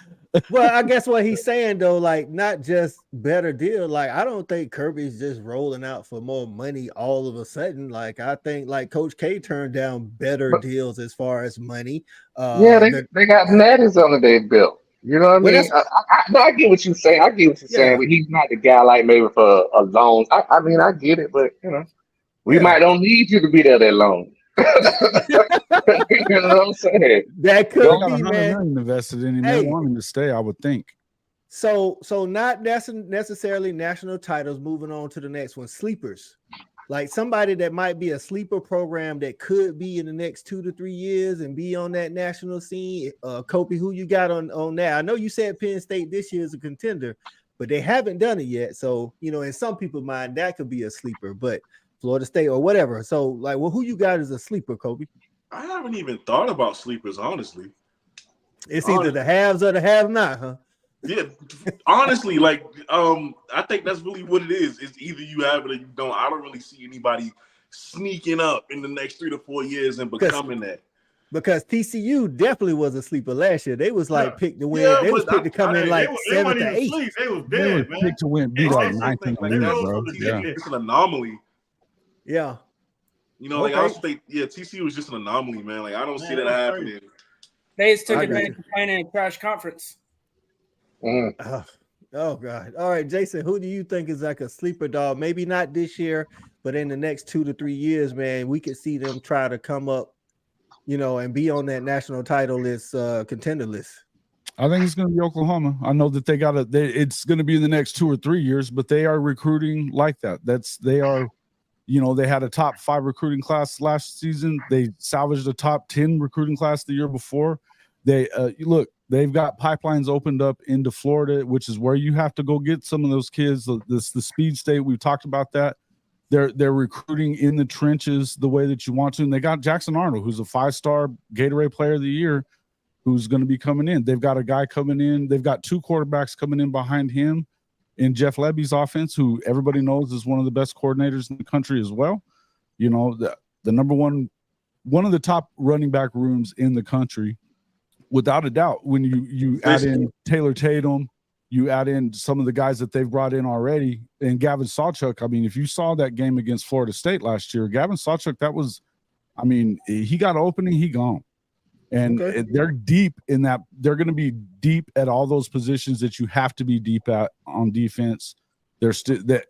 Well, I guess what he's saying though, like not just better deal. Like I don't think Kirby's just rolling out for more money all of a sudden. Like I think like Coach K turned down better deals as far as money. They got natties under their belt. You know what I mean? I get what you're saying. Saying, but he's not the guy like maybe for a loan. I mean, I get it, but you know, we might don't need you to be there that long. You know what I'm saying? That could be, man. Invested in him. They want him to stay, I would think. So not necessarily national titles. Moving on to the next one, sleepers. Like somebody that might be a sleeper program that could be in the next 2 to 3 years and be on that national scene. Cobi, who you got on that? I know you said Penn State this year is a contender, but they haven't done it yet. So, you know, in some people's mind, that could be a sleeper, but Florida State or whatever. So, like, well, who you got as a sleeper, Cobi? I haven't even thought about sleepers, honestly. It's either the haves or the have-not, huh? Yeah, honestly, like, I think that's really what it is. It's either you have it or you don't. I don't really see anybody sneaking up in the next 3 to 4 years and becoming that. Because TCU definitely was a sleeper last year. They was like picked to win. They was picked to come in like 7th to 8th. They was dead, man. Picked to win, be like 9th in the league, bro. Yeah. It's an anomaly. Yeah. You know, like I also think, TCU was just an anomaly, man. Like I don't see that happening. They just took advantage of playing in a crash conference. Oh God! All right, Jason, who do you think is like a sleeper dog? Maybe not this year, but in the next 2 to 3 years, man, we could see them try to come up, you know, and be on that national title list, contender list. I think it's going to be Oklahoma. I know that it's going to be in the next 2 or 3 years, but they are recruiting like that. They had a top 5 recruiting class last season. They salvaged a top 10 recruiting class the year before. They've got pipelines opened up into Florida, which is where you have to go get some of those kids. The speed state, we've talked about that. They're recruiting in the trenches the way that you want to. And they got Jackson Arnold, who's a 5-star Gatorade Player of the Year, who's going to be coming in. They've got a guy coming in. They've got 2 quarterbacks coming in behind him in Jeff Lebby's offense, who everybody knows is one of the best coordinators in the country as well. You know, the number one of the top running back rooms in the country, without a doubt. When you add in Taylor Tatum, you add in some of the guys that they've brought in already, and Gavin Sawchuk. I mean, if you saw that game against Florida State last year, Gavin Sawchuk, he got opening, he gone. And they're deep in that. They're going to be deep at all those positions that you have to be deep at on defense.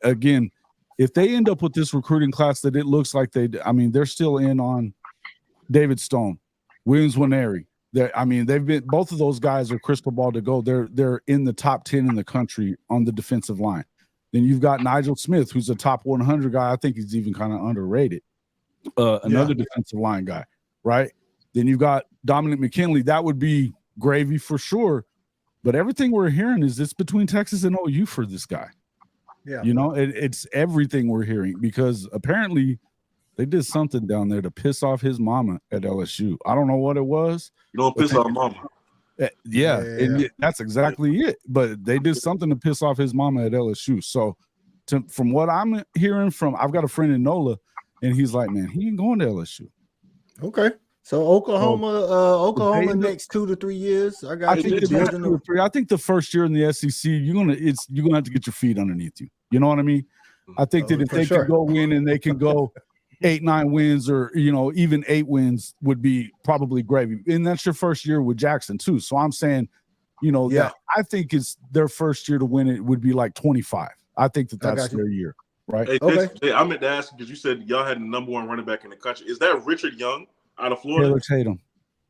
Again, if they end up with this recruiting class that it looks like they're still in on David Stone, Williams Nwaneri. They've been, both of those guys are crystal ball to go. They're in the top 10 in the country on the defensive line. Then you've got Nigel Smith, who's a top 100 guy. I think he's even kind of underrated. Another defensive line guy, right? Then you've got Dominic McKinley. That would be gravy for sure. But everything we're hearing is it's between Texas and OU for this guy. Yeah. You know, it's everything we're hearing, because apparently they did something down there to piss off his mama at LSU. I don't know what it was. You don't piss off mama. Yeah. And that's exactly it. But they did something to piss off his mama at LSU. So from what I'm hearing I've got a friend in NOLA, and he's like, man, he ain't going to LSU. Okay. So Oklahoma next 2 to 3 years. I think the first year in the SEC, you're gonna have to get your feet underneath you. You know what I mean? I think that if they can go win and they can go 8-9 wins, or even 8 wins, would be probably gravy. And that's your first year with Jackson too. So I'm saying, that I think it's their first year to win it would be like 25. I think that's their year, right? Hey, I meant to ask you, because you said y'all had the number 1 running back in the country. Is that Richard Young out of Florida?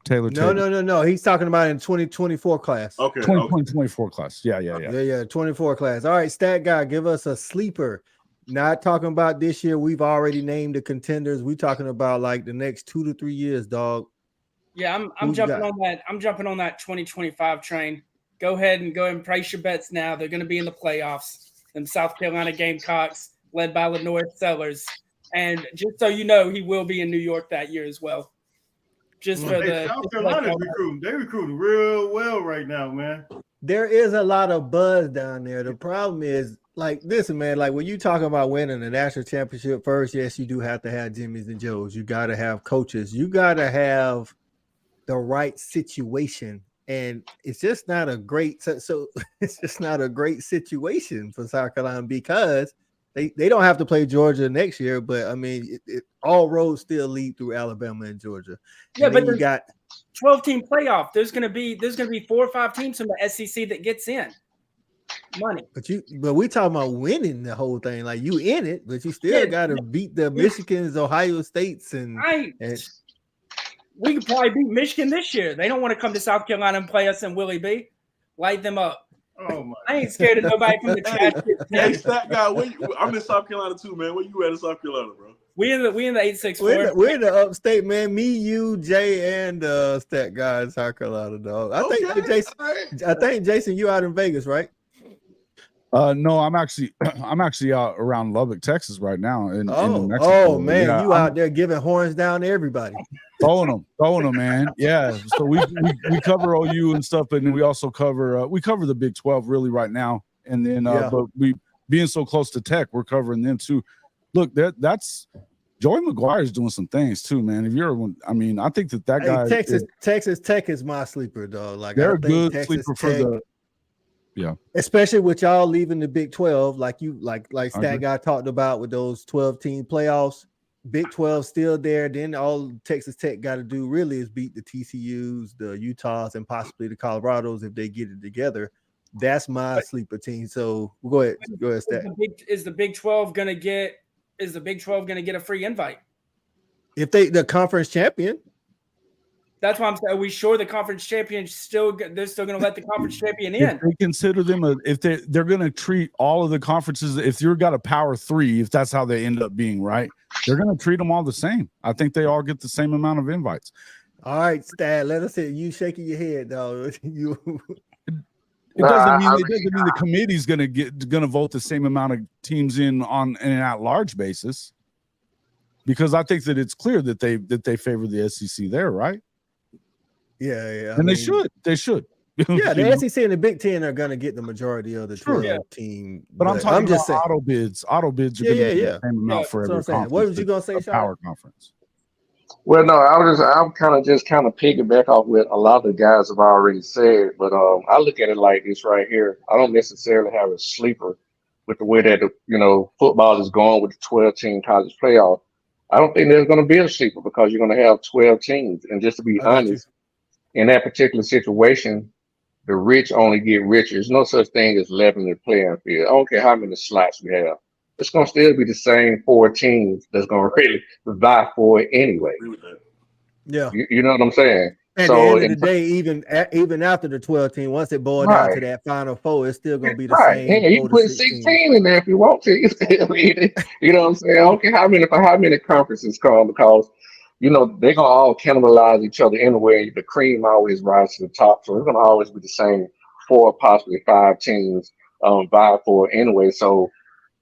Taylor Tatum. No. He's talking about in 2024 class. Okay. 2024 class. Yeah. 24 class. All right, stat guy, give us a sleeper. Not talking about this year. We've already named the contenders. We're talking about like the next 2 to 3 years, dog. Yeah, I'm jumping on that. I'm jumping on that 2025 train. Go ahead and place your bets now. They're going to be in the playoffs. Them South Carolina Gamecocks, led by Lenore Sellers. And just so you know, he will be in New York that year as well. South Carolina's recruiting. They recruiting real well right now, man. There is a lot of buzz down there. The problem is, listen, man, when you talking about winning the national championship first, yes, you do have to have Jimmys and Joes. You got to have coaches. You got to have the right situation. And it's just not a great it's just not a great situation for South Carolina, because they don't have to play Georgia next year, but I mean, all roads still lead through Alabama and Georgia. Yeah, but you got 12-team playoff. There's gonna be 4 or 5 teams from the SEC that gets in money. But we talking about winning the whole thing. Like, you in it, but you still got to beat the Michigans, Ohio States, and we could probably beat Michigan this year. They don't want to come to South Carolina and play us in Willie B. Light them up. Oh my! I ain't scared of nobody from the trash. Hey, stat guy, I'm in South Carolina too, man. Where you at in South Carolina, bro? We in the 864. We're in the upstate, man. Me, you, Jay, and stat guy in South Carolina, dog. I think Jason, you out in Vegas, right? No, I'm actually out around Lubbock, Texas right now. In New Mexico. Oh man, you out there giving horns down to everybody. Throwing them, man. Yeah. So we cover OU and stuff, and we also cover the Big 12 really right now. And then, but we being so close to Tech, we're covering them too. Look, that's Joey McGuire's doing some things too, man. I think that guy. Texas Tech is my sleeper, dog. Like, they're a good sleeper for the. Yeah, especially with y'all leaving the Big 12, like Stat Guy talked about with those 12-team playoffs. Big 12 still there. Then all Texas Tech got to do really is beat the TCUs, the Utahs, and possibly the Colorados if they get it together. That's my sleeper team. So go ahead, Stat. Is the Big 12 gonna get a free invite? If the conference champion. That's why I'm saying, are we sure the conference champion they're still going to let the conference champion in? If they consider them if they're going to treat all of the conferences, if you've got a power 3, if that's how they end up being, right, they're going to treat them all the same. I think they all get the same amount of invites. All right, Stat, let us hear you shaking your head, though. It doesn't mean the committee's gonna vote the same amount of teams in on an at-large basis, because I think that it's clear that they favor the SEC there, right? Yeah. They should. Yeah, the SEC and the Big Ten are gonna get the majority of the 12 team. But I'm just saying auto bids. Auto bids are gonna be the same amount for every conference. What was you gonna say, Sean? Power conference. Well, no, I'm kind of piggyback off what a lot of the guys have already said, but I look at it like this right here. I don't necessarily have a sleeper with the way that football is going with the 12-team college playoff. I don't think there's going to be a sleeper because you're going to have 12 teams, and just to be honest, in that particular situation, the rich only get richer. There's no such thing as leveling the playing field. I don't care how many slots we have. It's going to still be the same 4 teams that's going to really vie for it anyway. Yeah. You know what I'm saying? At the end of the day, even after the 12 team, once it boils down to that Final 4, it's still going to be the same. And you put 16 in there if you want to. You know what I'm saying? I don't care how many conferences come, because they're going to all cannibalize each other anyway. The cream always rises to the top. So it's going to always be the same 4, possibly 5 teams vie for it anyway. So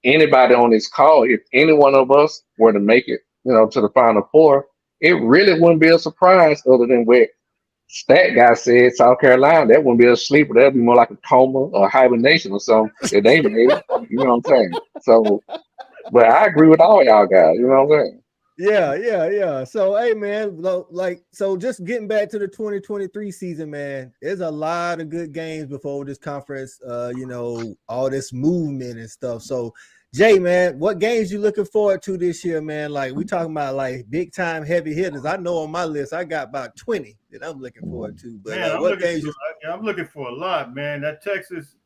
anybody on this call, if any one of us were to make it, to the Final 4, it really wouldn't be a surprise, other than what Stat guy said, South Carolina. That wouldn't be a sleeper. That'd be more like a coma or hibernation or something that they made. You know what I'm saying? So, but I agree with all y'all guys. You know what I'm saying? Yeah. So, hey, man, so just getting back to the 2023 season, man, there's a lot of good games before this conference, all this movement and stuff. So, Jay, man, what games you looking forward to this year, man? Like, we talking about, like, big-time heavy hitters. I know on my list I got about 20 that I'm looking forward to. But man, what games I'm looking for a lot, man. That Texas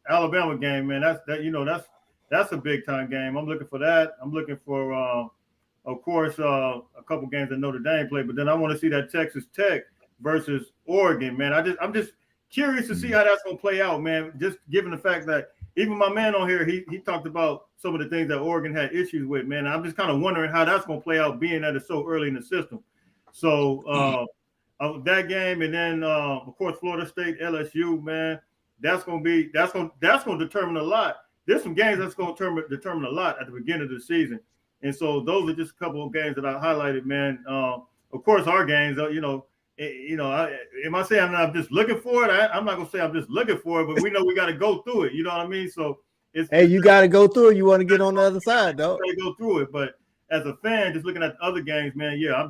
Alabama game, man, that's a big-time game. I'm looking for that. I'm looking for of course, a couple games that Notre Dame played, but then I want to see that Texas Tech versus Oregon, man. I'm just curious to see how that's going to play out, man. Just given the fact that even my man on here, he talked about some of the things that Oregon had issues with, man. I'm just kind of wondering how that's going to play out, being that it's so early in the system. So that game, and then of course Florida State, LSU, man, that's going to determine a lot. There's some games that's going to determine a lot at the beginning of the season. And so those are just a couple of games that I highlighted, man. Of course, our games, am I saying I'm just looking for it? I'm not gonna say I'm just looking for it, but we know we got to go through it. You know what I mean? So you got to go through it. You want to get on the other side, though. Got to go through it. But as a fan, just looking at the other games, man, yeah, I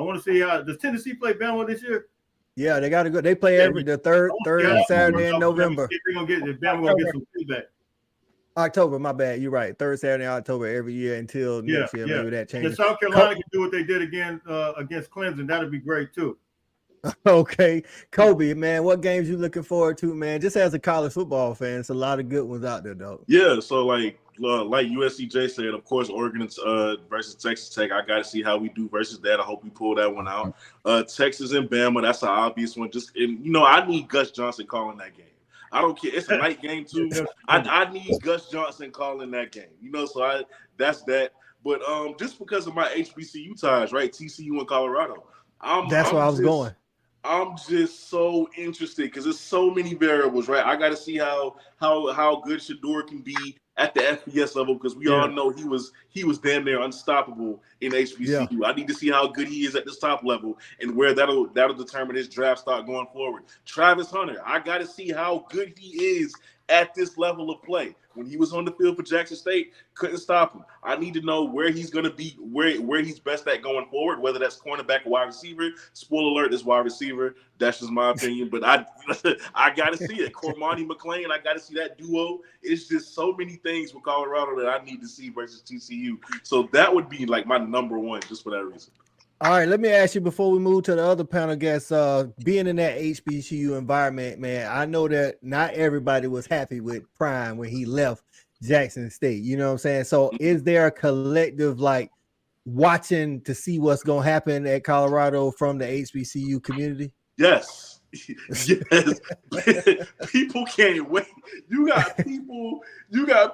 want to see how does Tennessee play Bama this year? Yeah, they got to go. They play the third Saturday in November. Bama gonna get some feedback. October, my bad. You're right. Third Saturday in October every year until next year. Maybe that changes. If South Carolina can do what they did again against Clemson, that'd be great too. Okay, Cobi, man, what games you looking forward to, man? Just as a college football fan, it's a lot of good ones out there, though. Yeah, so like USCJ said, of course, Oregon versus Texas Tech. I got to see how we do versus that. I hope we pull that one out. Texas and Bama, that's an obvious one. I need Gus Johnson calling that game. I don't care. It's a night game too. I need Gus Johnson calling that game. So that's that. But just because of my HBCU ties, right? TCU and Colorado. That's where I was going. I'm just so interested because there's so many variables, right? I got to see how good Shador can be at the FBS level, because we all know he was damn near unstoppable in HBCU. Yeah. I need to see how good he is at this top level and where that'll determine his draft stock going forward. Travis Hunter, I got to see how good he is at this level of play. When he was on the field for Jackson State, couldn't stop him. I need to know where he's going to be, where he's best at going forward, whether that's cornerback or wide receiver. Spoiler alert, this wide receiver. That's just my opinion. But I got to see it. Cormani McClain, I got to see that duo. It's just so many things with Colorado that I need to see versus TCU. So that would be like my number one, just for that reason. All right, let me ask you before we move to the other panel guests, being in that HBCU environment, man, I know that not everybody was happy with Prime when he left Jackson State. You know what I'm saying? So is there a collective, like, watching to see what's going to happen at Colorado from the HBCU community? Yes. Yes. People can't wait. You got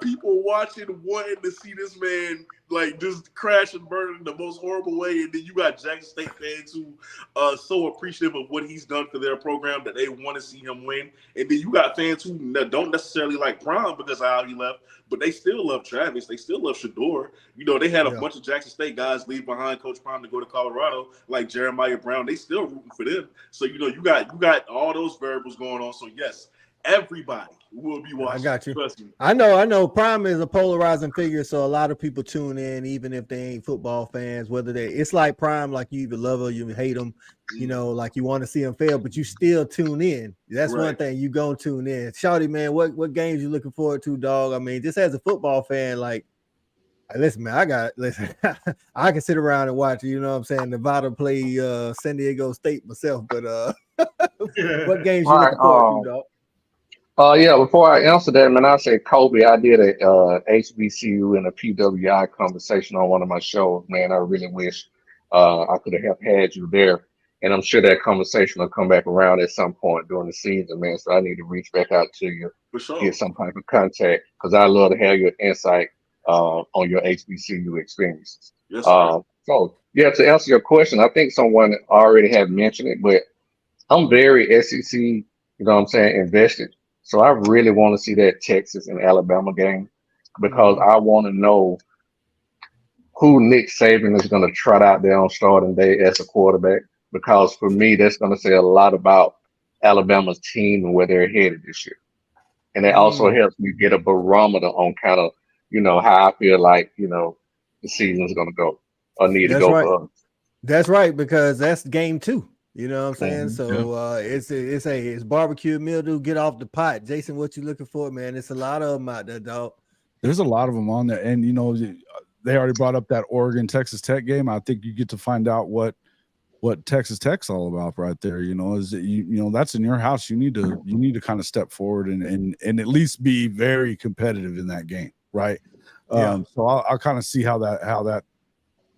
people watching, wanting to see this man like just crash and burn in the most horrible way, and then you got Jackson State fans who are so appreciative of what he's done for their program that they want to see him win, and then you got fans who don't necessarily like Prime because of how he left, but they still love Travis, they still love Shador. You know, they had a bunch of Jackson State guys leave behind Coach Prime to go to Colorado, like Jeremiah Brown. They still rooting for them. So you know, you got all those variables going on. So yes, everybody will be watching. I got you. Trust me. I know. Prime is a polarizing figure, so a lot of people tune in, even if they ain't football fans. It's like Prime, like you either love or you hate him. You know, like you want to see him fail, but you still tune in. That's right. One thing, you gonna tune in. Shawty, man, what games you looking forward to, dog? I mean, just as a football fan, like, listen, man, I can sit around and watch, you know what I'm saying, Nevada play San Diego State myself, but what games you looking forward to, dog? Yeah, before I answer that, man, I say Cobi, I did a HBCU and a PWI conversation on one of my shows, man. I really wish I could have had you there. And I'm sure that conversation will come back around at some point during the season, man. So I need to reach back out to you, for sure, get some type of contact, because I love to have your insight on your HBCU experiences. Yes, sir. So, yeah, to answer your question, I think someone already had mentioned it, but I'm very SEC, you know what I'm saying, invested. So I really want to see that Texas and Alabama game because I want to know who Nick Saban is going to trot out there on starting day as a quarterback. Because for me, that's going to say a lot about Alabama's team and where they're headed this year. And it also helps me get a barometer on kind of, you know, how I feel like, you know, the season's going to go or need to go for us. That's right, because that's game 2. You know what I'm saying? So it's barbecue mildew, get off the pot. Jason, what you looking for, man? It's a lot of them out there, dog. There's a lot of them on there. And, you know, they already brought up that Oregon-Texas Tech game. I think you get to find out what Texas Tech's all about right there. You know, is that you know, that's in your house. You need to kind of step forward and at least be very competitive in that game, right? So I'll kind of see how that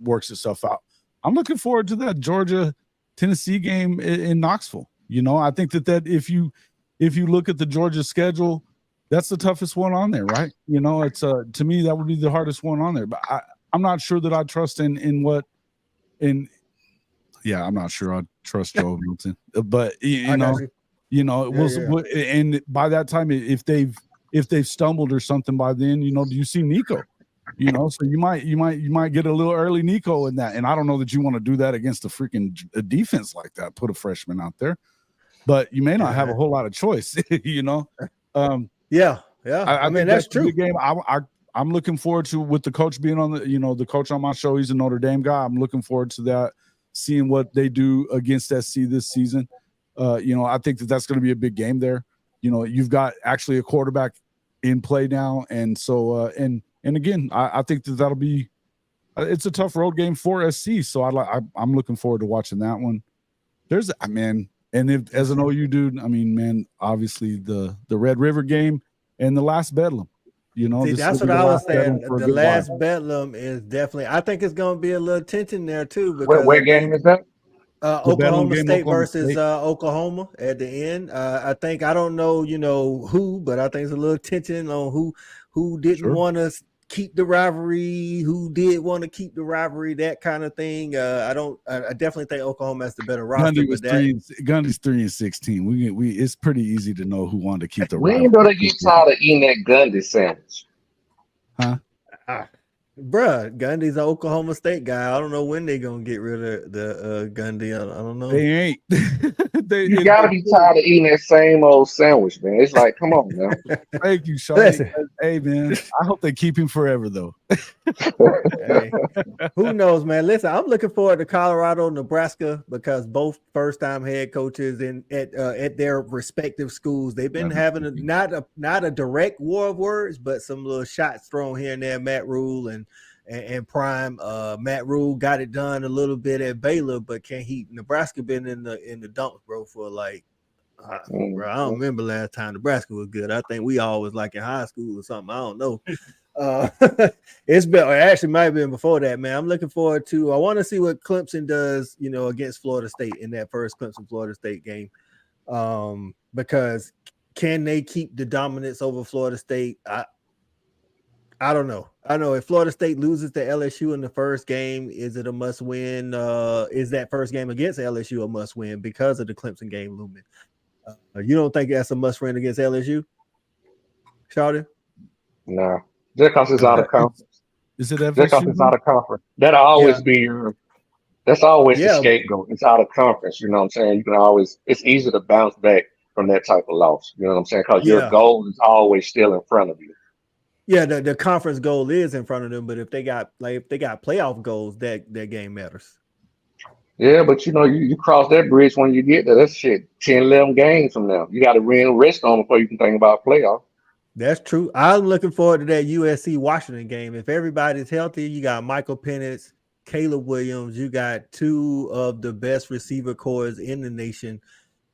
works itself out. I'm looking forward to that Georgia-Tennessee game in Knoxville. You know, I think that if you look at the Georgia schedule, that's the toughest one on there, right? You know, it's to me that would be the hardest one on there. But I'm not sure that I trust I'm not sure I trust Joe Milton. But you know, and by that time, if they've stumbled or something by then, you know, do you see Nico? You know, so you might get a little early Nico in that, and I don't know that you want to do that against a freaking defense like that. Put a freshman out there, but you may not have a whole lot of choice. You know, I mean that's true. Game I'm looking forward to with the coach being on the coach on my show. He's a Notre Dame guy. I'm looking forward to that, seeing what they do against SC this season. You know, I think that's going to be a big game there. You know, you've got actually a quarterback in play now, and so and again, I think that'll be it's a tough road game for SC. So I'm looking forward to watching that one. As an OU dude, I mean, man, obviously the Red River game and the last Bedlam. You know, that's what I was saying. The last Bedlam is definitely. I think it's going to be a little tension there too. Because what game is that? Oklahoma State versus Oklahoma at the end. I think I don't know, you know who, but I think it's a little tension on who didn't want to keep the rivalry, who did want to keep the rivalry, that kind of thing. I definitely think Oklahoma has the better roster. Gundy's 3-16. We it's pretty easy to know who wanted to keep the rivalry. When do they get tired of eating that Gundy sandwich? Huh? Bruh, Gundy's an Oklahoma State guy. I don't know when they're gonna get rid of the Gundy. I don't know. They ain't. You gotta be tired of eating that same old sandwich, man. It's like, come on, man. Thank you, Sean. Hey, man. I hope they keep him forever, though. Hey, who knows, man? Listen, I'm looking forward to Colorado, Nebraska, because both first-time head coaches at their respective schools, they've been having not a direct war of words, but some little shots thrown here and there. Matt Rule and Prime. Matt Rule got it done a little bit at Baylor, but Nebraska been in the dumps, bro, for like bro, I don't remember last time Nebraska was good. I think we always like in high school or something. I don't know. It's been actually might have been before that, man. I'm looking forward to. I want to see what Clemson does, against Florida State in that first Clemson Florida State game. Because can they keep the dominance over Florida State? I don't know. I know if Florida State loses to LSU in the first game, is it a must win? Is that first game against LSU a must win because of the Clemson game looming? You don't think that's a must win against LSU, Shawty? No, just because it's out of conference. Is it just because it's out of conference? That'll always be your. That's always the scapegoat. It's out of conference. You know what I'm saying? You can always. It's easy to bounce back from that type of loss. You know what I'm saying? Because your goal is always still in front of you. Yeah, the conference goal is in front of them, but if they got playoff goals, that game matters. Yeah, but you cross that bridge when you get there. That's shit 10, 11 games from now. You got to rest on before you can think about playoff. That's true. I'm looking forward to that USC Washington game. If everybody's healthy, you got Michael Penix, Caleb Williams. You got two of the best receiver cores in the nation.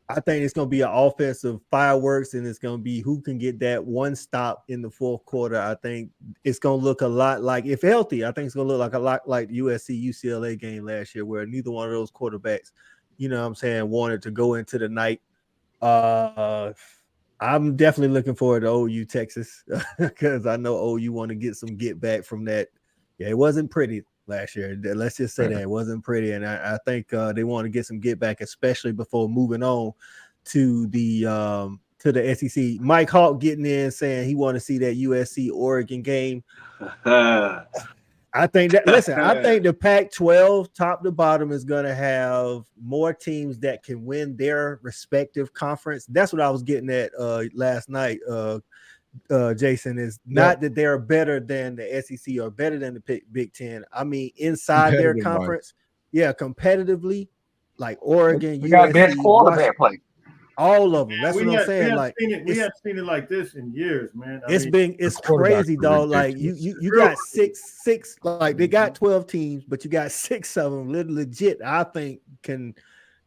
I think it's going to be an offensive fireworks, and it's going to be who can get that one stop in the fourth quarter. I think it's going to look a lot like, if healthy, I think it's going to look a lot like the USC-UCLA game last year, where neither one of those quarterbacks, wanted to go into the night. I'm definitely looking forward to OU Texas because I know OU want to get some get back from that. Yeah, it wasn't pretty last year. Let's just say that it wasn't pretty, and I think they want to get some get back, especially before moving on to the SEC. Mike Hawk getting in saying he want to see that USC Oregon game. I think that I think the Pac-12 top to bottom is going to have more teams that can win their respective conference. That's what I was getting at last night. Jason, is not that they're better than the SEC or better than the Big Ten. I mean, inside their conference, competitively, like Oregon, we got best quarterback play. All of them. That's what I'm saying. We haven't seen it like this in years, man. It's crazy, dog. Like you got six. Like they got 12 teams, but you got 6 of them. Legit, I think can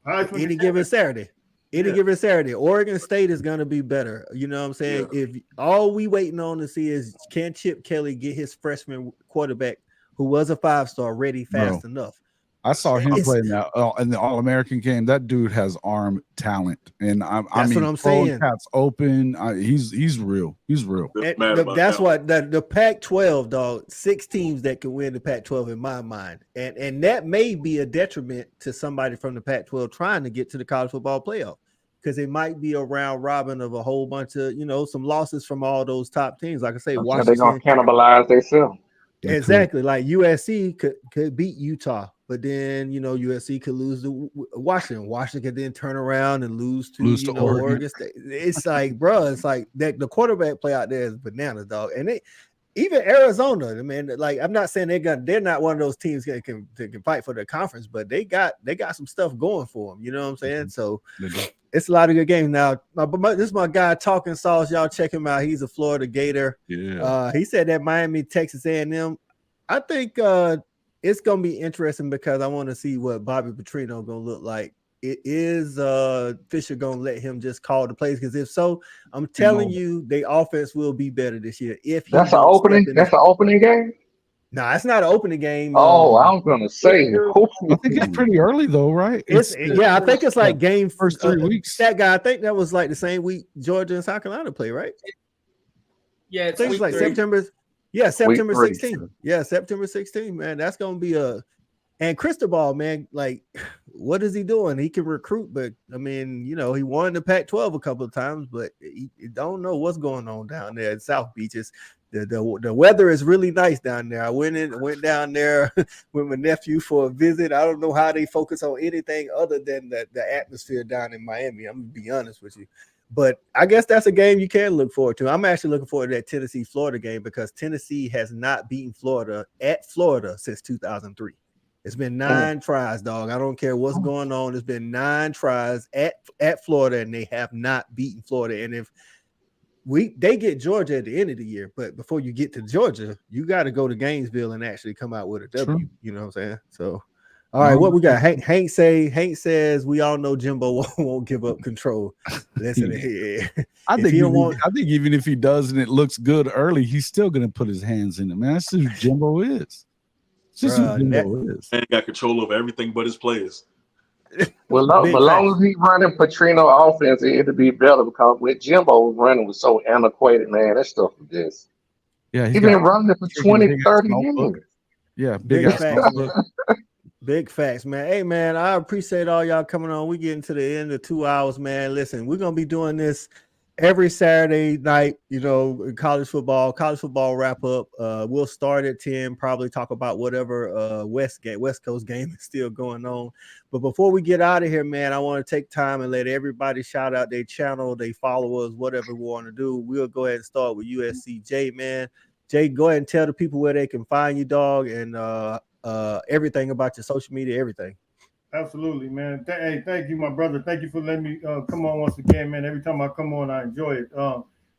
any given Saturday. Given Saturday, Oregon State is going to be better. You know what I'm saying? Yeah. If all we waiting on to see is can Chip Kelly get his freshman quarterback, who was a 5-star, ready fast enough? I saw him play in the All-American game. That dude has arm talent, and I mean, what I'm saying. Cats open. He's real. He's real. That's what the Pac-12, dog. 6 teams that can win the Pac-12 in my mind, and that may be a detriment to somebody from the Pac-12 trying to get to the college football playoff, because it might be a round robin of a whole bunch of some losses from all those top teams. Like I say, Washington, they're gonna cannibalize themselves. Exactly. Like USC could beat Utah, but then USC could lose to Washington. Washington could then turn around and lose to Oregon State. It's like, bro, it's like that the quarterback play out there is bananas, dog. And even Arizona, man. Like, I'm not saying they're not one of those teams that can fight for their conference, but they got some stuff going for them. You know what I'm saying? So it's a lot of good games now. This is my guy Talking Sauce. Y'all check him out. He's a Florida Gator. Yeah. He said that Miami, Texas A&M. I think it's gonna be interesting because I want to see what Bobby Petrino gonna look like. It is Fisher gonna let him just call the plays? Because if so, I'm telling you, the offense will be better this year. If that's an opening, game. No, it's not an opening game. Oh, I was gonna say. I think it's pretty early though, right? I think it's like game first 3 weeks. That guy, I think that was like the same week Georgia and South Carolina play, right? Yeah, I think it's like 3. September. Yeah, September 16th. Yeah, September 16th, man. That's gonna be and Cristobal, man, like, what is he doing? He can recruit, but I mean, he won the Pac-12 a couple of times, but he don't know what's going on down there at South Beach. The weather is really nice down there. I went down there with my nephew for a visit. I don't know how they focus on anything other than the atmosphere down in Miami. I'm gonna be honest with you. But I guess that's a game you can look forward to. I'm actually looking forward to that Tennessee-Florida game because Tennessee has not beaten Florida at Florida since 2003. It's been 9 tries, dog. I don't care what's going on. It's been 9 tries at Florida, and they have not beaten Florida. And if they get Georgia at the end of the year, but before you get to Georgia, you got to go to Gainesville and actually come out with a W. True. You know what I'm saying? So All right, what we got? Hank says we all know Jimbo won't give up control. Listen, I think even if he does and it looks good early, he's still gonna put his hands in it, man. That's who Jimbo is. It's just who Jimbo is. Man got control over everything but his players. Well, but long as he running Petrino offense, it'll be better because with Jimbo running was so antiquated, man. That stuff was just. Yeah, he's been running it for 20, 30 years. Yeah, big facts. Big facts, man. Hey, man, I appreciate all y'all coming on. We getting to the end of 2 hours, man. Listen, we're gonna be doing this every Saturday night, you know, college football wrap up. We'll start at 10, probably talk about whatever West Coast game is still going on. But before we get out of here, man, I want to take time and let everybody shout out their channel, they followers, whatever we want to do. We'll go ahead and start with USCJ, man. Jay, go ahead and tell the people where they can find you, dog, and everything about your social media, everything. Absolutely, man. Hey, thank you, my brother. Thank you for letting me come on once again, man. Every time I come on, I enjoy it.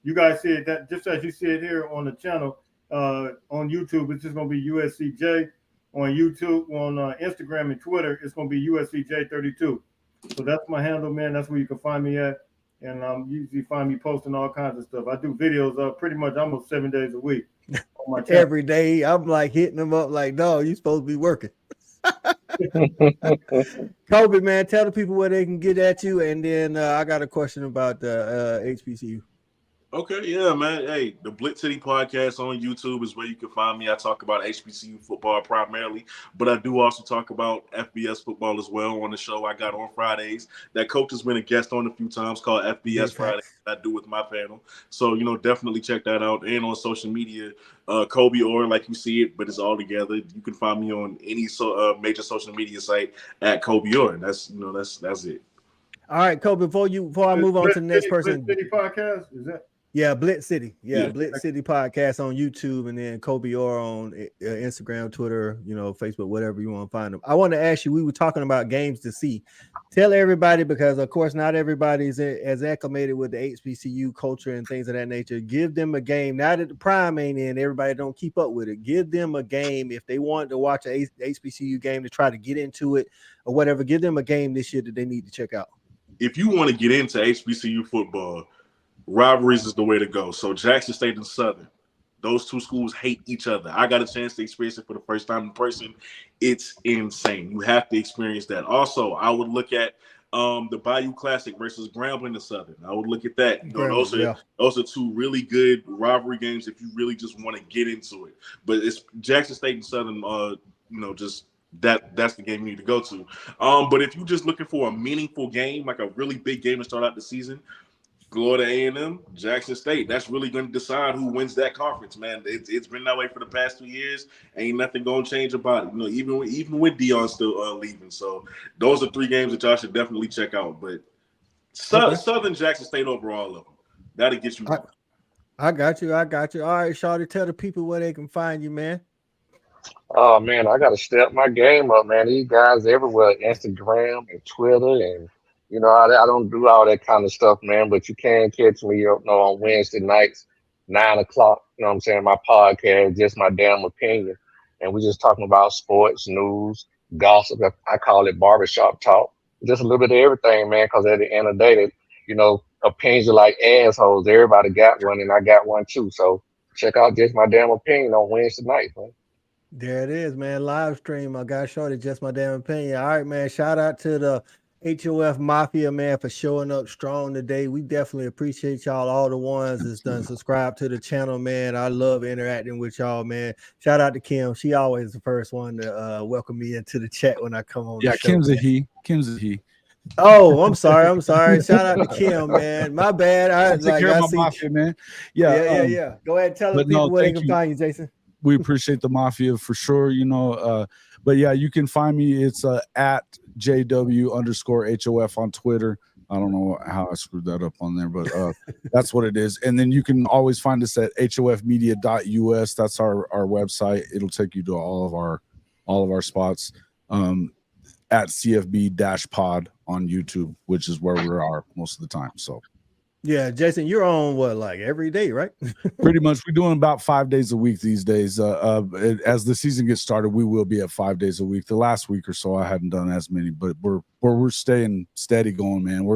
You guys see it that just as you see it here on the channel on YouTube, it's just gonna be USCJ on YouTube, on Instagram and Twitter. It's gonna be USCJ32. So that's my handle, man. That's where you can find me at, and usually find me posting all kinds of stuff. I do videos pretty much almost 7 days a week on my channel. Every day. I'm like hitting them up like, no, you supposed to be working. Cobi, man, tell the people where they can get at you, and then I got a question about the HBCU. Okay, yeah, man. Hey, the Blitz City podcast on YouTube is where you can find me. I talk about HBCU football primarily, but I do also talk about FBS football as well on the show I got on Fridays that Coach has been a guest on a few times, called FBS Friday. I do with my panel. So, you know, definitely check that out. And on social media, Cobi Orr, like you see it, but it's all together. You can find me on any major social media site at Cobi Orr. That's it. All right, Cobi, before I move on to the next person. Blitz City podcast, is that? Yeah, Blitz City. Yeah, Blitz City podcast on YouTube, and then Cobi Orr on Instagram, Twitter, you know, Facebook, whatever you want to find them. I want to ask you, we were talking about games to see. Tell everybody, because of course not everybody's as acclimated with the HBCU culture and things of that nature. Give them a game. Now that the prime ain't in, everybody don't keep up with it. Give them a game if they want to watch a HBCU game to try to get into it or whatever. Give them a game this year that they need to check out. If you want to get into HBCU football, rivalries is the way to go. So Jackson State and Southern, those two schools hate each other. I got a chance to experience it for the first time in person. It's insane. You have to experience that. Also, I would look at the Bayou Classic versus Grambling and Southern. I would look at that. You know, those are two really good rivalry games if you really just want to get into it. But it's Jackson State and Southern. You know, just that's the game you need to go to. But if you're just looking for a meaningful game, like a really big game to start out the season, Florida A&M, Jackson State. That's really going to decide who wins that conference, man. It's been that way for the past 2 years. Ain't nothing going to change about it. You know, even with Dion still leaving. So those are 3 games that y'all should definitely check out. But Southern, Jackson State over all of them. That'll get you. I got you. All right, Shawty, tell the people where they can find you, man. Oh man, I gotta step my game up, man. These guys everywhere, Instagram and Twitter, and you know, I don't do all that kind of stuff, man. But you can catch me, you know, on Wednesday nights, 9 o'clock. You know what I'm saying? My podcast, Just My Damn Opinion, and we're just talking about sports, news, gossip. I call it barbershop talk. Just a little bit of everything, man. Because at the end of the day, you know, opinions are like assholes. Everybody got one, and I got one too. So check out Just My Damn Opinion on Wednesday night, man. There it is, man. Live stream. I got Shorty, Just My Damn Opinion. All right, man. Shout out to the HOF Mafia, man, for showing up strong today. We definitely appreciate y'all, all the ones that's done subscribe to the channel, man. I love interacting with y'all, man. Shout out to Kim. She always the first one to welcome me into the chat when I come on. Yeah, the show, Kim's man. a he. Kim's a he. Oh, I'm sorry. Shout out to Kim, man. My bad. I see Mafia, man. Yeah. Go ahead and tell the people where they can find you, Jason. We appreciate the Mafia for sure, you know. But yeah, you can find me. It's at JW_HOF on Twitter. I don't know how I screwed that up on there, but that's what it is. And then you can always find us at hofmedia.us. That's our website. It'll take you to all of our spots. At CFB-pod on YouTube, which is where we are most of the time. So Yeah, Jason, you're on what, like every day, right? Pretty much. We're doing about 5 days a week these days. As the season gets started, we will be at 5 days a week. The last week or so, I hadn't done as many, but we're staying steady going, man.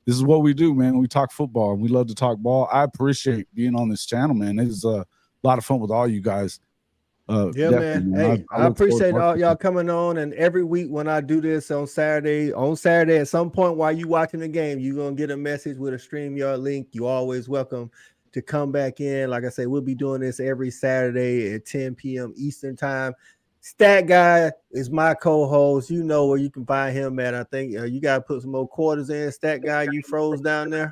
This is what we do, man. We talk football and we love to talk ball. I appreciate being on this channel, man. It is a lot of fun with all you guys. Yeah, man. Hey, I appreciate all y'all coming on. And every week when I do this on Saturday at some point while you watching the game, you're gonna get a message with a StreamYard link. You always welcome to come back in. Like I say, we'll be doing this every Saturday at 10 p.m. Eastern time. Stat Guy is my co-host. You know where you can find him at. I think you gotta put some more quarters in. Stat Guy, you froze down there.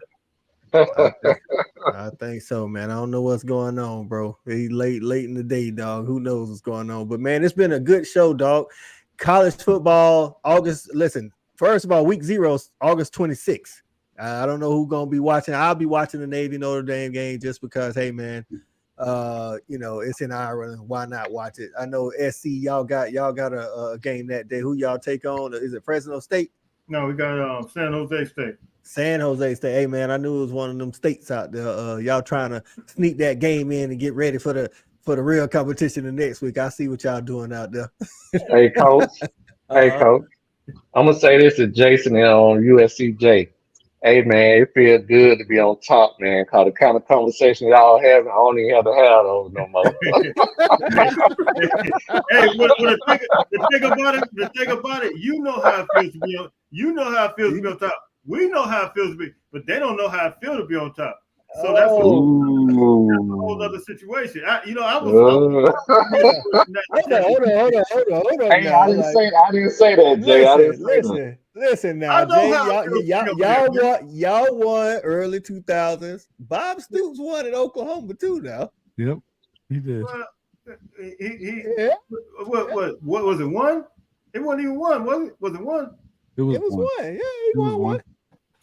I think so, man. I don't know what's going on, bro. He's late in the day, dog. Who knows what's going on? But man, it's been a good show, dog. College football, August. Listen, first of all, week 0, August 26th. I don't know who's gonna be watching. I'll be watching the Navy Notre Dame game just because, hey, man, it's in Ireland. Why not watch it? I know SC, y'all got a game that day. Who y'all take on? Is it Fresno State? No, we got San Jose State. San Jose State. Hey, man, I knew it was one of them states out there. Y'all trying to sneak that game in and get ready for the real competition the next week. I see what y'all doing out there. Hey, Coach. Coach. I'm going to say this to Jason on USCJ. Hey, man, it feels good to be on top, man, because the kind of conversation y'all having, I don't even have to have those no more. Hey, the thing about it, you know how it feels to be on. You know how it feels to be on top. We know how it feels to be, but they don't know how it feels to be on top. So that's a whole other situation. I was. Hold on. Hey, I didn't say that, Jay. Listen now, Jay. Y'all won early 2000s. Bob Stoops won in Oklahoma too. Now. Yep, he did. What was it? One? It wasn't even one, was it? Was it one? It was one. Yeah, he won one.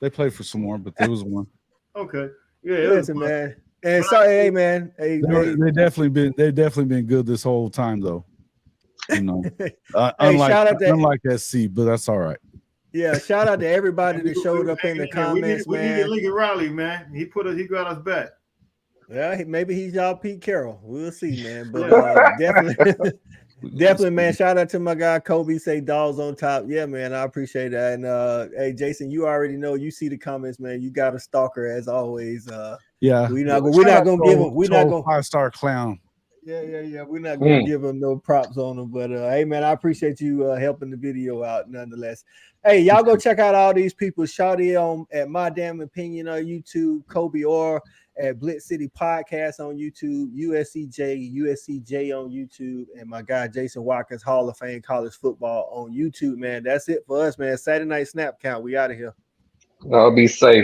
They played for some more, but there was one. Okay. Yeah. Listen, man. And sorry, hey, man. Hey, they definitely been good this whole time, though. You know, unlike SC, but that's all right. Yeah, shout out to everybody that showed up in the comments, we man. We need Lincoln Riley, man. He got us back. Yeah, maybe he's y'all Pete Carroll. We'll see, man. But definitely, man. Shout out to my guy Cobi. Say dogs on top. Yeah, man. I appreciate that. And hey, Jason, you already know. You see the comments, man. You got a stalker as always. Yeah, we're not gonna give him. We're not gonna 5-star clown. Yeah. We're not gonna give him no props on him. But hey, man, I appreciate you helping the video out nonetheless. Hey, y'all go check out all these people. Shawty at My Damn Opinion on YouTube, Cobi Orr at Blitz City Podcast on YouTube, USCJ on YouTube, and my guy Jason Watkins, Hall of Fame College Football on YouTube, man. That's it for us, man. Saturday Night Snap Count. We out of here. I'll be safe.